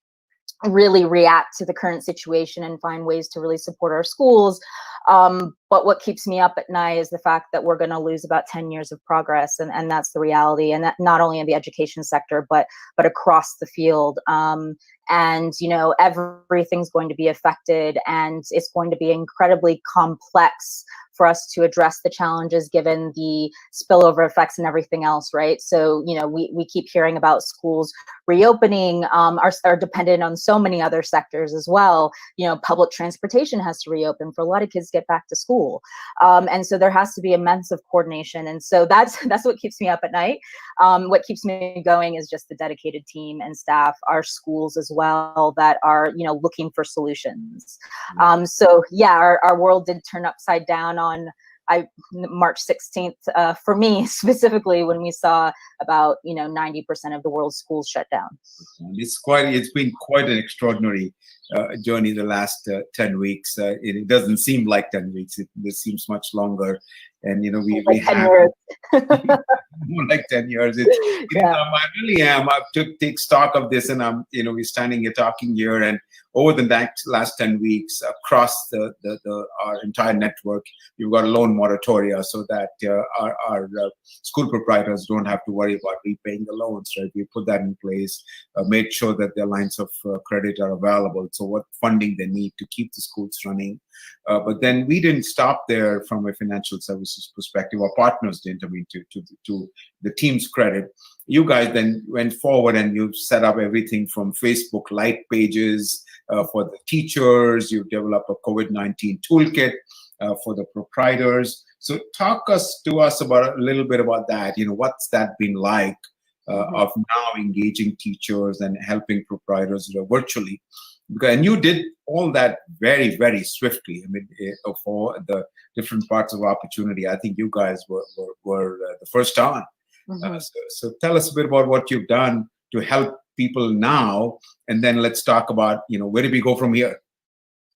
really react to the current situation and find ways to really support our schools. But what keeps me up at night is the fact that we're going to lose about 10 years of progress, and that's the reality, and that not only in the education sector, but across the field. And, you know, everything's going to be affected, and it's going to be incredibly complex for us to address the challenges given the spillover effects and everything else, right? So, you know, we keep hearing about schools reopening, are dependent on so many other sectors as well. You know, public transportation has to reopen for a lot of kids to get back to school. And so there has to be immense of coordination. And so that's what keeps me up at night. What keeps me going is just the dedicated team and staff, our schools as well, that are, you know, looking for solutions. So yeah, our world did turn upside down on March 16th, for me specifically, when we saw about, you know, 90% of the world's schools shut down. It's been quite an extraordinary journey the last 10 weeks. It doesn't seem like 10 weeks. It seems much longer. And, you know, we have more like 10 years. I really am. I take stock of this, and we're standing here talking here, and over the last 10 weeks across our entire network, you've got a loan moratoria so that our school proprietors don't have to worry about repaying the loans, right? We put that in place, made sure that their lines of credit are available, so what funding they need to keep the schools running. But then we didn't stop there from a financial services perspective. Our partners didn't. I mean, to the team's credit, you guys then went forward and you set up everything from Facebook Lite pages for the teachers. You developed a COVID-19 toolkit for the proprietors. So talk to us about a little bit about that. What's that been like of now engaging teachers and helping proprietors virtually? And you did all that very, very swiftly. I mean, for the different parts of opportunity, I think you guys were the first on. So tell us a bit about what you've done to help people now, and then let's talk about where do we go from here.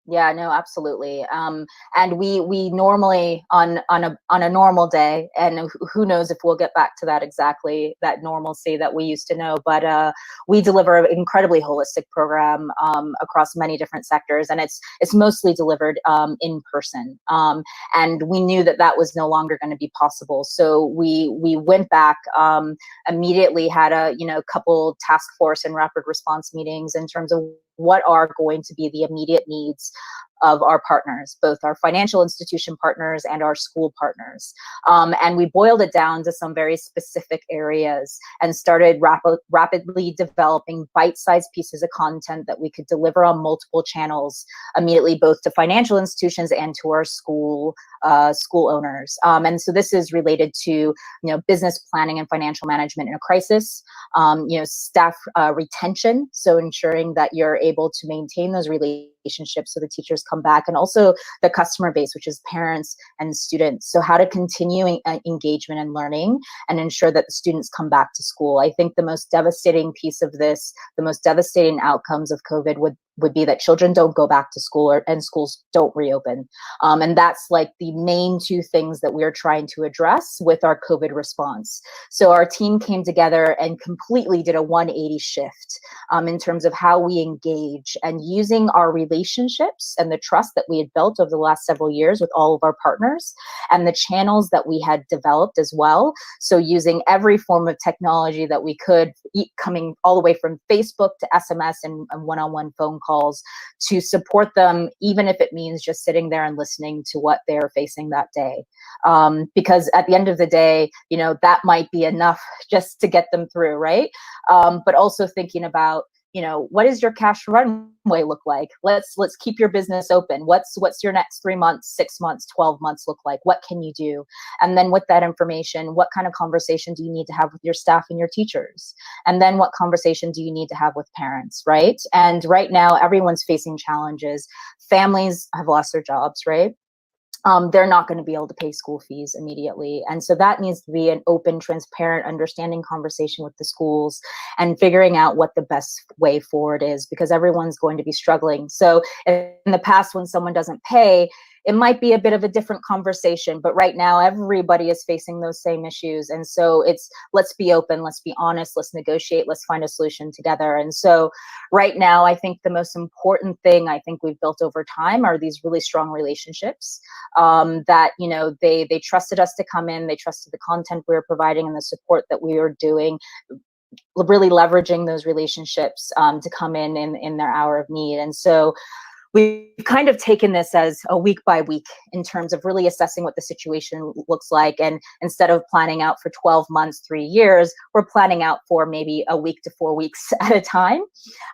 Yeah, no, absolutely. And we normally on a normal day, and who knows if we'll get back to that exactly, that normalcy that we used to know, but we deliver an incredibly holistic program across many different sectors, and it's mostly delivered in person. And we knew that was no longer going to be possible, so we went back immediately, had a couple task force and rapid response meetings in terms of what are going to be the immediate needs of our partners, both our financial institution partners and our school partners. And we boiled it down to some very specific areas and started rapidly developing bite-sized pieces of content that we could deliver on multiple channels immediately, both to financial institutions and to our school owners. And so this is related to business planning and financial management in a crisis, staff retention, so ensuring that you're able to maintain those relationships so the teachers come back, and also the customer base, which is parents and students. So how to continue engagement and learning and ensure that the students come back to school. I think the most devastating piece of this, the most devastating outcomes of COVID would be that children don't go back to school and schools don't reopen. And that's like the main two things that we're trying to address with our COVID response. So our team came together and completely did a 180 shift in terms of how we engage, and using our relationships and the trust that we had built over the last several years with all of our partners and the channels that we had developed as well. So using every form of technology that we could, coming all the way from Facebook to SMS and one-on-one phone calls, to support them, even if it means just sitting there and listening to what they're facing that day. Because at the end of the day, that might be enough just to get them through, right? But also thinking about, what does your cash runway look like? Let's keep your business open. What's your next 3 months, 6 months, 12 months look like? What can you do? And then with that information, what kind of conversation do you need to have with your staff and your teachers? And then what conversation do you need to have with parents, right? And right now, everyone's facing challenges. Families have lost their jobs, right? They're not going to be able to pay school fees immediately. And so that needs to be an open, transparent, understanding conversation with the schools and figuring out what the best way forward is, because everyone's going to be struggling. So in the past, when someone doesn't pay, it might be a bit of a different conversation, but right now everybody is facing those same issues. And so it's, let's be open, let's be honest, let's negotiate, let's find a solution together. And so right now, I think the most important thing I think we've built over time are these really strong relationships that, they trusted us to come in, they trusted the content we were providing and the support that we were doing, really leveraging those relationships to come in their hour of need. And so we've kind of taken this as a week by week in terms of really assessing what the situation looks like. And instead of planning out for 12 months, 3 years, we're planning out for maybe a week to 4 weeks at a time,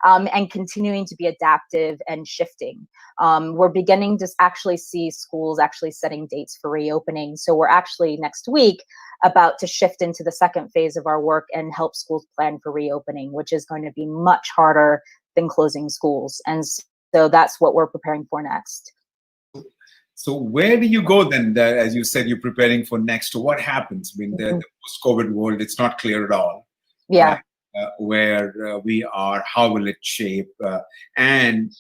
and continuing to be adaptive and shifting. We're beginning to actually see schools actually setting dates for reopening. So we're actually next week about to shift into the second phase of our work and help schools plan for reopening, which is going to be much harder than closing schools. And so that's what we're preparing for next. So where do you go then? As you said, you're preparing for next. What happens? I mean, the post-COVID world, it's not clear at all. Yeah. Where we are, how will it shape? And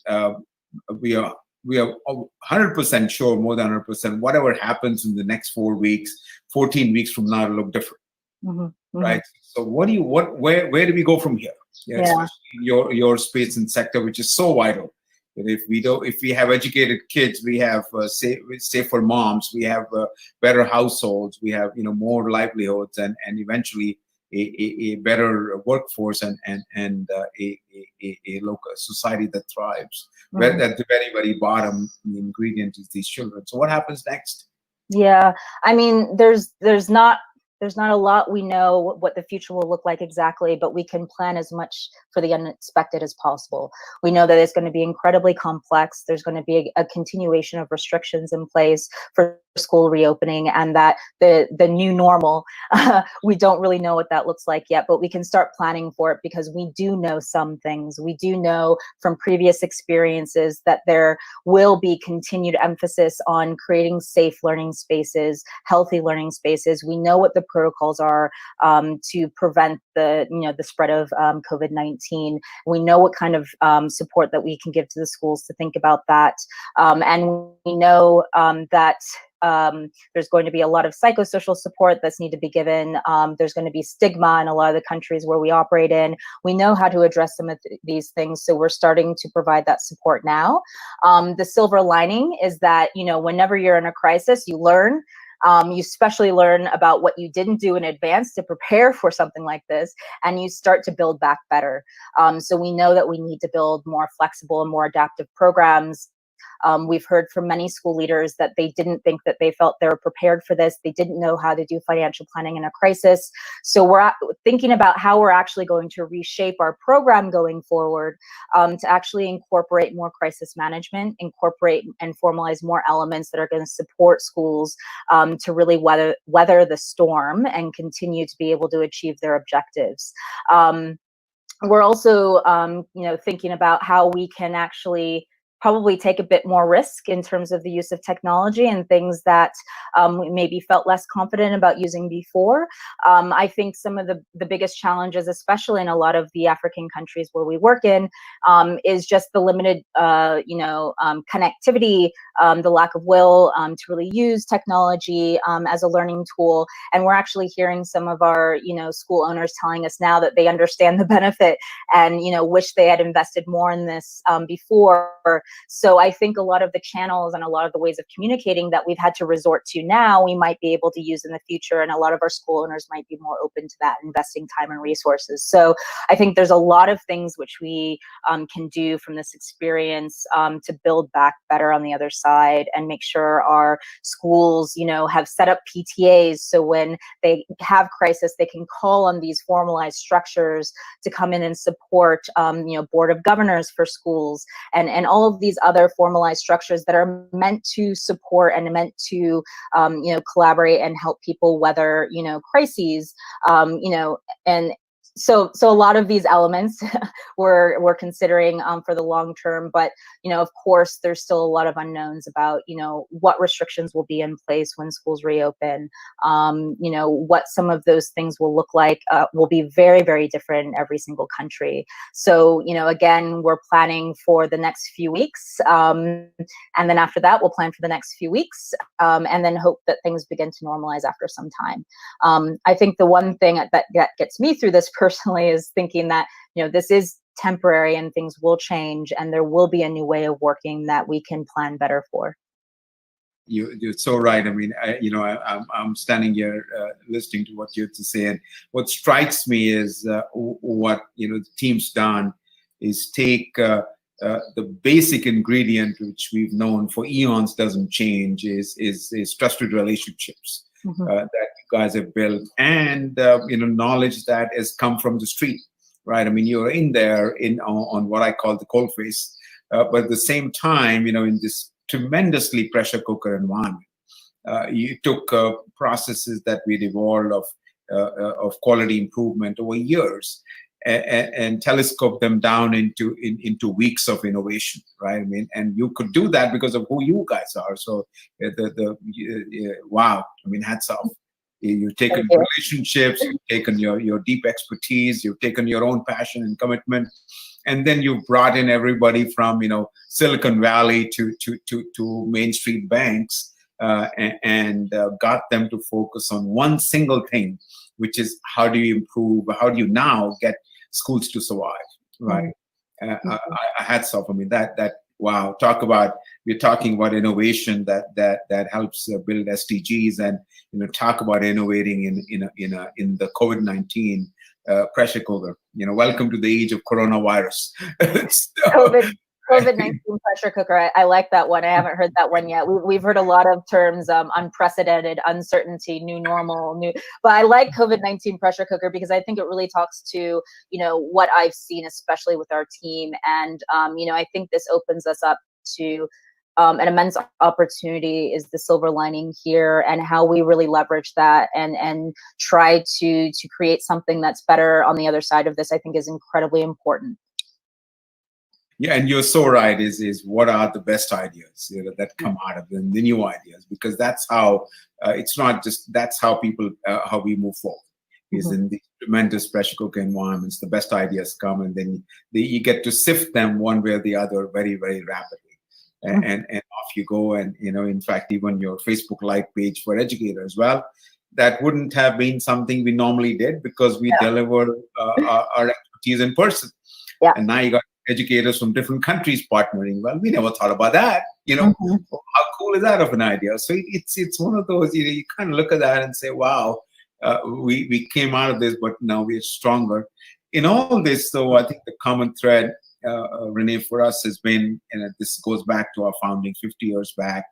we are 100% sure, more than 100%, whatever happens in the next 4 weeks, 14 weeks from now, it'll look different. right? So where do we go from here? Yeah. Especially your space and sector, which is so vital. And if we have educated kids, we have safer moms, we have better households, we have more livelihoods, and eventually a better workforce and a local society that thrives. Where at the very, very bottom, the ingredient is these children. So what happens next? Yeah, I mean, there's not a lot we know what the future will look like exactly, but we can plan as much for the unexpected as possible. We know that it's going to be incredibly complex. There's going to be a continuation of restrictions in place for school reopening, and that the new normal, we don't really know what that looks like yet, but we can start planning for it because we do know some things. We do know from previous experiences that there will be continued emphasis on creating safe learning spaces, healthy learning spaces. We know what the protocols are to prevent the spread of COVID-19. We know what kind of support that we can give to the schools to think about that, and we know that there's going to be a lot of psychosocial support that's need to be given. There's going to be stigma in a lot of the countries where we operate in. We know how to address some of these things, so we're starting to provide that support now. The silver lining is that whenever you're in a crisis, you learn. You especially learn about what you didn't do in advance to prepare for something like this, and you start to build back better. So we know that we need to build more flexible and more adaptive programs. We've heard from many school leaders that they didn't think that they felt they were prepared for this. They didn't know how to do financial planning in a crisis. So we're thinking about how we're actually going to reshape our program going forward to actually incorporate more crisis management, incorporate and formalize more elements that are going to support schools to really weather the storm and continue to be able to achieve their objectives. We're also thinking about how we can actually probably take a bit more risk in terms of the use of technology and things that we maybe felt less confident about using before. I think some of the biggest challenges, especially in a lot of the African countries where we work in, is just the limited, connectivity, the lack of will to really use technology as a learning tool. And we're actually hearing some of our, school owners telling us now that they understand the benefit and, wish they had invested more in this before. So I think a lot of the channels and a lot of the ways of communicating that we've had to resort to now, we might be able to use in the future, and a lot of our school owners might be more open to that, investing time and resources. So I think there's a lot of things which we can do from this experience to build back better on the other side and make sure our schools, have set up PTAs, so when they have crisis, they can call on these formalized structures to come in and support, board of governors for schools and all of these other formalized structures that are meant to support and meant to, collaborate and help people weather, crises, and so a lot of these elements we're considering for the long term, but of course there's still a lot of unknowns about what restrictions will be in place when schools reopen. What some of those things will look like will be very, very different in every single country. So again, we're planning for the next few weeks, and then after that we'll plan for the next few weeks, and then hope that things begin to normalize after some time. I think the one thing that gets me through this personally is thinking that this is temporary and things will change and there will be a new way of working that we can plan better for. You're so right. I mean, I'm standing here listening to what you have to say, and what strikes me is what the team's done is take the basic ingredient which we've known for eons doesn't change is trusted relationships. That you guys have built, and knowledge that has come from the street, right? I mean, you're in there on what I call the coalface, but at the same time, in this tremendously pressure cooker environment, you took processes that we'd evolved of quality improvement over years, and telescope them down into weeks of innovation, right? I mean, and you could do that because of who you guys are. So wow, I mean, hats off. You've taken relationships, you've taken your deep expertise, you've taken your own passion and commitment, and then you've brought in everybody from Silicon Valley to Main Street banks, and got them to focus on one single thing, which is how do you improve, how do you now get schools to survive, right? I hats off. I mean, wow, we're talking about innovation that helps build SDGs, and talk about innovating in the COVID-19 pressure cooker. Welcome to the age of coronavirus. COVID-19 pressure cooker. I like that one. I haven't heard that one yet. We've heard a lot of terms, unprecedented, uncertainty, new normal, but I like COVID-19 pressure cooker because I think it really talks to, what I've seen, especially with our team. And, I think this opens us up to an immense opportunity is the silver lining here, and how we really leverage that and try to create something that's better on the other side of this, I think is incredibly important. Yeah, and you're so right. Is what are the best ideas that come out of the new ideas? Because that's how it's not just that's how people how we move forward. Is in the tremendous pressure cooker environments, the best ideas come, and then you get to sift them one way or the other very, very rapidly, and off you go. And in fact, even your Facebook Live page for educators, well, that wouldn't have been something we normally did because we deliver our expertise in person. Yeah. And now you got educators from different countries partnering. Well, we never thought about that. How cool is that of an idea? So it's one of those, you kind of look at that and say, wow, we came out of this, but now we're stronger. In all this, though, I think the common thread, Renee, for us has been, and this goes back to our founding 50 years back,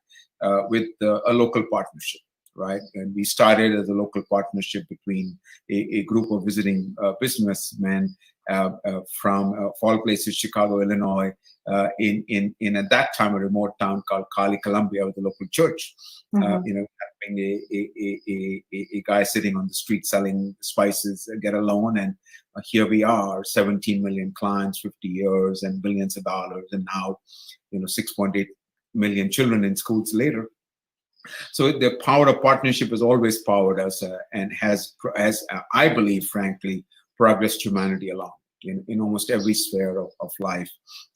with a local partnership. Right, and we started as a local partnership between a group of visiting businessmen from of all places, Chicago, Illinois, in at that time a remote town called Cali, Columbia, with a local church. Having a guy sitting on the street selling spices get a loan, and here we are, 17 million clients, 50 years, and billions of dollars, and now 6.8 million children in schools later. So the power of partnership has always powered us and has, I believe, frankly, progressed humanity along in almost every sphere of life.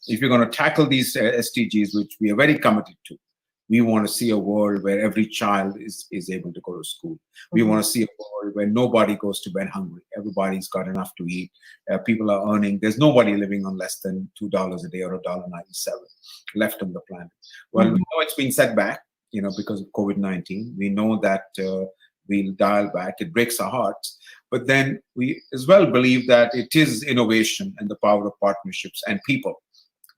If you're going to tackle these SDGs, which we are very committed to, we want to see a world where every child is able to go to school. We want to see a world where nobody goes to bed hungry. Everybody's got enough to eat. People are earning. There's nobody living on less than $2 a day or $1.97 left on the planet. Well, we know it's been set back. Because of COVID-19, we know that we'll dial back. It breaks our hearts. But then we as well believe that it is innovation and the power of partnerships and people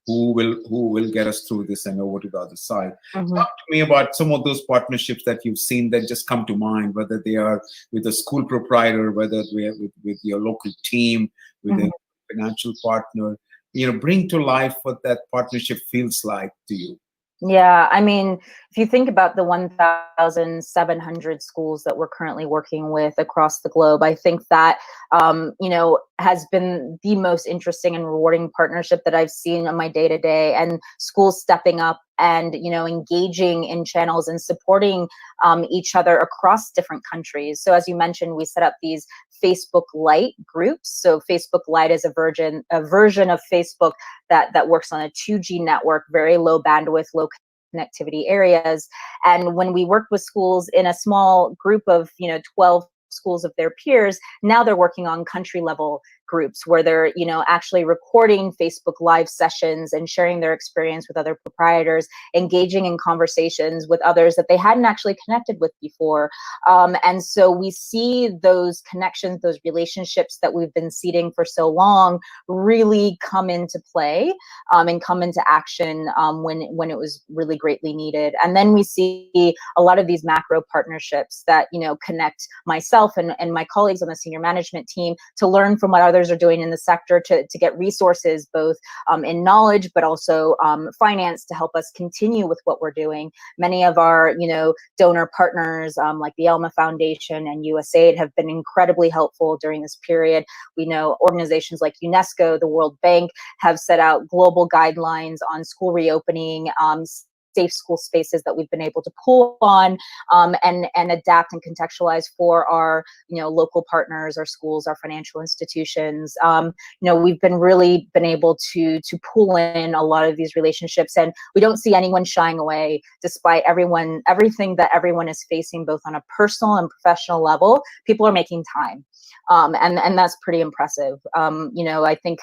who will get us through this and over to the other side. Talk to me about some of those partnerships that you've seen that just come to mind, whether they are with a school proprietor, whether we're with your local team, with a financial partner. Bring to life what that partnership feels like to you. Yeah, I mean, if you think about the 1,700 schools that we're currently working with across the globe, I think that, has been the most interesting and rewarding partnership that I've seen on my day-to-day, and schools stepping up and, engaging in channels and supporting each other across different countries. So as you mentioned, we set up these Facebook Lite groups. So Facebook Lite is a version of Facebook that works on a 2G network, very low bandwidth, low connectivity areas. And when we work with schools in a small group of 12 schools of their peers, now they're working on country level groups where they're actually recording Facebook Live sessions and sharing their experience with other proprietors, engaging in conversations with others that they hadn't actually connected with before. And so we see those connections, those relationships that we've been seeding for so long really come into play and come into action when it was really greatly needed. And then we see a lot of these macro partnerships that connect myself and my colleagues on the senior management team to learn from what others are doing in the sector, to get resources both in knowledge but also finance to help us continue with what we're doing. Many of our donor partners like the Elma Foundation and USAID have been incredibly helpful during this period. We know organizations like UNESCO, the World Bank have set out global guidelines on school reopening, safe school spaces that we've been able to pull on and adapt and contextualize for our local partners, our schools, our financial institutions. We've really been able to pull in a lot of these relationships, and we don't see anyone shying away despite everything that everyone is facing, both on a personal and professional level. People are making time, and that's pretty impressive. I think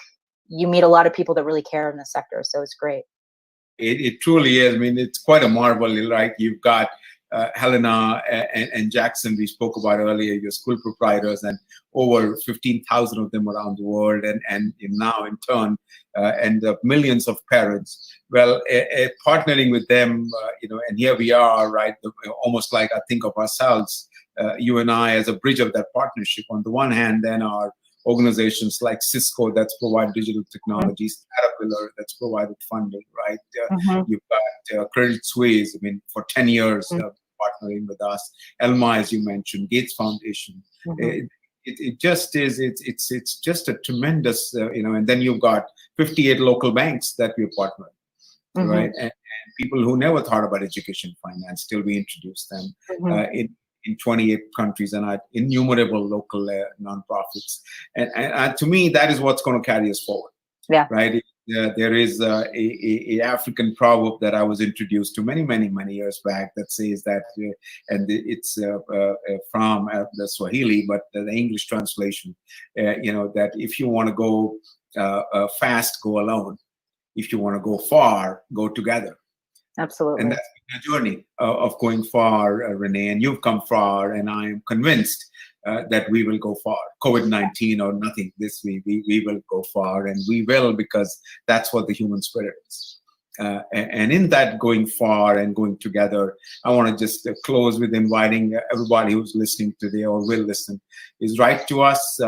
you meet a lot of people that really care in this sector, so it's great. It truly is. I mean, it's quite a marvel, right? You've got Helena and Jackson, we spoke about earlier, your school proprietors, and over 15,000 of them around the world, and now in turn, and millions of parents. Well, partnering with them, and here we are, right? Almost like I think of ourselves, you and I, as a bridge of that partnership. On the one hand, then our organizations like Cisco that's provide digital technologies, Caterpillar that's provided funding, right? You've got Credit Suisse, I mean, for 10 years partnering with us. Elma, as you mentioned, Gates Foundation. It just is, it's just a tremendous, and then you've got 58 local banks that we're partnering, right? And people who never thought about education finance, till we introduce them in 28 countries, and innumerable local nonprofits. And to me, that is what's going to carry us forward. Yeah. Right. There is a African proverb that I was introduced to many years back that says that, and it's from the Swahili, but the English translation, that if you want to go fast, go alone. If you want to go far, go together. Absolutely. And that's a journey of going far, Renee, and you've come far, and I am convinced that we will go far. COVID-19 or nothing, we will go far, and we will, because that's what the human spirit is. And in that going far and going together, I want to just close with inviting everybody who's listening today or will listen, is write to us,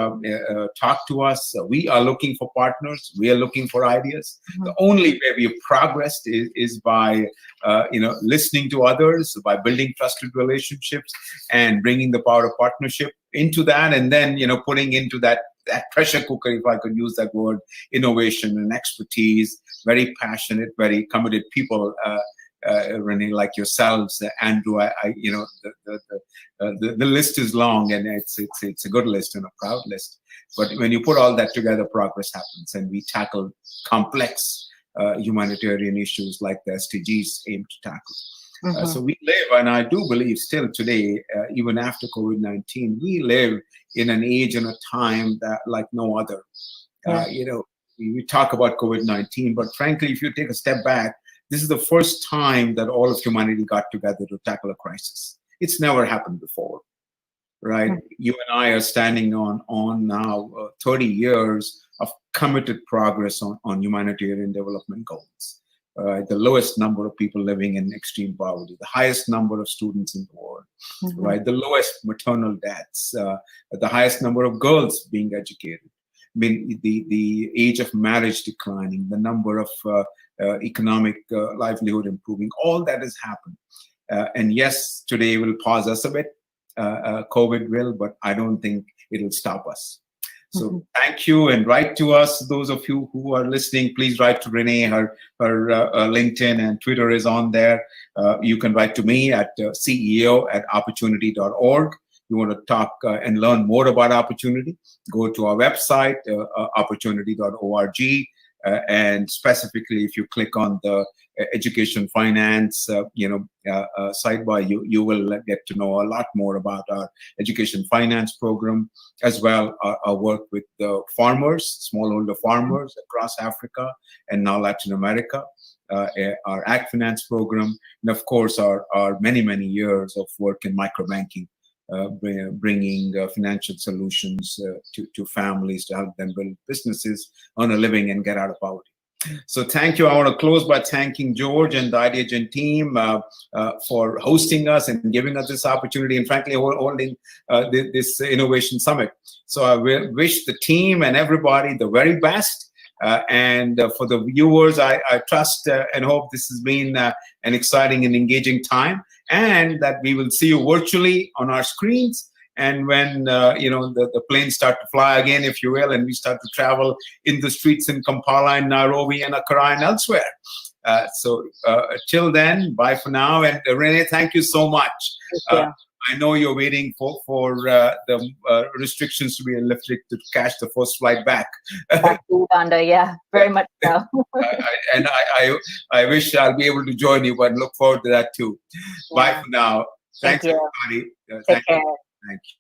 talk to us. We are looking for partners. We are looking for ideas. The only way we have progressed is by listening to others, by building trusted relationships and bringing the power of partnership into that, and then putting into that pressure cooker, if I could use that word, innovation and expertise, very passionate, very committed people, Renee, like yourselves, Andrew. The list is long, and it's a good list and a proud list. But when you put all that together, progress happens, and we tackle complex humanitarian issues like the SDGs aim to tackle. So we live, and I do believe still today, even after COVID-19, we live in an age and a time that like no other. We talk about COVID-19, but frankly, if you take a step back, this is the first time that all of humanity got together to tackle a crisis. It's never happened before, right? You and I are standing on now 30 years of committed progress on humanitarian development goals. The lowest number of people living in extreme poverty, the highest number of students in the world, right? The lowest maternal deaths, the highest number of girls being educated. I mean, the age of marriage declining, the number of economic livelihood improving, all that has happened. And yes, today will pause us a bit, COVID will, but I don't think it'll stop us. So thank you, and write to us. Those of you who are listening, please write to Renee. Her LinkedIn and Twitter is on there. You can write to me at ceo@opportunity.org. You want to talk and learn more about Opportunity, go to our website, opportunity.org. And specifically, if you click on the education finance, sidebar, you will get to know a lot more about our education finance program, as well our work with the farmers, smallholder farmers across Africa and now Latin America, our ag finance program, and of course our many years of work in microbanking. Bringing financial solutions to families to help them build businesses, earn a living, and get out of poverty. So thank you. I want to close by thanking George and the Ideagen team for hosting us and giving us this opportunity, and frankly, holding this innovation summit. So I wish the team and everybody the very best. And for the viewers, I trust and hope this has been an exciting and engaging time, and that we will see you virtually on our screens. And when the planes start to fly again, if you will, and we start to travel in the streets in Kampala and Nairobi and Accra and elsewhere, So till then, bye for now. And Renee, thank you so much. Thank you. I know you're waiting for the restrictions to be lifted to catch the first flight back. Back to Uganda, yeah, very much so. I wish I'll be able to join you, but look forward to that too. Yeah. Bye for now. Thank Thanks, you. everybody. Take care. Thank you.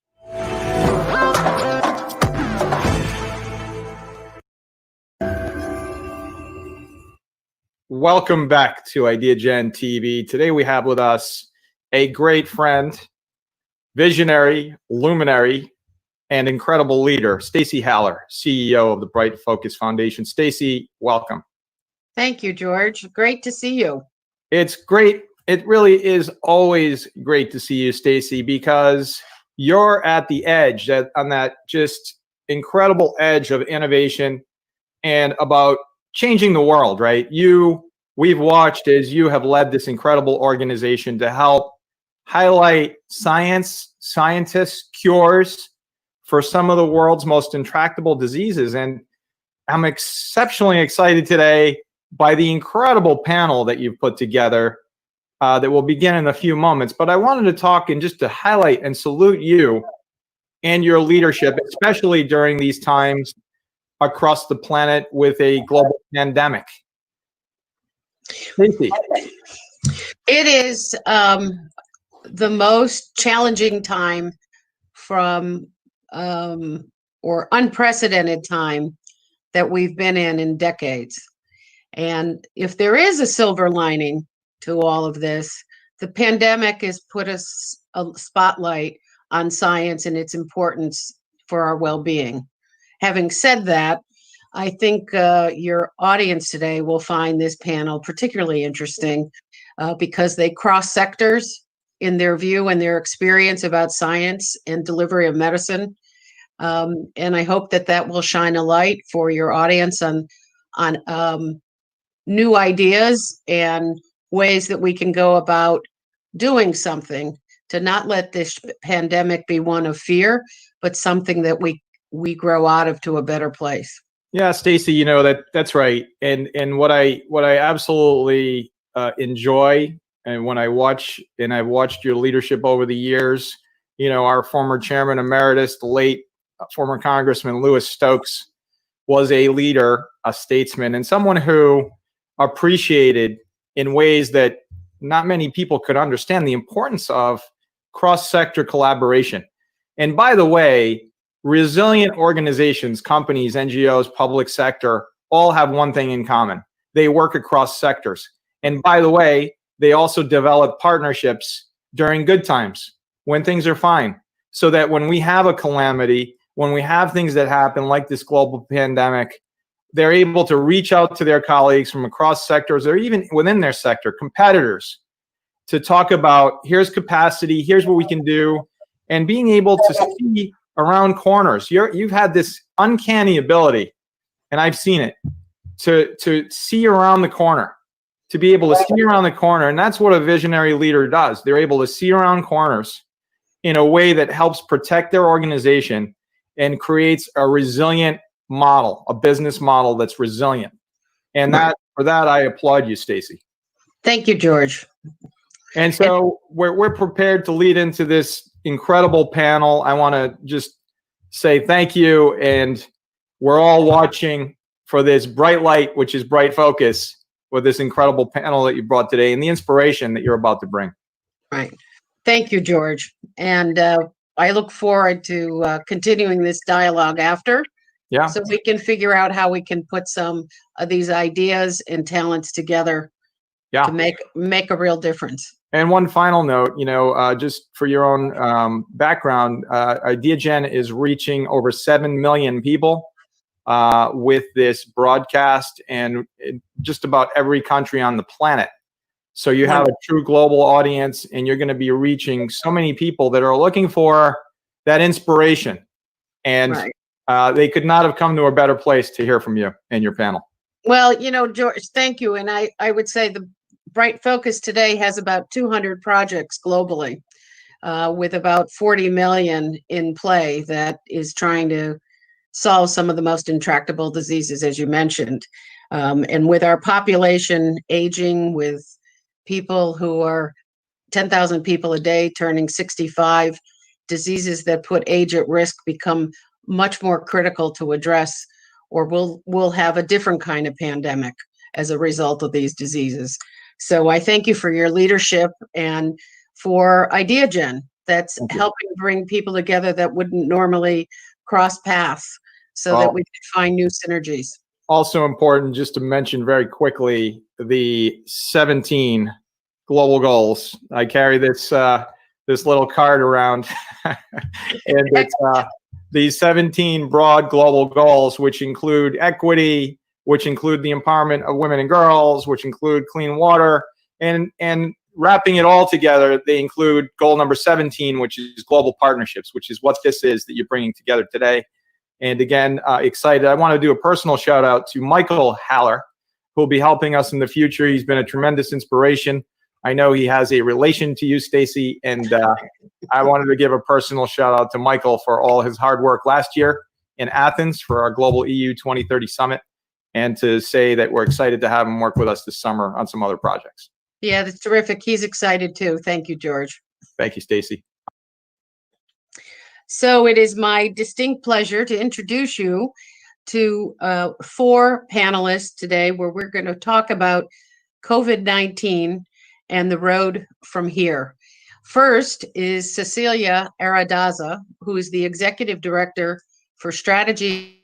Welcome back to Ideagen TV. Today we have with us a great friend, visionary, luminary, and incredible leader, Stacy Haller, CEO of the Bright Focus Foundation. Stacy, welcome. Thank you, George. Great to see you. It's great. It really is always great to see you, Stacy, because you're at the edge, on that just incredible edge of innovation and about changing the world, right? We've watched as you have led this incredible organization to help highlight scientists, cures for some of the world's most intractable diseases. And I'm exceptionally excited today by the incredible panel that you've put together that will begin in a few moments. But I wanted to talk and just to highlight and salute you and your leadership, especially during these times across the planet with a global pandemic. Stacey. It is the most challenging time or unprecedented time that we've been in decades. And if there is a silver lining to all of this, the pandemic has put us a spotlight on science and its importance for our well-being. Having said that, I think your audience today will find this panel particularly interesting because they cross sectors in their view and their experience about science and delivery of medicine. And I hope that will shine a light for your audience on new ideas and ways that we can go about doing something to not let this pandemic be one of fear, but something that we grow out of to a better place. Yeah, Stacy, that's right. And what I absolutely enjoy, and when I've watched your leadership over the years, our former chairman emeritus, the late former Congressman Louis Stokes, was a leader, a statesman, and someone who appreciated in ways that not many people could understand the importance of cross-sector collaboration. And by the way, resilient organizations, companies, NGOs, public sector, all have one thing in common. They work across sectors. And by the way, they also develop partnerships during good times, when things are fine, so that when we have a calamity, when we have things that happen like this global pandemic, they're able to reach out to their colleagues from across sectors or even within their sector, competitors, to talk about here's capacity, here's what we can do, and being able to see around corners. You've had this uncanny ability, and I've seen it, to see around the corner, to be able to see around the corner. And that's what a visionary leader does. They're able to see around corners in a way that helps protect their organization and creates a resilient model, a business model that's resilient. And for that, I applaud you, Stacy. Thank you, George. And so we're prepared to lead into this incredible panel. I want to just say thank you. And we're all watching for this bright light, which is Bright Focus, with this incredible panel that you brought today and the inspiration that you're about to bring. Right. Thank you, George. And I look forward to continuing this dialogue after. Yeah. So we can figure out how we can put some of these ideas and talents together to make a real difference. And one final note, just for your own background, Ideagen is reaching over 7 million people with this broadcast, and just about every country on the planet. So you have a true global audience, and you're going to be reaching so many people that are looking for that inspiration. And they could not have come to a better place to hear from you and your panel. Well, George, thank you. And I would say the Bright Focus today has about 200 projects globally, with about 40 million in play that is trying to solve some of the most intractable diseases, as you mentioned. And with our population aging, with people who are 10,000 people a day turning 65, diseases that put age at risk become much more critical to address, or we'll have a different kind of pandemic as a result of these diseases. So I thank you for your leadership and for Ideagen, that's helping bring people together that wouldn't normally cross paths, so that we can find new synergies. Also important, just to mention very quickly, the 17 global goals. I carry this this little card around, and it's these 17 broad global goals, which include equity, which include the empowerment of women and girls, which include clean water, and wrapping it all together, they include goal number 17, which is global partnerships, which is what this is that you're bringing together today. And again, excited. I want to do a personal shout out to Michael Haller, who will be helping us in the future. He's been a tremendous inspiration. I know he has a relation to you, Stacy, and I wanted to give a personal shout out to Michael for all his hard work last year in Athens for our Global EU 2030 Summit, and to say that we're excited to have him work with us this summer on some other projects. Yeah, that's terrific. He's excited too. Thank you, George. Thank you, Stacy. So it is my distinct pleasure to introduce you to 4 panelists today, where we're going to talk about COVID-19 and the road from here. First is Cecilia Aradaza, who is the Executive Director for Strategy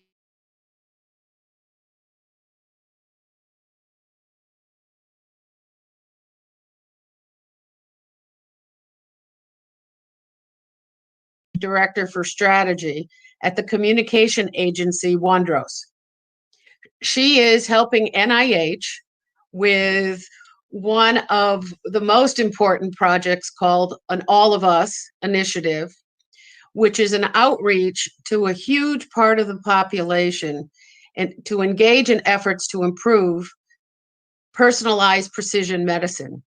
Director for Strategy at the communication agency Wandros. She is helping NIH with one of the most important projects called an All of Us initiative, which is an outreach to a huge part of the population and to engage in efforts to improve personalized precision medicine.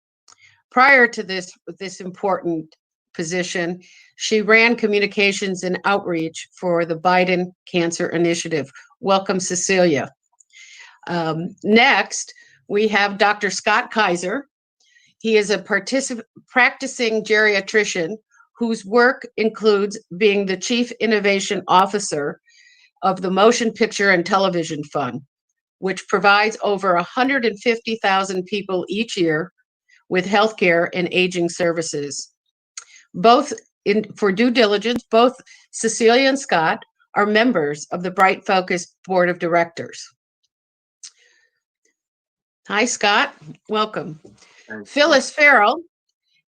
Prior to this important position, she ran communications and outreach for the Biden Cancer Initiative. Welcome, Cecilia. Next, we have Dr. Scott Kaiser. He is a practicing geriatrician whose work includes being the Chief Innovation Officer of the Motion Picture and Television Fund, which provides over 150,000 people each year with healthcare and aging services. For due diligence, both Cecilia and Scott are members of the Bright Focus Board of Directors. Hi, Scott. Welcome. Phyllis Farrell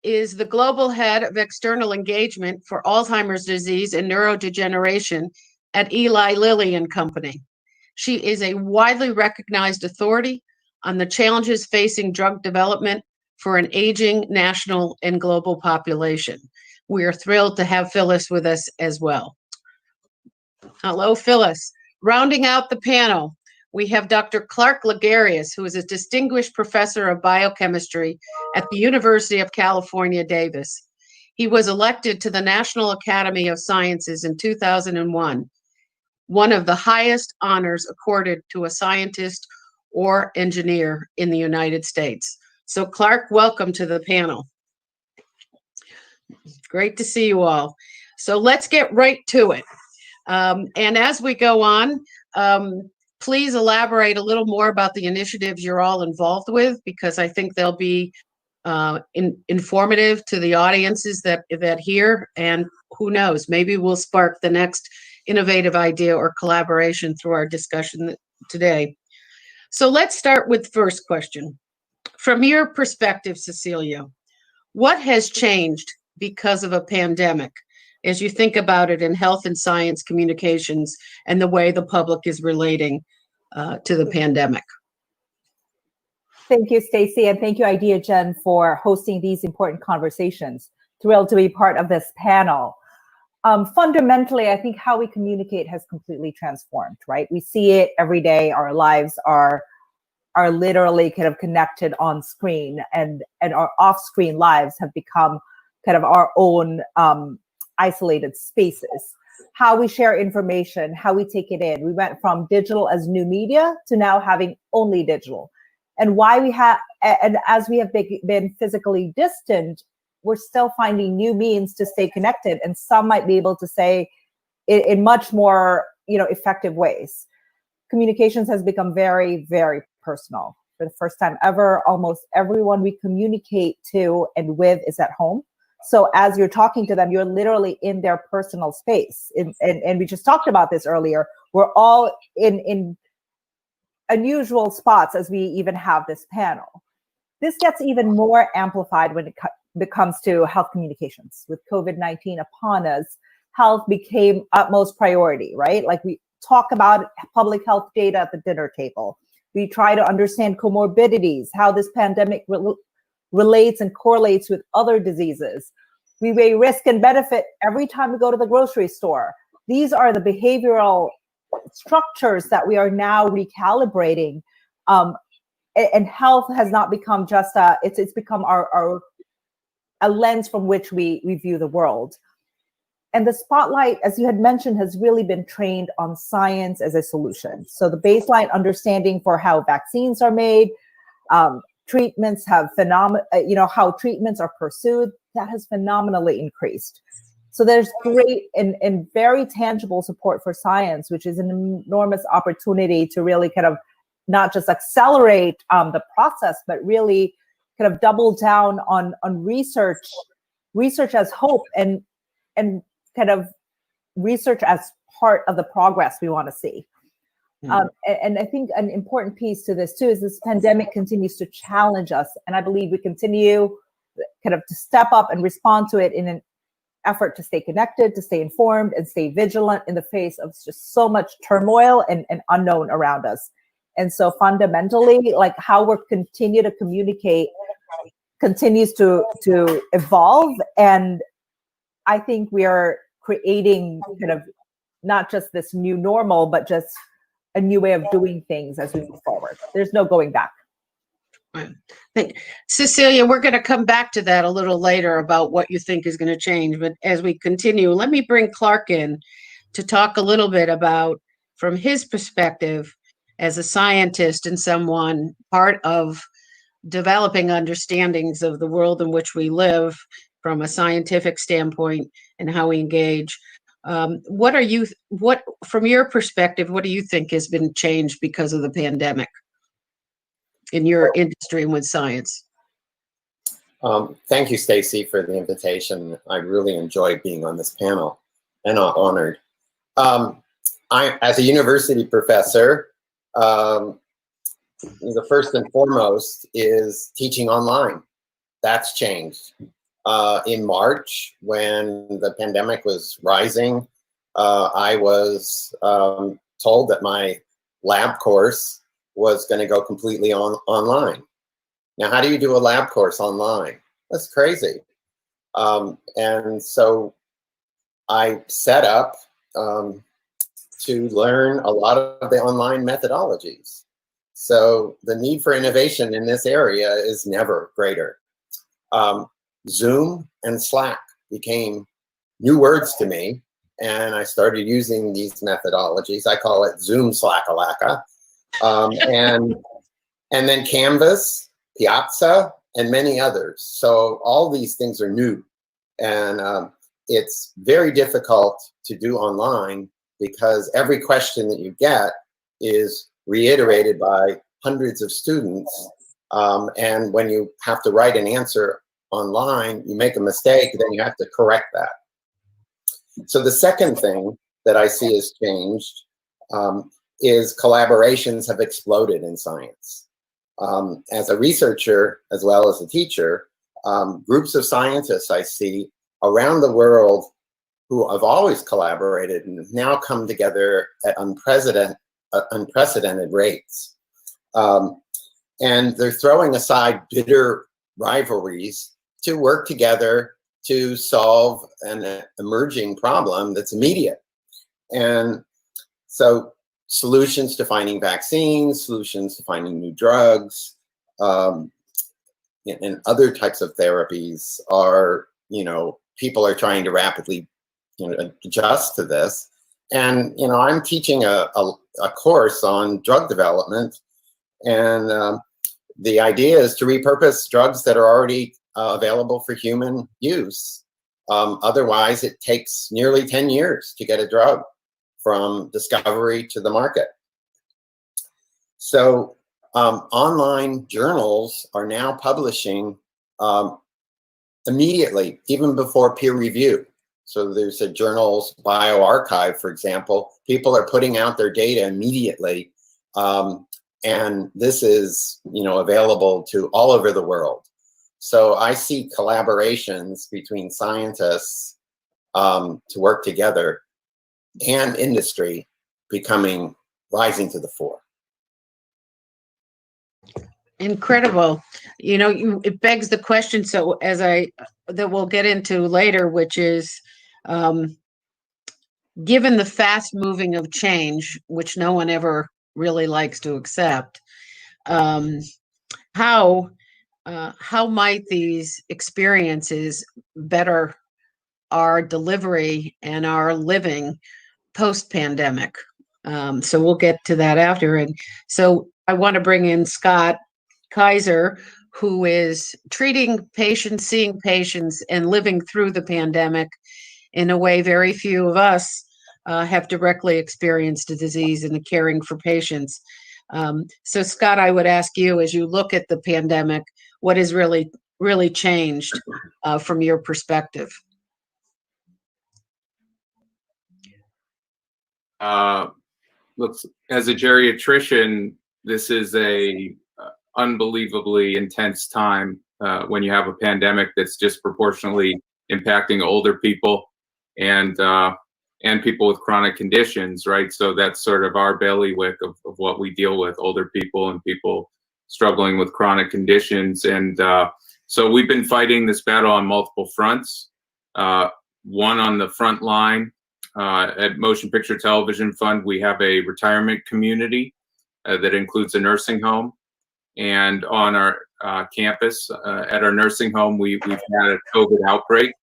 is the Global Head of External Engagement for Alzheimer's disease and neurodegeneration at Eli Lilly and Company. She is a widely recognized authority on the challenges facing drug development for an aging national and global population. We are thrilled to have Phyllis with us as well. Hello, Phyllis. Rounding out the panel, we have Dr. Clark Ligarius, who is a distinguished professor of biochemistry at the University of California, Davis. He was elected to the National Academy of Sciences in 2001, one of the highest honors accorded to a scientist or engineer in the United States. So Clark, welcome to the panel. Great to see you all. So let's get right to it. And as we go on, please elaborate a little more about the initiatives you're all involved with, because I think they'll be informative to the audiences that hear, and who knows, maybe we'll spark the next innovative idea or collaboration through our discussion today. So let's start with the first question. From your perspective, Cecilia, what has changed because of a pandemic as you think about it in health and science communications and the way the public is relating to the pandemic? Thank you, Stacy, and thank you, Ideagen, for hosting these important conversations. Thrilled to be part of this panel. Fundamentally, I think how we communicate has completely transformed, right? We see it every day. Our lives are literally kind of connected on screen, and our off-screen lives have become kind of our own isolated spaces. how we share information, how we take it in. We went from digital as new media to now having only digital. And why we have, and as we have been physically distant, we're still finding new means to stay connected. And some might be able to say in much more, effective ways. Communications has become very, very personal. For the first time ever, almost everyone we communicate to and with is at home. So as you're talking to them, you're literally in their personal space. And we just talked about this earlier. We're all in unusual spots as we even have this panel. This gets even more amplified when it comes to health communications. With COVID-19 upon us, health became utmost priority, right? Like we talk about public health data at the dinner table. We try to understand comorbidities, how this pandemic relates and correlates with other diseases. We weigh risk and benefit every time we go to the grocery store. These are the behavioral structures that we are now recalibrating. And health has not become just it's become a lens from which we view the world. And the spotlight, as you had mentioned, has really been trained on science as a solution. So the baseline understanding for how vaccines are made, treatments have how treatments are pursued, that has phenomenally increased. So there's great and very tangible support for science, which is an enormous opportunity to really kind of not just accelerate the process, but really kind of double down on research as hope and kind of research as part of the progress we want to see. And I think an important piece to this too is this pandemic continues to challenge us. And I believe we continue kind of to step up and respond to it in an effort to stay connected, to stay informed, and stay vigilant in the face of just so much turmoil and unknown around us. And so fundamentally, like how we're continue to communicate continues to evolve. And I think we are creating kind of not just this new normal, but just a new way of doing things as we move forward. There's no going back. Cecilia, we're going to come back to that a little later about what you think is going to change. But as we continue, let me bring Clark in to talk a little bit about, from his perspective as a scientist and someone part of developing understandings of the world in which we live from a scientific standpoint and how we engage. From your perspective, what do you think has been changed because of the pandemic in your industry and with science? Thank you, Stacy, for the invitation. I really enjoyed being on this panel and I'm honored. As a university professor, the first and foremost is teaching online. That's changed. In March, when the pandemic was rising, I was told that my lab course was going to go completely online. Now, how do you do a lab course online? That's crazy. And so I set up to learn a lot of the online methodologies. So the need for innovation in this area is never greater. Zoom and Slack became new words to me, and I started using these methodologies. I call it Zoom Slack-a-lacka. And then Canvas, Piazza, and many others. So all these things are new. And it's very difficult to do online because every question that you get is reiterated by hundreds of students. And when you have to write an answer online, you make a mistake, then you have to correct that. So the second thing that I see has changed is collaborations have exploded in science. As a researcher, as well as a teacher, groups of scientists I see around the world who have always collaborated and now come together at unprecedented rates. And they're throwing aside bitter rivalries to work together to solve an emerging problem that's immediate. And so solutions to finding vaccines, solutions to finding new drugs, and other types of therapies are, people are trying to rapidly, adjust to this. And I'm teaching a course on drug development, and the idea is to repurpose drugs that are already available for human use. Otherwise, it takes nearly 10 years to get a drug from discovery to the market. So online journals are now publishing immediately, even before peer review. So there's a journal's bioarchive, for example. People are putting out their data immediately. And this is, available to all over the world. So I see collaborations between scientists to work together and industry rising to the fore. Incredible. It begs the question, so that we'll get into later, which is, given the fast moving of change, which no one ever really likes to accept, how might these experiences better our delivery and our living post-pandemic? So we'll get to that after. And so I want to bring in Scott Kaiser, who is treating patients, seeing patients, and living through the pandemic in a way very few of us have directly experienced the disease and the caring for patients. So Scott, I would ask you, as you look at the pandemic, what has really changed from your perspective? Look, as a geriatrician, this is a unbelievably intense time when you have a pandemic that's disproportionately impacting older people and people with chronic conditions, right? So that's sort of our bailiwick of what we deal with, older people and people struggling with chronic conditions. And so we've been fighting this battle on multiple fronts. One, on the front line, at Motion Picture Television Fund, we have a retirement community that includes a nursing home. And on our campus, at our nursing home, we've had a COVID outbreak.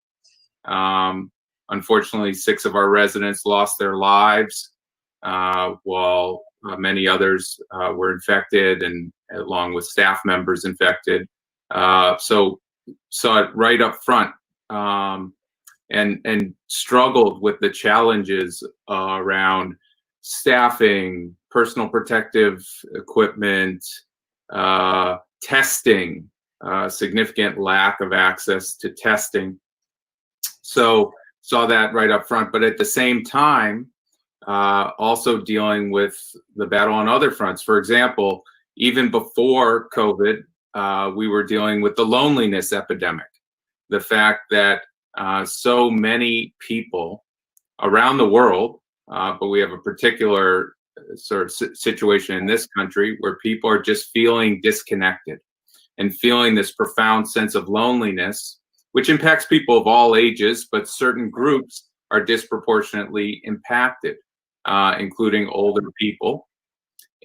Unfortunately, 6 of our residents lost their lives, while many others were infected, and along with staff members infected. So saw it right up front, and struggled with the challenges around staffing, personal protective equipment, testing, significant lack of access to testing. So saw that right up front, but at the same time, also dealing with the battle on other fronts. For example, even before COVID, we were dealing with the loneliness epidemic. The fact that so many people around the world, but we have a particular sort of situation in this country where people are just feeling disconnected and feeling this profound sense of loneliness, which impacts people of all ages, but certain groups are disproportionately impacted, including older people.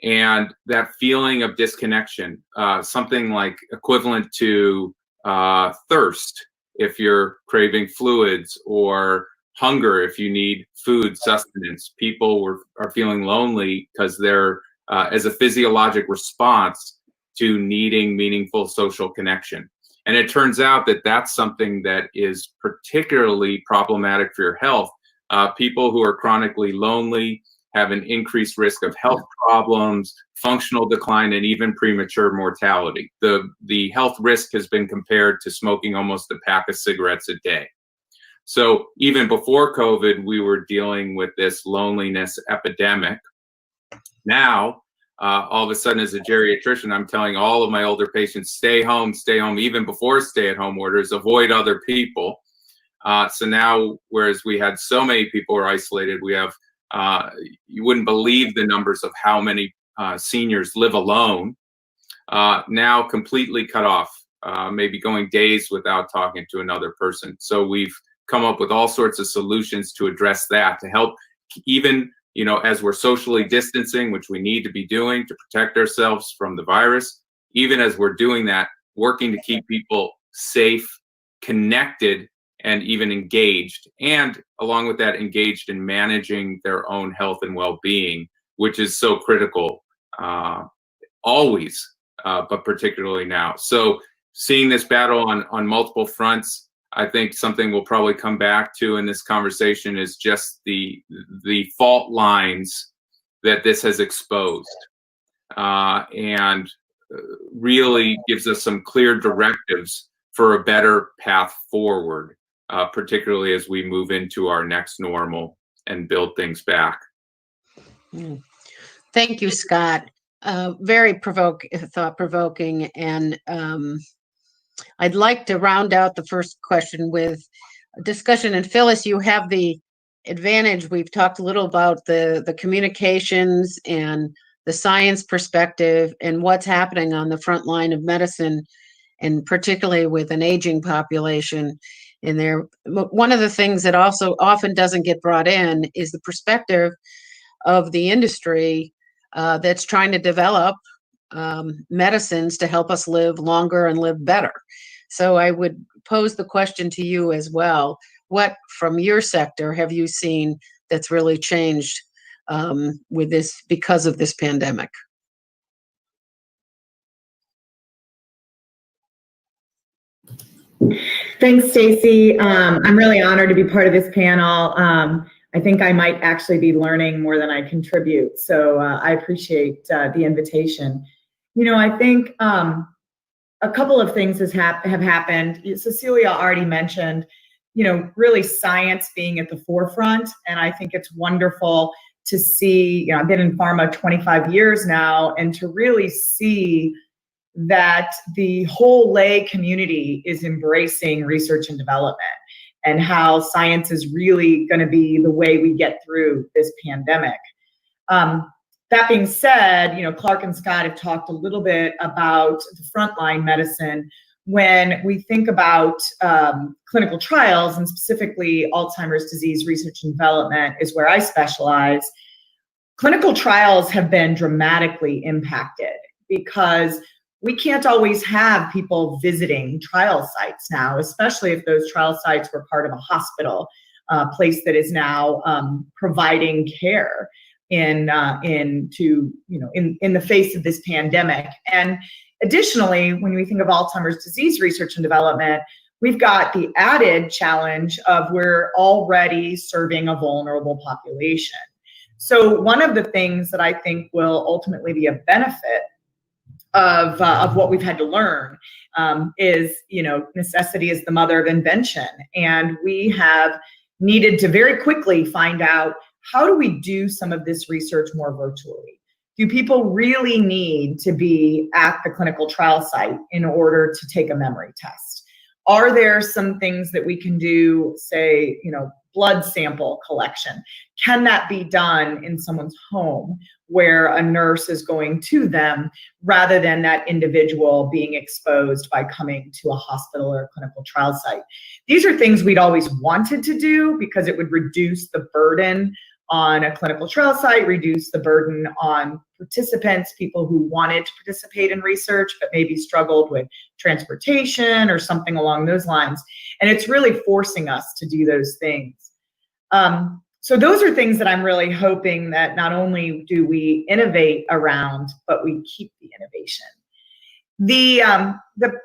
And that feeling of disconnection, something like equivalent to thirst if you're craving fluids, or hunger if you need food sustenance. People are feeling lonely because they're, as a physiologic response to needing meaningful social connection. And it turns out that that's something that is particularly problematic for your health. People who are chronically lonely have an increased risk of health problems, functional decline, and even premature mortality. The health risk has been compared to smoking almost a pack of cigarettes a day. So even before COVID, we were dealing with this loneliness epidemic. Now, all of a sudden, as a geriatrician, I'm telling all of my older patients, stay home, even before stay-at-home orders, avoid other people. So now, whereas we had so many people who are isolated, we have, you wouldn't believe the numbers of how many seniors live alone, now completely cut off, maybe going days without talking to another person. So we've come up with all sorts of solutions to address that, to help even, as we're socially distancing, which we need to be doing to protect ourselves from the virus, even as we're doing that, working to keep people safe, connected, and even engaged, and along with that, engaged in managing their own health and well-being, which is so critical always, but particularly now. So seeing this battle on multiple fronts, I think something we'll probably come back to in this conversation is just the fault lines that this has exposed, and really gives us some clear directives for a better path forward, particularly as we move into our next normal and build things back. Thank you, Scott. Very thought-provoking, and I'd like to round out the first question with a discussion. And Phyllis, you have the advantage. We've talked a little about the communications and the science perspective and what's happening on the front line of medicine, and particularly with an aging population in there. One of the things that also often doesn't get brought in is the perspective of the industry that's trying to develop medicines to help us live longer and live better. So I would pose the question to you as well. What from your sector have you seen that's really changed with this because of this pandemic? Thanks, Stacy. I'm really honored to be part of this panel. I think I might actually be learning more than I contribute, so I appreciate the invitation. You know, I think a couple of things have happened. Cecilia already mentioned, you know, really science being at the forefront, and I think it's wonderful to see, you know, I've been in pharma 25 years now, and to really see that the whole lay community is embracing research and development, and how science is really going to be the way we get through this pandemic. That being said, you know, Clark and Scott have talked a little bit about the frontline medicine. When we think about clinical trials, and specifically Alzheimer's disease research and development is where I specialize, clinical trials have been dramatically impacted because we can't always have people visiting trial sites now, especially if those trial sites were part of a hospital, place that is now providing care in the face of this pandemic. And additionally, when we think of Alzheimer's disease research and development, we've got the added challenge of we're already serving a vulnerable population. So one of the things that I think will ultimately be a benefit of what we've had to learn is, you know, necessity is the mother of invention. And we have needed to very quickly find out, how do we do some of this research more virtually? Do people really need to be at the clinical trial site in order to take a memory test? Are there some things that we can do, say, you know, blood sample collection? Can that be done in someone's home where a nurse is going to them rather than that individual being exposed by coming to a hospital or a clinical trial site? These are things we'd always wanted to do because it would reduce the burden on a clinical trial site, reduce the burden on participants, people who wanted to participate in research but maybe struggled with transportation or something along those lines. And it's really forcing us to do those things. So those are things that I'm really hoping that not only do we innovate around, but we keep the innovation. The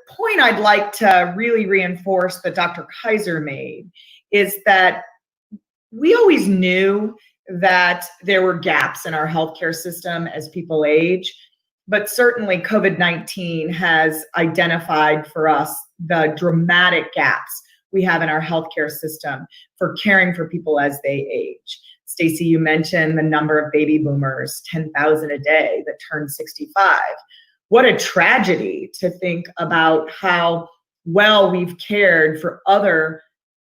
point I'd like to really reinforce that Dr. Kaiser made is that we always knew that there were gaps in our healthcare system as people age, but certainly COVID-19 has identified for us the dramatic gaps we have in our healthcare system for caring for people as they age. Stacy, you mentioned the number of baby boomers, 10,000 a day that turn 65. What a tragedy to think about how well we've cared for other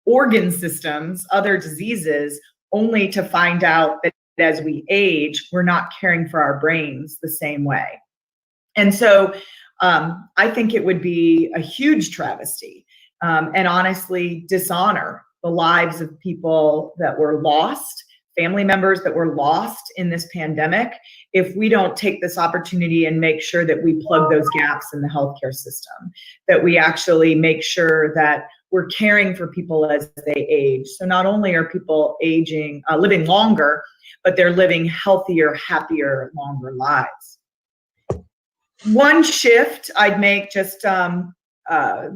organ systems, other diseases, only to find out that as we age, we're not caring for our brains the same way. And so I think it would be a huge travesty and honestly dishonor the lives of people that were lost, family members that were lost in this pandemic, if we don't take this opportunity and make sure that we plug those gaps in the healthcare system, that we actually make sure that we're caring for people as they age. So not only are people aging, living longer, but they're living healthier, happier, longer lives. One shift I'd make, just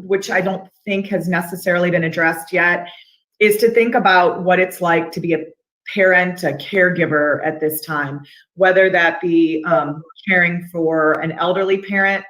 which I don't think has necessarily been addressed yet, is to think about what it's like to be a parent, a caregiver at this time, whether that be caring for an elderly parent.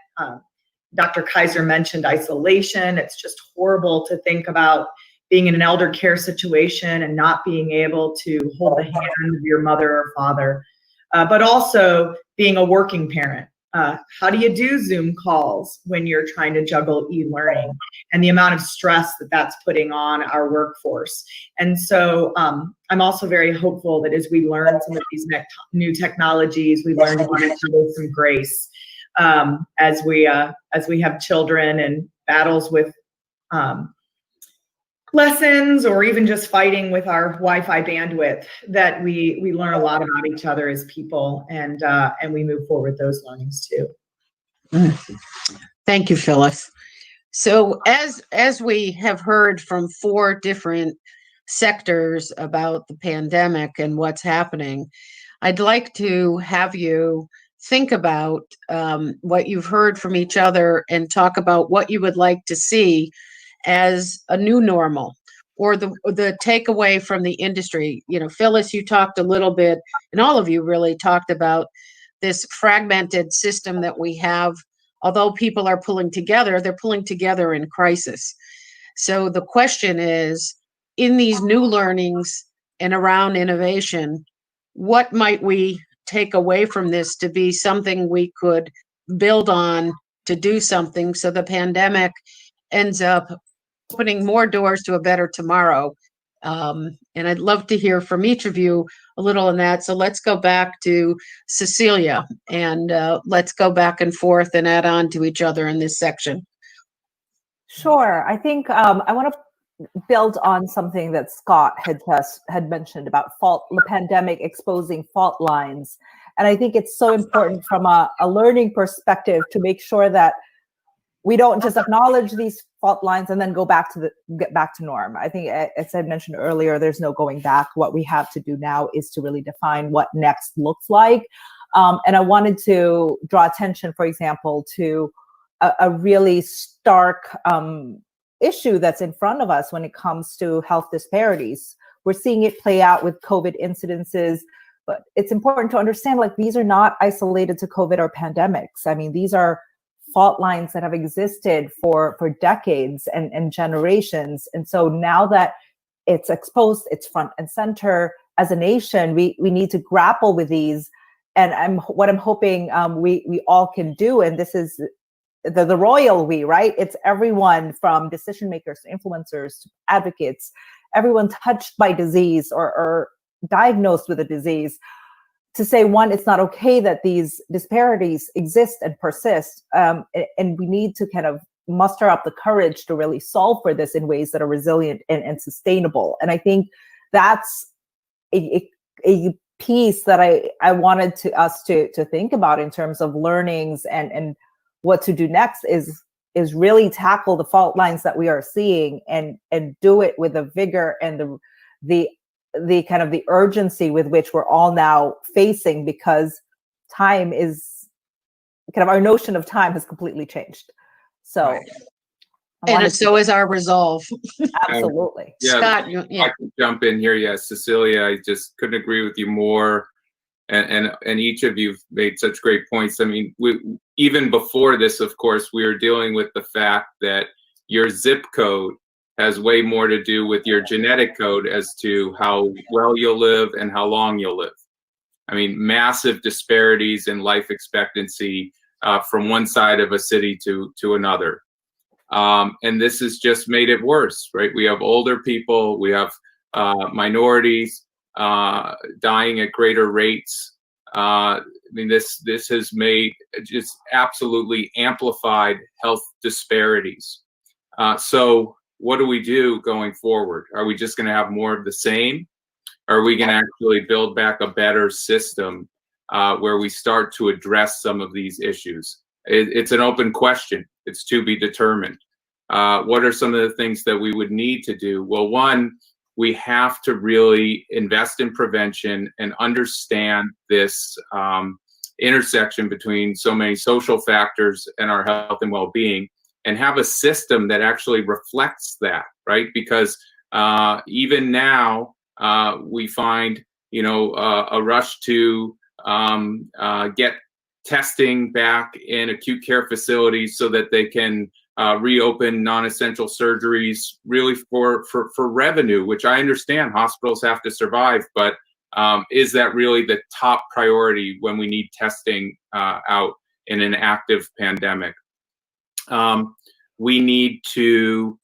Dr. Kaiser mentioned isolation. It's just horrible to think about being in an elder care situation and not being able to hold the hand of your mother or father, but also being a working parent. How do you do Zoom calls when you're trying to juggle e-learning, and the amount of stress that that's putting on our workforce? And so I'm also very hopeful that as we learn some of these new technologies, we learn to give each other some grace as we have children and battles with lessons, or even just fighting with our Wi-Fi bandwidth, that we learn a lot about each other as people, and we move forward those learnings too. Thank you, Phyllis. So as we have heard from 4 different sectors about the pandemic and what's happening, I'd like to have you think about what you've heard from each other and talk about what you would like to see as a new normal, or the takeaway from the industry. You know, Phyllis, you talked a little bit, and all of you really talked about this fragmented system that we have. Although people are pulling together, they're pulling together in crisis. So the question is, in these new learnings and around innovation, what might we take away from this to be something we could build on to do something, so the pandemic ends up opening more doors to a better tomorrow? And I'd love to hear from each of you a little on that. So let's go back to Cecilia, and let's go back and forth and add on to each other in this section. Sure. I think I want to build on something that Scott had mentioned about the pandemic exposing fault lines. And I think it's so important from a learning perspective to make sure that we don't just acknowledge these fault lines and then get back to norm. I think, as I mentioned earlier, there's no going back. What we have to do now is to really define what next looks like. And I wanted to draw attention, for example, to a really stark issue that's in front of us when it comes to health disparities. We're seeing it play out with COVID incidences, but it's important to understand, like, these are not isolated to COVID or pandemics. I mean, these are fault lines that have existed for decades and generations. And so now that it's exposed, it's front and center, as a nation, we need to grapple with these. And what I'm hoping we all can do, and this is the royal we, right? It's everyone from decision makers to influencers to advocates, everyone touched by disease or diagnosed with a disease, to say, one, it's not okay that these disparities exist and persist, and we need to kind of muster up the courage to really solve for this in ways that are resilient and sustainable. And I think that's a piece that I wanted us to think about in terms of learnings and what to do next is really tackle the fault lines that we are seeing and do it with the vigor and the kind of the urgency with which we're all now facing, because time is kind of, our notion of time has completely changed. So, right. And so is our resolve. Absolutely. Yeah, Scott, I can jump in here. Yes, Cecilia, I just couldn't agree with you more. And each of you've made such great points. I mean, even before this, of course, we were dealing with the fact that your zip code has way more to do with your genetic code as to how well you'll live and how long you'll live. I mean, massive disparities in life expectancy from one side of a city to another. And this has just made it worse, right? We have older people, we have minorities dying at greater rates. I mean, this has made just absolutely amplified health disparities. So what do we do going forward? Are we just going to have more of the same? Or are we going to actually build back a better system where we start to address some of these issues? It's an open question. It's to be determined. what are some of the things that we would need to do? Well, one, we have to really invest in prevention and understand this intersection between so many social factors and our health and well-being, and have a system that actually reflects that, right? Because even now, we find, a rush to get testing back in acute care facilities so that they can reopen non-essential surgeries, really for revenue, which I understand hospitals have to survive, but is that really the top priority when we need testing out in an active pandemic? We need to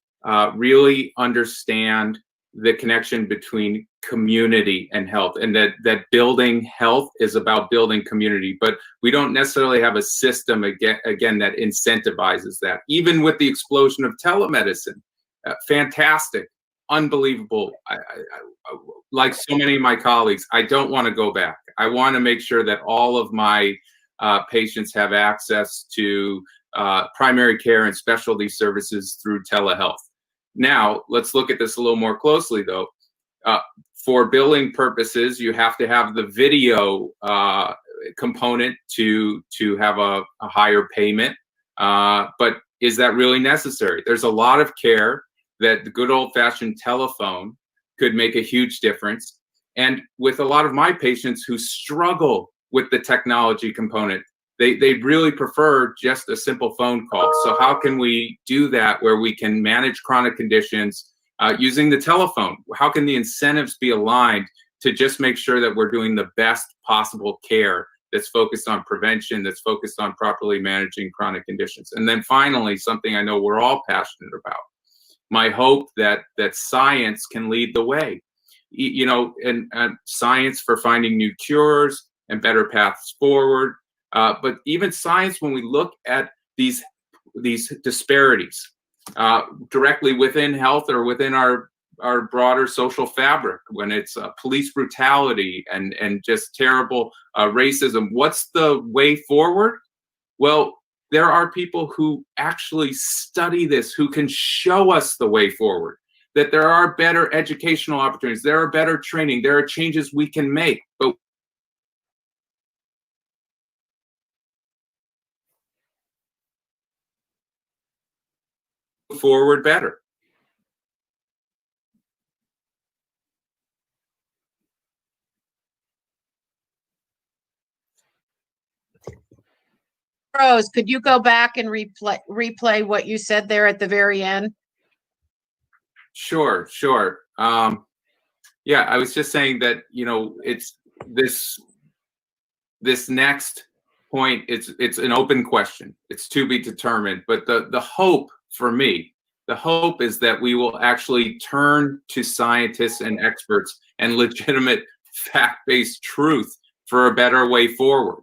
really understand the connection between community and health, and that building health is about building community, but we don't necessarily have a system again that incentivizes that. Even with the explosion of telemedicine, fantastic, unbelievable. I like so many of my colleagues, I don't want to go back. I want to make sure that all of my patients have access to primary care and specialty services through telehealth. Now, let's look at this a little more closely, though. For billing purposes, you have to have the video component to have a higher payment. But is that really necessary? There's a lot of care that the good old-fashioned telephone could make a huge difference. And with a lot of my patients who struggle with the technology component, they really prefer just a simple phone call. So how can we do that where we can manage chronic conditions using the telephone? How can the incentives be aligned to just make sure that we're doing the best possible care that's focused on prevention, that's focused on properly managing chronic conditions? And then finally, something I know we're all passionate about, my hope that science can lead the way, and science for finding new cures and better paths forward. But even science, when we look at these disparities directly within health or within our broader social fabric, when it's police brutality and just terrible racism, what's the way forward? Well, there are people who actually study this, who can show us the way forward, that there are better educational opportunities, there are better training, there are changes we can make, but forward better. Rose, could you go back and replay what you said there at the very end? Sure. Yeah, I was just saying that, it's this next point, it's an open question. It's to be determined. But the hope for me, the hope is that we will actually turn to scientists and experts and legitimate fact-based truth for a better way forward,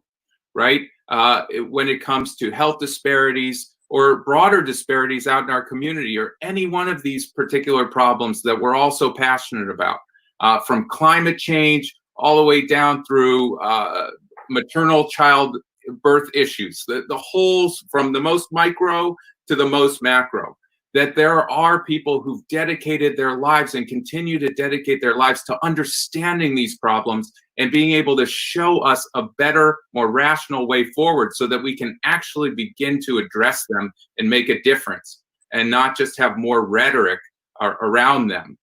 right? When it comes to health disparities or broader disparities out in our community, or any one of these particular problems that we're all so passionate about, from climate change all the way down through maternal child birth issues, the whole, from the most micro to the most macro, that there are people who've dedicated their lives and continue to dedicate their lives to understanding these problems and being able to show us a better, more rational way forward so that we can actually begin to address them and make a difference, and not just have more rhetoric around them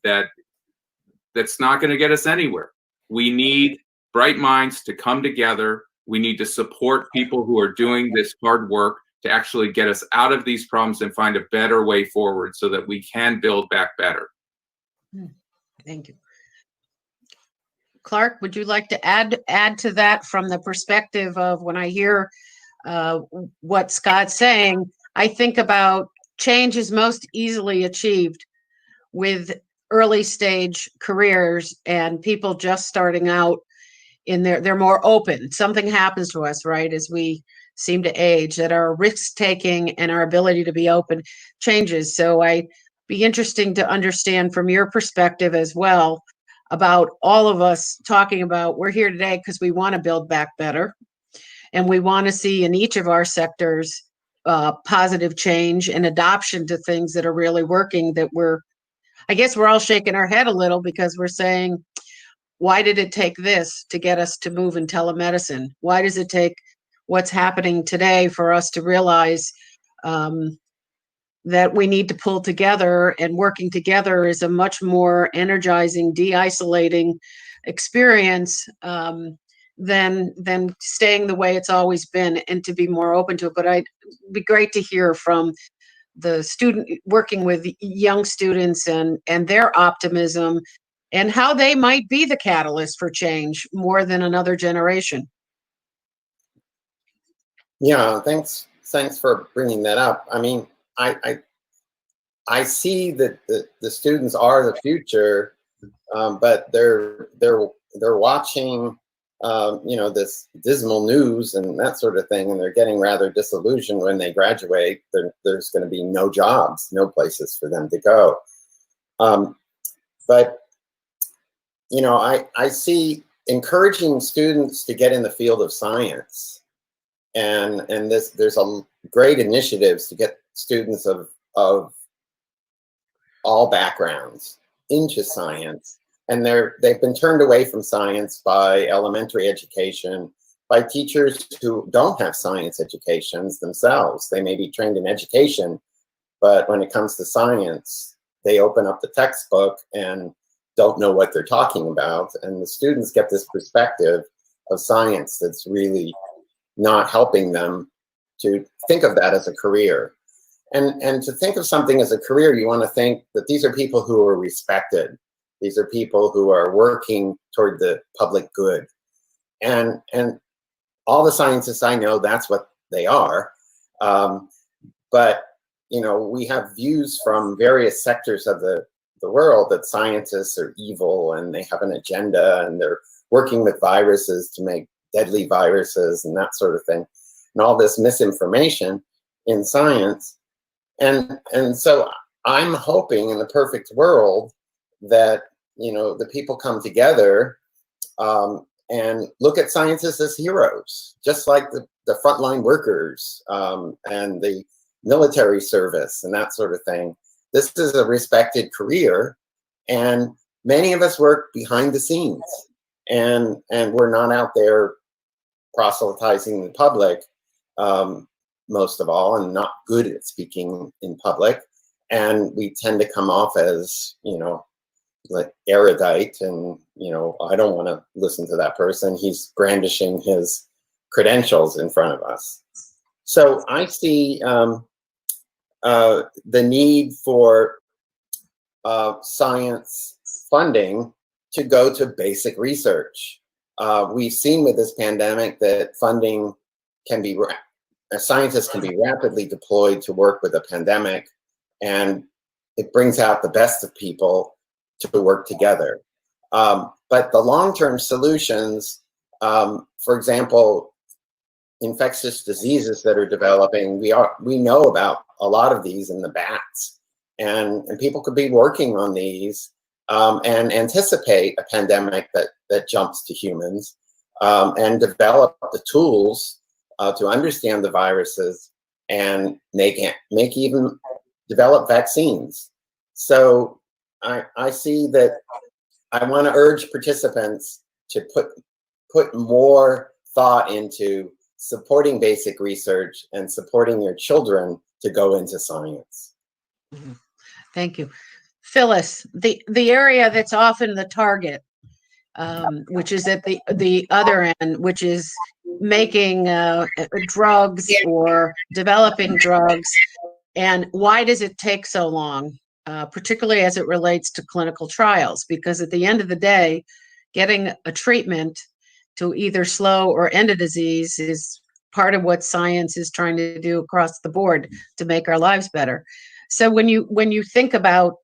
that's not going to get us anywhere. We need bright minds to come together. We need to support people who are doing this hard work to actually get us out of these problems and find a better way forward so that we can build back better. Thank you. Clark, would you like to add to that from the perspective of when I hear what Scott's saying, I think about change is most easily achieved with early stage careers and people just starting out in they're more open. Something happens to us, right, as we seem to age, that our risk taking and our ability to be open changes. So I'd be interesting to understand from your perspective as well about all of us talking about, we're here today because we want to build back better. And we want to see in each of our sectors positive change and adoption to things that are really working, that I guess we're all shaking our head a little because we're saying, why did it take this to get us to move in telemedicine? Why does it take what's happening today for us to realize that we need to pull together, and working together is a much more energizing, de-isolating experience than staying the way it's always been, and to be more open to it. But it'd be great to hear from the student working with young students and their optimism and how they might be the catalyst for change more than another generation. Yeah, thanks for bringing that up. I mean, I see that the students are the future, but they're watching this dismal news and that sort of thing, and they're getting rather disillusioned when they graduate. There's going to be no jobs, no places for them to go. But I see encouraging students to get in the field of science, and there's a great initiatives to get students of all backgrounds into science. And they've been turned away from science by elementary education, by teachers who don't have science educations themselves. They may be trained in education, but when it comes to science, they open up the textbook and don't know what they're talking about. And the students get this perspective of science that's really not helping them to think of that as a career. And to think of something as a career, you want to think that these are people who are respected. These are people who are working toward the public good. And all the scientists I know, that's what they are. But, we have views from various sectors of the world that scientists are evil and they have an agenda and they're working with viruses to make deadly viruses and that sort of thing. And all this misinformation in science. And so I'm hoping in the perfect world that, the people come together and look at scientists as heroes, just like the frontline workers and the military service and that sort of thing. This is a respected career, and many of us work behind the scenes, and we're not out there proselytizing the public, most of all, and not good at speaking in public. And we tend to come off as, like erudite, and I don't want to listen to that person. He's brandishing his credentials in front of us. So I see the need for science funding to go to basic research. We've seen with this pandemic that funding can be, scientists can be rapidly deployed to work with a pandemic, and it brings out the best of people to work together. But the long-term solutions, for example, infectious diseases that are developing, we know about a lot of these in the bats, and people could be working on these and anticipate a pandemic that jumps to humans, and develop the tools to understand the viruses and even develop vaccines. So I see that I want to urge participants to put more thought into supporting basic research and supporting your children to go into science. Thank you. Phyllis, the area that's often the target, which is at the other end, which is making drugs or developing drugs, and why does it take so long? Particularly as it relates to clinical trials, because at the end of the day, getting a treatment to either slow or end a disease is part of what science is trying to do across the board to make our lives better. So when you think about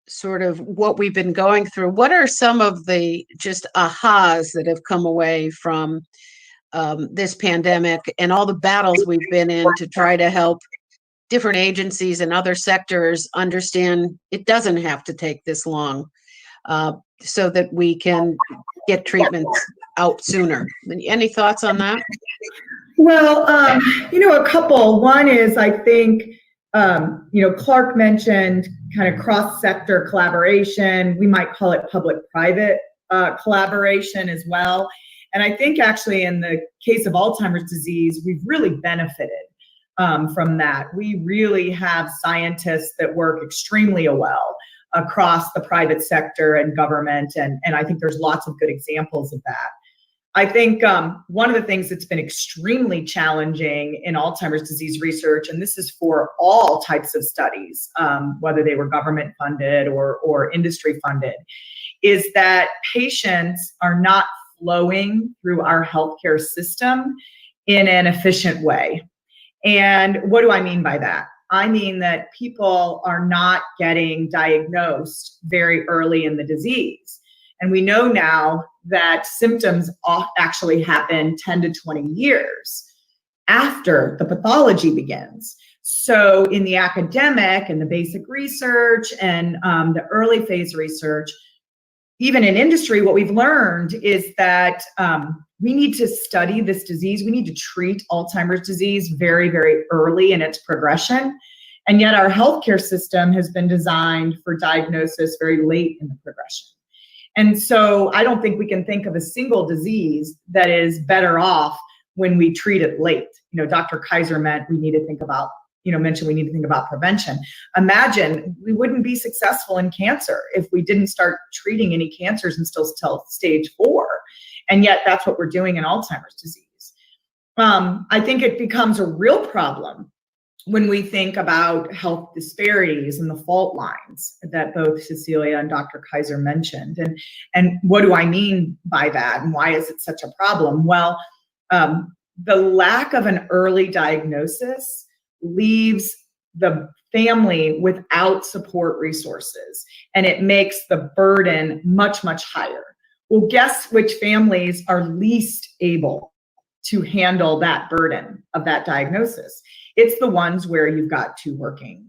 sort of what we've been going through, what are some of the just ahas that have come away from this pandemic and all the battles we've been in to try to help different agencies and other sectors understand it doesn't have to take this long, so that we can get treatments out sooner? Any thoughts on that? Well, a couple. One is, I think, Clark mentioned kind of cross-sector collaboration. We might call it public-private collaboration as well. And I think actually in the case of Alzheimer's disease, we've really benefited from that. We really have scientists that work extremely well across the private sector and government. And I think there's lots of good examples of that. I think one of the things that's been extremely challenging in Alzheimer's disease research, and this is for all types of studies, whether they were government funded or industry funded, is that patients are not flowing through our healthcare system in an efficient way. And what do I mean by that? I mean that people are not getting diagnosed very early in the disease. And we know now that symptoms actually happen 10 to 20 years after the pathology begins. So in the academic and the basic research and the early phase research, even in industry, what we've learned is that we need to study this disease. We need to treat Alzheimer's disease very, very early in its progression. And yet our healthcare system has been designed for diagnosis very late in the progression. And so I don't think we can think of a single disease that is better off when we treat it late. Dr. Kaiser mentioned we need to think about prevention. Imagine we wouldn't be successful in cancer if we didn't start treating any cancers until stage 4. And yet that's what we're doing in Alzheimer's disease. I think it becomes a real problem when we think about health disparities and the fault lines that both Cecilia and Dr. Kaiser mentioned. And what do I mean by that? And why is it such a problem? Well, the lack of an early diagnosis leaves the family without support resources, and it makes the burden much, much higher. Well, guess which families are least able to handle that burden of that diagnosis? It's the ones where you've got two working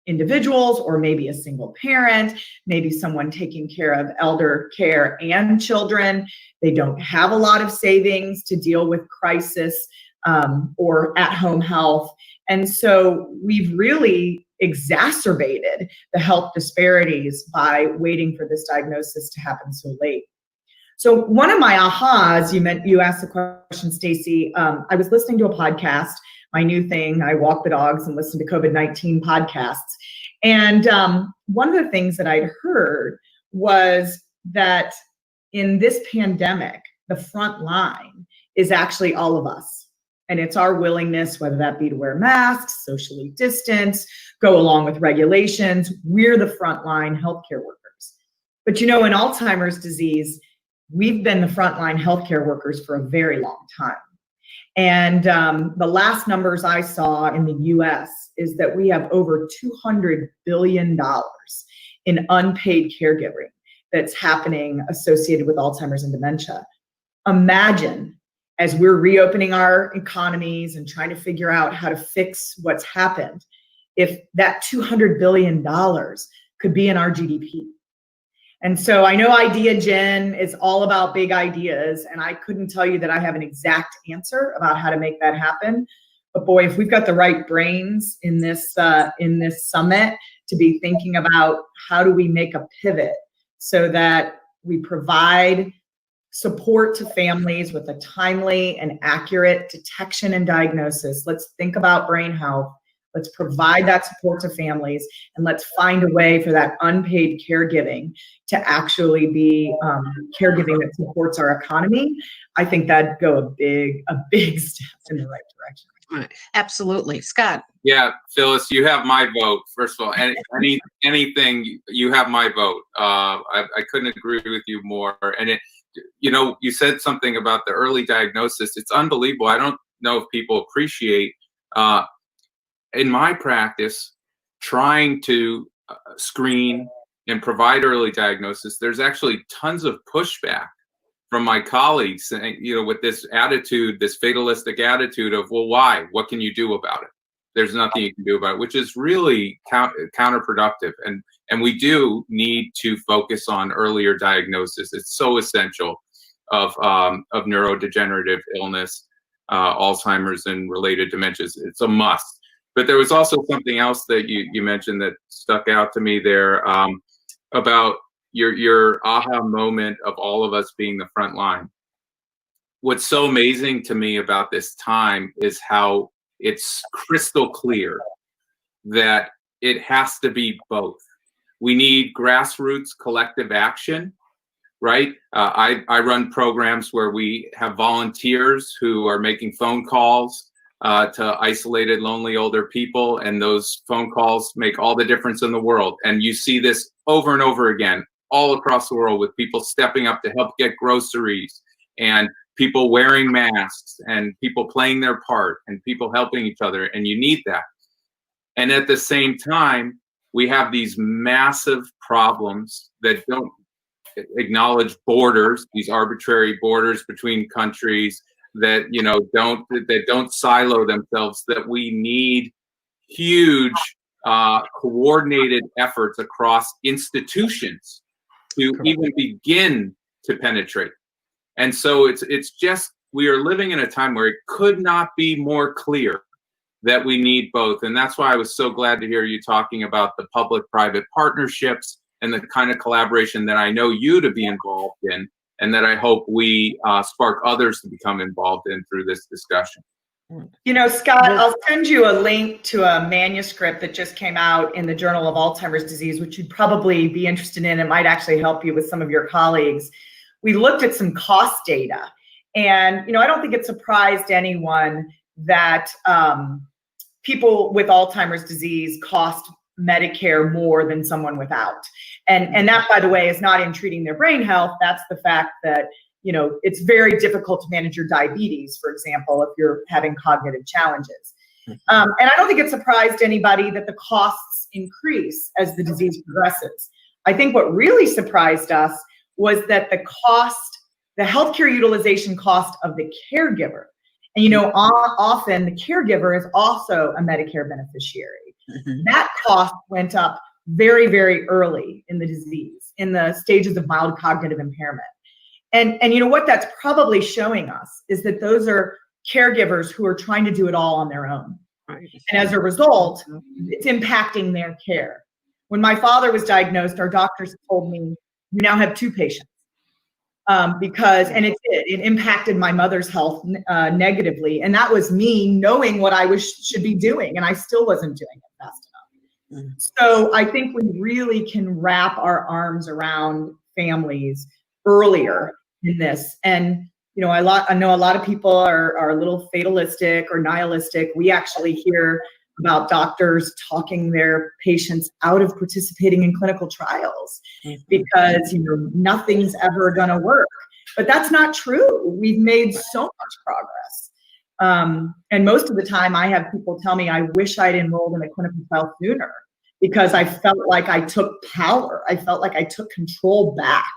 individuals, or maybe a single parent, maybe someone taking care of elder care and children. They don't have a lot of savings to deal with crisis or at-home health. And so we've really exacerbated the health disparities by waiting for this diagnosis to happen so late. So one of my ahas, you asked the question, Stacy, I was listening to a podcast, my new thing. I walk the dogs and listen to COVID-19 podcasts. And one of the things that I'd heard was that in this pandemic, the front line is actually all of us. And it's our willingness, whether that be to wear masks, socially distance, go along with regulations. We're the frontline healthcare workers. But in Alzheimer's disease, we've been the frontline healthcare workers for a very long time. And the last numbers I saw in the US is that we have over $200 billion in unpaid caregiving that's happening associated with Alzheimer's and dementia. Imagine, as we're reopening our economies and trying to figure out how to fix what's happened, if that $200 billion could be in our GDP. And so I know Ideagen is all about big ideas, and I couldn't tell you that I have an exact answer about how to make that happen. But boy, if we've got the right brains in this summit to be thinking about how do we make a pivot so that we provide support to families with a timely and accurate detection and diagnosis. Let's think about brain health. Let's provide that support to families, and let's find a way for that unpaid caregiving to actually be caregiving that supports our economy. I think that'd go a big step in the right direction. Right. Absolutely. Scott. Yeah, Phyllis, you have my vote. First of all, anything, you have my vote. I couldn't agree with you more. And you said something about the early diagnosis. It's unbelievable. I don't know if people appreciate, in my practice, trying to screen and provide early diagnosis, there's actually tons of pushback from my colleagues, with this attitude, this fatalistic attitude of, well, why? What can you do about it? There's nothing you can do about it, which is really counterproductive. And we do need to focus on earlier diagnosis. It's so essential of neurodegenerative illness. Alzheimer's and related dementias. It's a must. But there was also something else that you mentioned that stuck out to me there, about your aha moment of all of us being the front line. What's so amazing to me about this time is how it's crystal clear that it has to be both. We need grassroots collective action, right? I run programs where we have volunteers who are making phone calls to isolated, lonely older people, and those phone calls make all the difference in the world. And you see this over and over again all across the world, with people stepping up to help get groceries, and people wearing masks, and people playing their part, and people helping each other, and you need that. And at the same time, we have these massive problems that don't acknowledge borders, these arbitrary borders between countries that, you know, don't silo themselves, that we need huge coordinated efforts across institutions to even begin to penetrate. And so it's just, we are living in a time where it could not be more clear that we need both. And that's why I was so glad to hear you talking about the public-private partnerships and the kind of collaboration that I know you to be involved in, and that I hope we spark others to become involved in through this discussion. You know, Scott, I'll send you a link to a manuscript that just came out in the Journal of Alzheimer's Disease, which you'd probably be interested in. It might actually help you with some of your colleagues. We looked at some cost data, and, you know, I don't think it surprised anyone that people with Alzheimer's disease cost Medicare more than someone without. And that, by the way, is not in treating their brain health. That's the fact that, you know, it's very difficult to manage your diabetes, for example, if you're having cognitive challenges. And I don't think it surprised anybody that the costs increase as the disease progresses. I think what really surprised us was that the healthcare utilization cost of the caregiver. And, you know, often the caregiver is also a Medicare beneficiary. That cost went up very, very early in the disease, in the stages of mild cognitive impairment. And you know what that's probably showing us is that those are caregivers who are trying to do it all on their own. And as a result, it's impacting their care. When my father was diagnosed, our doctors told me, "You now have 2 patients." Because, and it impacted my mother's health negatively. And that was me knowing what I should be doing, and I still wasn't doing it fast enough. So I think we really can wrap our arms around families earlier in this. And, you know, I know a lot of people are a little fatalistic or nihilistic. We actually hear about doctors talking their patients out of participating in clinical trials because, you know, nothing's ever going to work. But that's not true. We've made so much progress. And most of the time I have people tell me, I wish I'd enrolled in a clinical trial sooner, because I felt like I took power. I felt like I took control back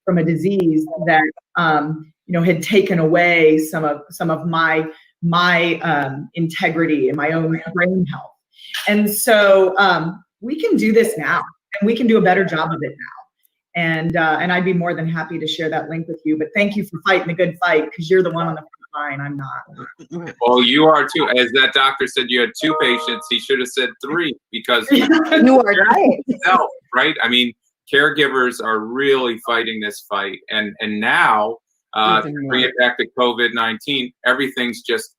from a disease that, you know, had taken away some of my integrity and my own brain health. And so we can do this now, and we can do a better job of it now. And I'd be more than happy to share that link with you. But thank you for fighting the good fight, because you're the one on the front line. I'm not. Well, you are too. As that doctor said, you had 2 patients. He should have said 3, because You are right. Help, right? I mean, caregivers are really fighting this fight, and now to bring it back to COVID-19, everything's just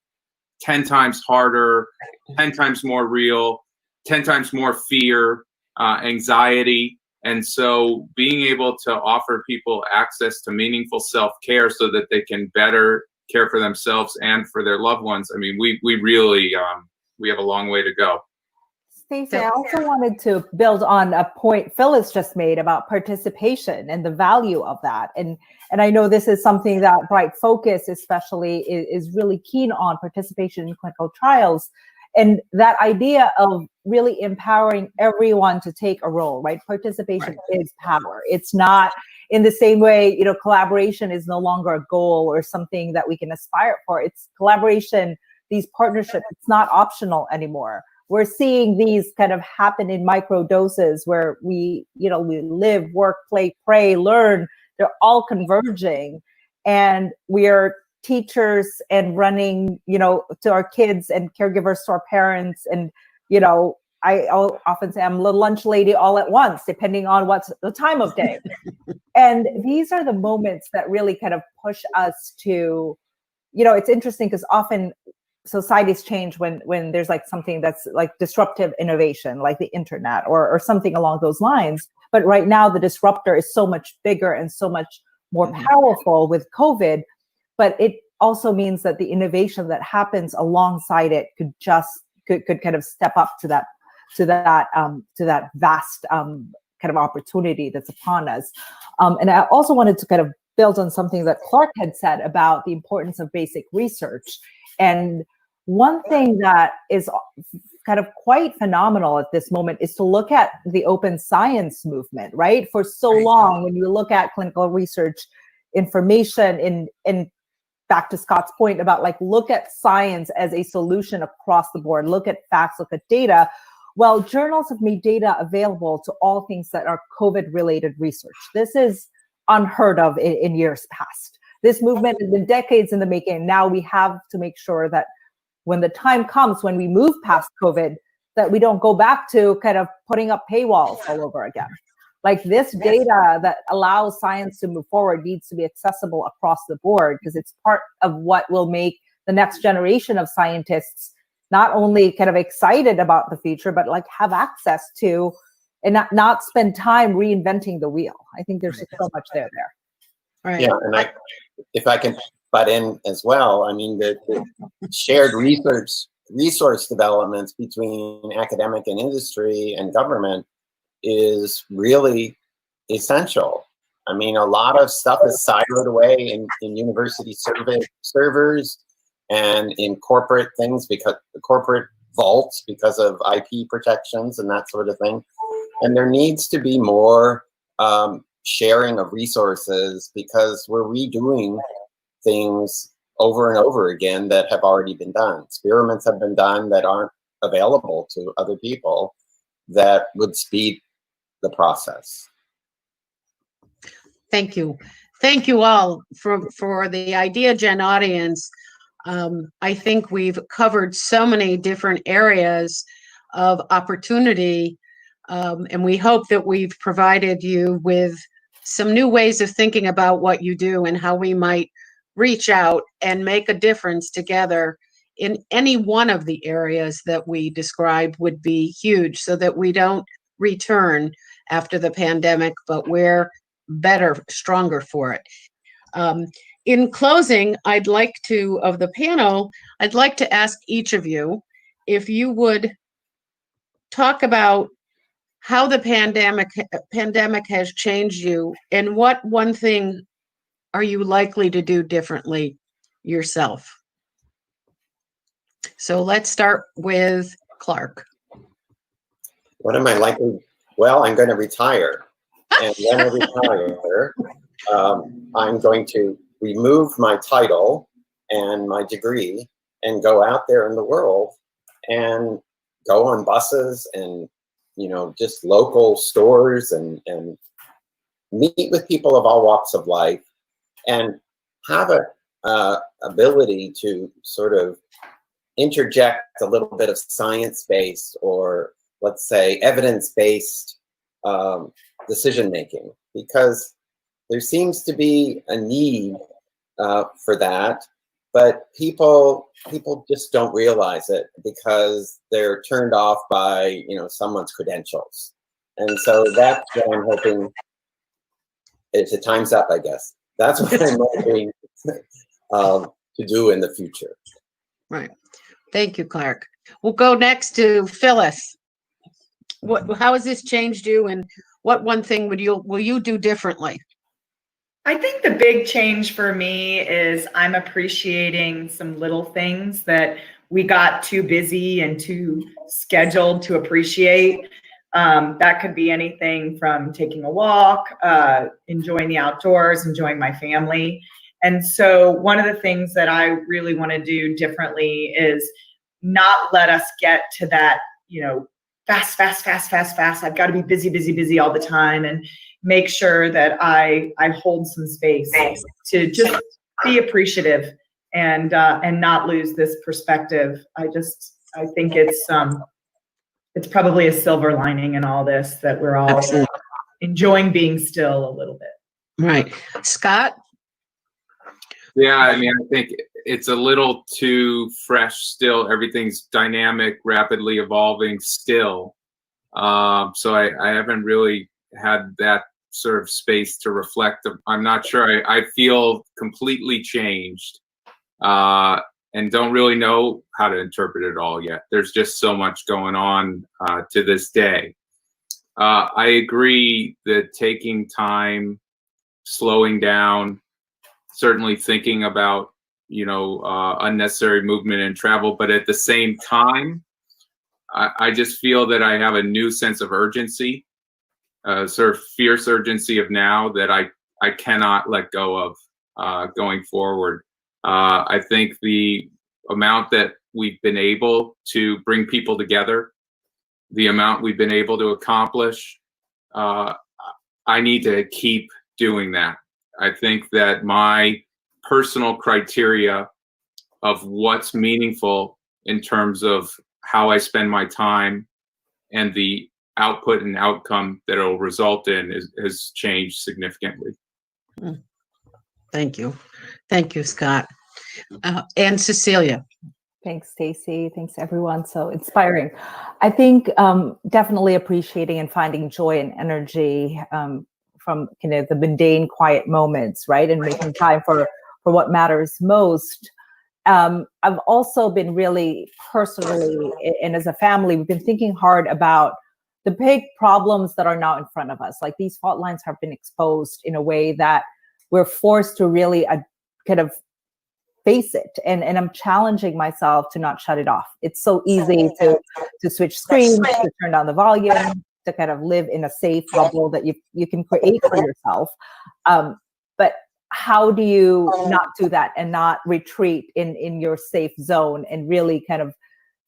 10 times harder, 10 times more real, 10 times more fear, anxiety. And so being able to offer people access to meaningful self-care so that they can better care for themselves and for their loved ones, I mean, we really, we have a long way to go. Stacey, I also wanted to build on a point Phyllis just made about participation and the value of that. And I know this is something that Bright Focus especially is really keen on, participation in clinical trials. And that idea of really empowering everyone to take a role, right? Participation is power. It's not in the same way, you know, collaboration is no longer a goal or something that we can aspire for. It's collaboration, these partnerships, it's not optional anymore. We're seeing these kind of happen in micro doses where we live, work, play, pray, learn. They're all converging, and we are teachers and running, to our kids and caregivers to our parents. And, I'll often say I'm the lunch lady all at once, depending on what's the time of day. And these are the moments that really kind of push us to, it's interesting because often societies change when there's like something that's like disruptive innovation, like the internet or something along those lines. But right now the disruptor is so much bigger and so much more powerful with COVID. But it also means that the innovation that happens alongside it could kind of step up to that vast kind of opportunity that's upon us. And I also wanted to kind of build on something that Clark had said about the importance of basic research. And one thing that is kind of quite phenomenal at this moment is to look at the open science movement, right? For so long, when you look at clinical research information in back to Scott's point about like, look at science as a solution across the board, look at facts, look at data. Well, journals have made data available to all things that are COVID-related research. This is unheard of in years past. This movement has been decades in the making. Now we have to make sure that when the time comes, when we move past COVID, that we don't go back to kind of putting up paywalls all over again. Like this data that allows science to move forward needs to be accessible across the board because it's part of what will make the next generation of scientists not only kind of excited about the future, but like have access to and not spend time reinventing the wheel. I think there's so much there. Right. Yeah, and if I can butt in as well, I mean, the shared resource developments between academic and industry and government is really essential. I mean, a lot of stuff is siloed away in university servers and in corporate things, because the corporate vaults because of IP protections and that sort of thing. And there needs to be more sharing of resources because we're redoing things over and over again that have already been done. Experiments have been done that aren't available to other people that would speed the process. Thank you. Thank you all for the Ideagen audience. I think we've covered so many different areas of opportunity, and we hope that we've provided you with some new ways of thinking about what you do and how we might reach out and make a difference together in any one of the areas that we described would be huge, so that we don't return after the pandemic, but we're better, stronger for it. In closing, I'd like to, of the panel, I'd like to ask each of you if you would talk about how the pandemic has changed you and what one thing are you likely to do differently yourself? So let's start with Clark. What am I likely? Well, I'm going to retire. And when I retire, I'm going to remove my title and my degree and go out there in the world and go on buses and, just local stores and meet with people of all walks of life and have a ability to sort of interject a little bit of science-based or, let's say, evidence-based decision-making, because there seems to be a need for that, but people just don't realize it because they're turned off by someone's credentials, and so that's what I'm hoping. It's time's up, I guess. That's what I'm hoping to do in the future. Right. Thank you, Clark. We'll go next to Phyllis. How has this changed you, and what one thing will you do differently? I think the big change for me is I'm appreciating some little things that we got too busy and too scheduled to appreciate. That could be anything from taking a walk, enjoying the outdoors, enjoying my family. And so one of the things that I really want to do differently is not let us get to that, fast. I've got to be busy all the time, and make sure that I hold some space to just be appreciative and not lose this perspective. I think it's probably a silver lining in all this, that we're all Absolutely. enjoying being still a little bit. Right. Scott? Yeah, I mean, I think it's a little too fresh still. Everything's dynamic, rapidly evolving still. So I haven't really had that sort of space to reflect. I'm not sure. I feel completely changed and don't really know how to interpret it all yet. There's just so much going on to this day. I agree that taking time, slowing down, certainly thinking about, unnecessary movement and travel, but at the same time, I just feel that I have a new sense of urgency, sort of fierce urgency of now that I cannot let go of going forward. I think the amount that we've been able to bring people together, the amount we've been able to accomplish, I need to keep doing that. I think that my personal criteria of what's meaningful in terms of how I spend my time and the output and outcome that it'll result in has changed significantly. Thank you. Thank you, Scott. And Cecilia. Thanks, Stacy. Thanks, everyone. So inspiring. I think definitely appreciating and finding joy and energy from the mundane, quiet moments, right? And making time for what matters most. I've also been really personally, and as a family, we've been thinking hard about the big problems that are now in front of us. Like, these fault lines have been exposed in a way that we're forced to really kind of face it. And I'm challenging myself to not shut it off. It's so easy to switch screens, to turn down the volume, to kind of live in a safe bubble that you can create for yourself. But how do you not do that and not retreat in your safe zone and really kind of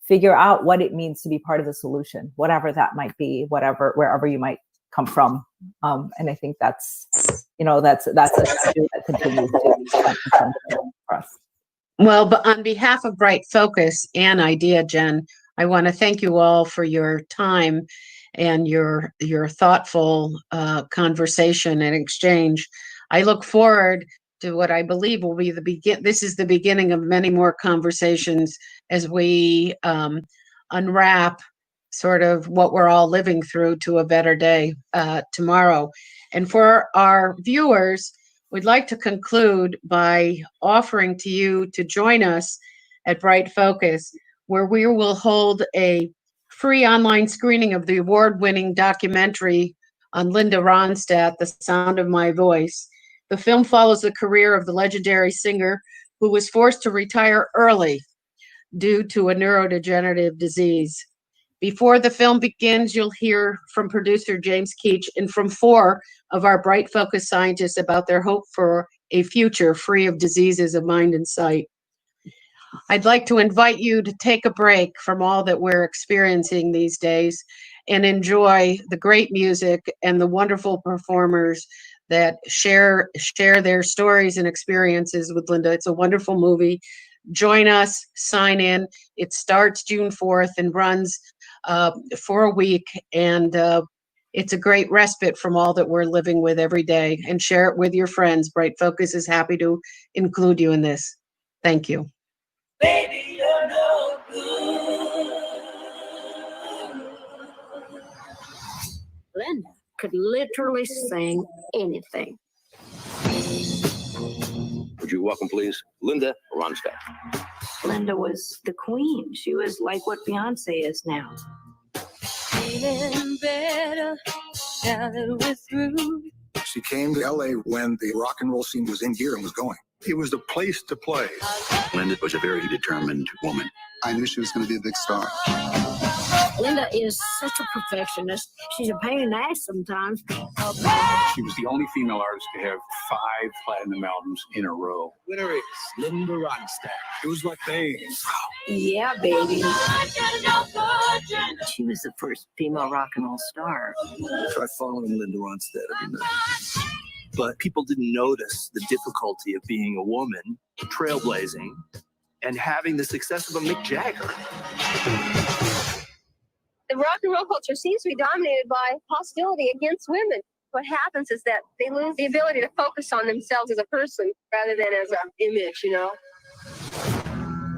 figure out what it means to be part of the solution, whatever that might be, wherever you might come from. And I think that's a issue that continues to for us. Well, but on behalf of Bright Focus and Ideagen, I want to thank you all for your time and your thoughtful conversation and exchange. I look forward to what I believe will be this is the beginning of many more conversations as we unwrap sort of what we're all living through to a better day tomorrow. And for our viewers, we'd like to conclude by offering to you to join us at Bright Focus, where we will hold a free online screening of the award-winning documentary on Linda Ronstadt, The Sound of My Voice. The film follows the career of the legendary singer who was forced to retire early due to a neurodegenerative disease. Before the film begins, you'll hear from producer James Keach and from 4 of our Bright Focus scientists about their hope for a future free of diseases of mind and sight. I'd like to invite you to take a break from all that we're experiencing these days and enjoy the great music and the wonderful performers that share their stories and experiences with Linda. It's a wonderful movie. Join us, sign in. It starts June 4th and runs for a week. And it's a great respite from all that we're living with every day. And share it with your friends. Bright Focus is happy to include you in this. Thank you. Baby, you're no good. Linda could literally sing anything. Would you welcome, please, Linda Ronstadt. Linda was the queen. She was like what Beyonce is now. Feeling better now that we're through. She came to LA when the rock and roll scene was in gear and was going. It was the place to play. Linda was a very determined woman. I knew she was going to be a big star. Linda is such a perfectionist. She's a pain in the ass sometimes. She was the only female artist to have 5 platinum albums in a row. Winner is Linda Ronstadt. It was like fame. Yeah, baby. She was the first female rock and roll star. Try following Linda Ronstadt every night. but people didn't notice the difficulty of being a woman, trailblazing, and having the success of a Mick Jagger. The rock and roll culture seems to be dominated by hostility against women. What happens is that they lose the ability to focus on themselves as a person rather than as an image, you know?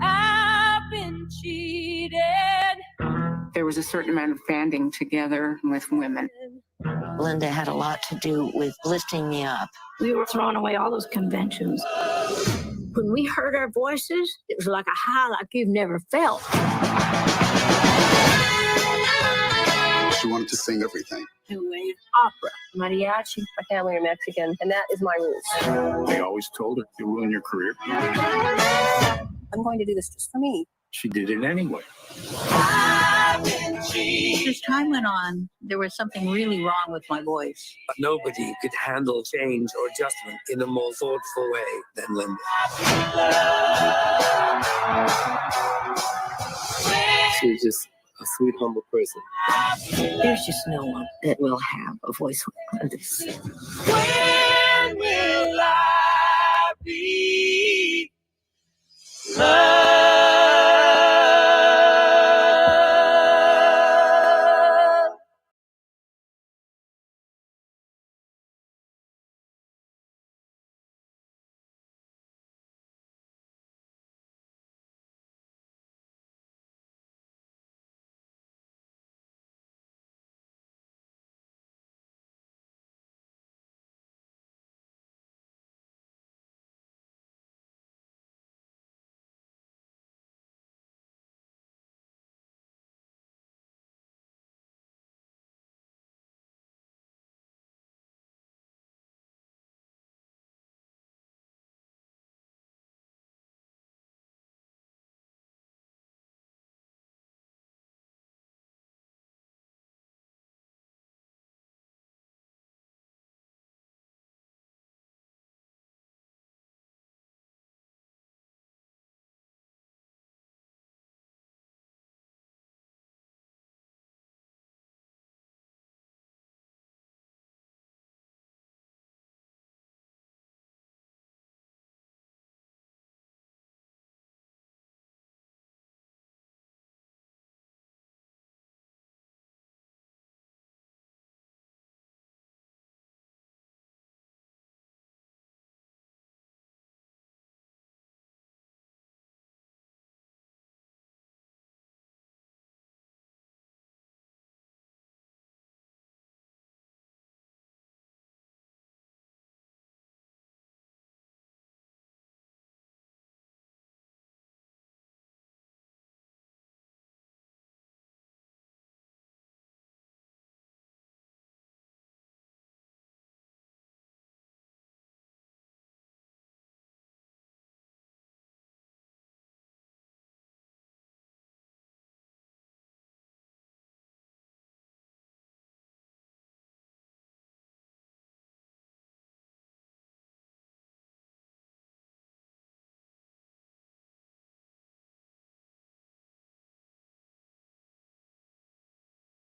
I've been cheated. There was a certain amount of banding together with women. Linda had a lot to do with lifting me up. We were throwing away all those conventions. When we heard our voices, it was like a high like you've never felt. She wanted to sing everything. Opera, mariachi. My family are Mexican, and that is my roots. They always told her, you'll ruin your career. I'm going to do this just for me. She did it anyway. As time went on, there was something really wrong with my voice. Nobody could handle change or adjustment in a more thoughtful way than Linda. She was just a sweet, humble person. There's just no one that will have a voice like this. When will I be loved?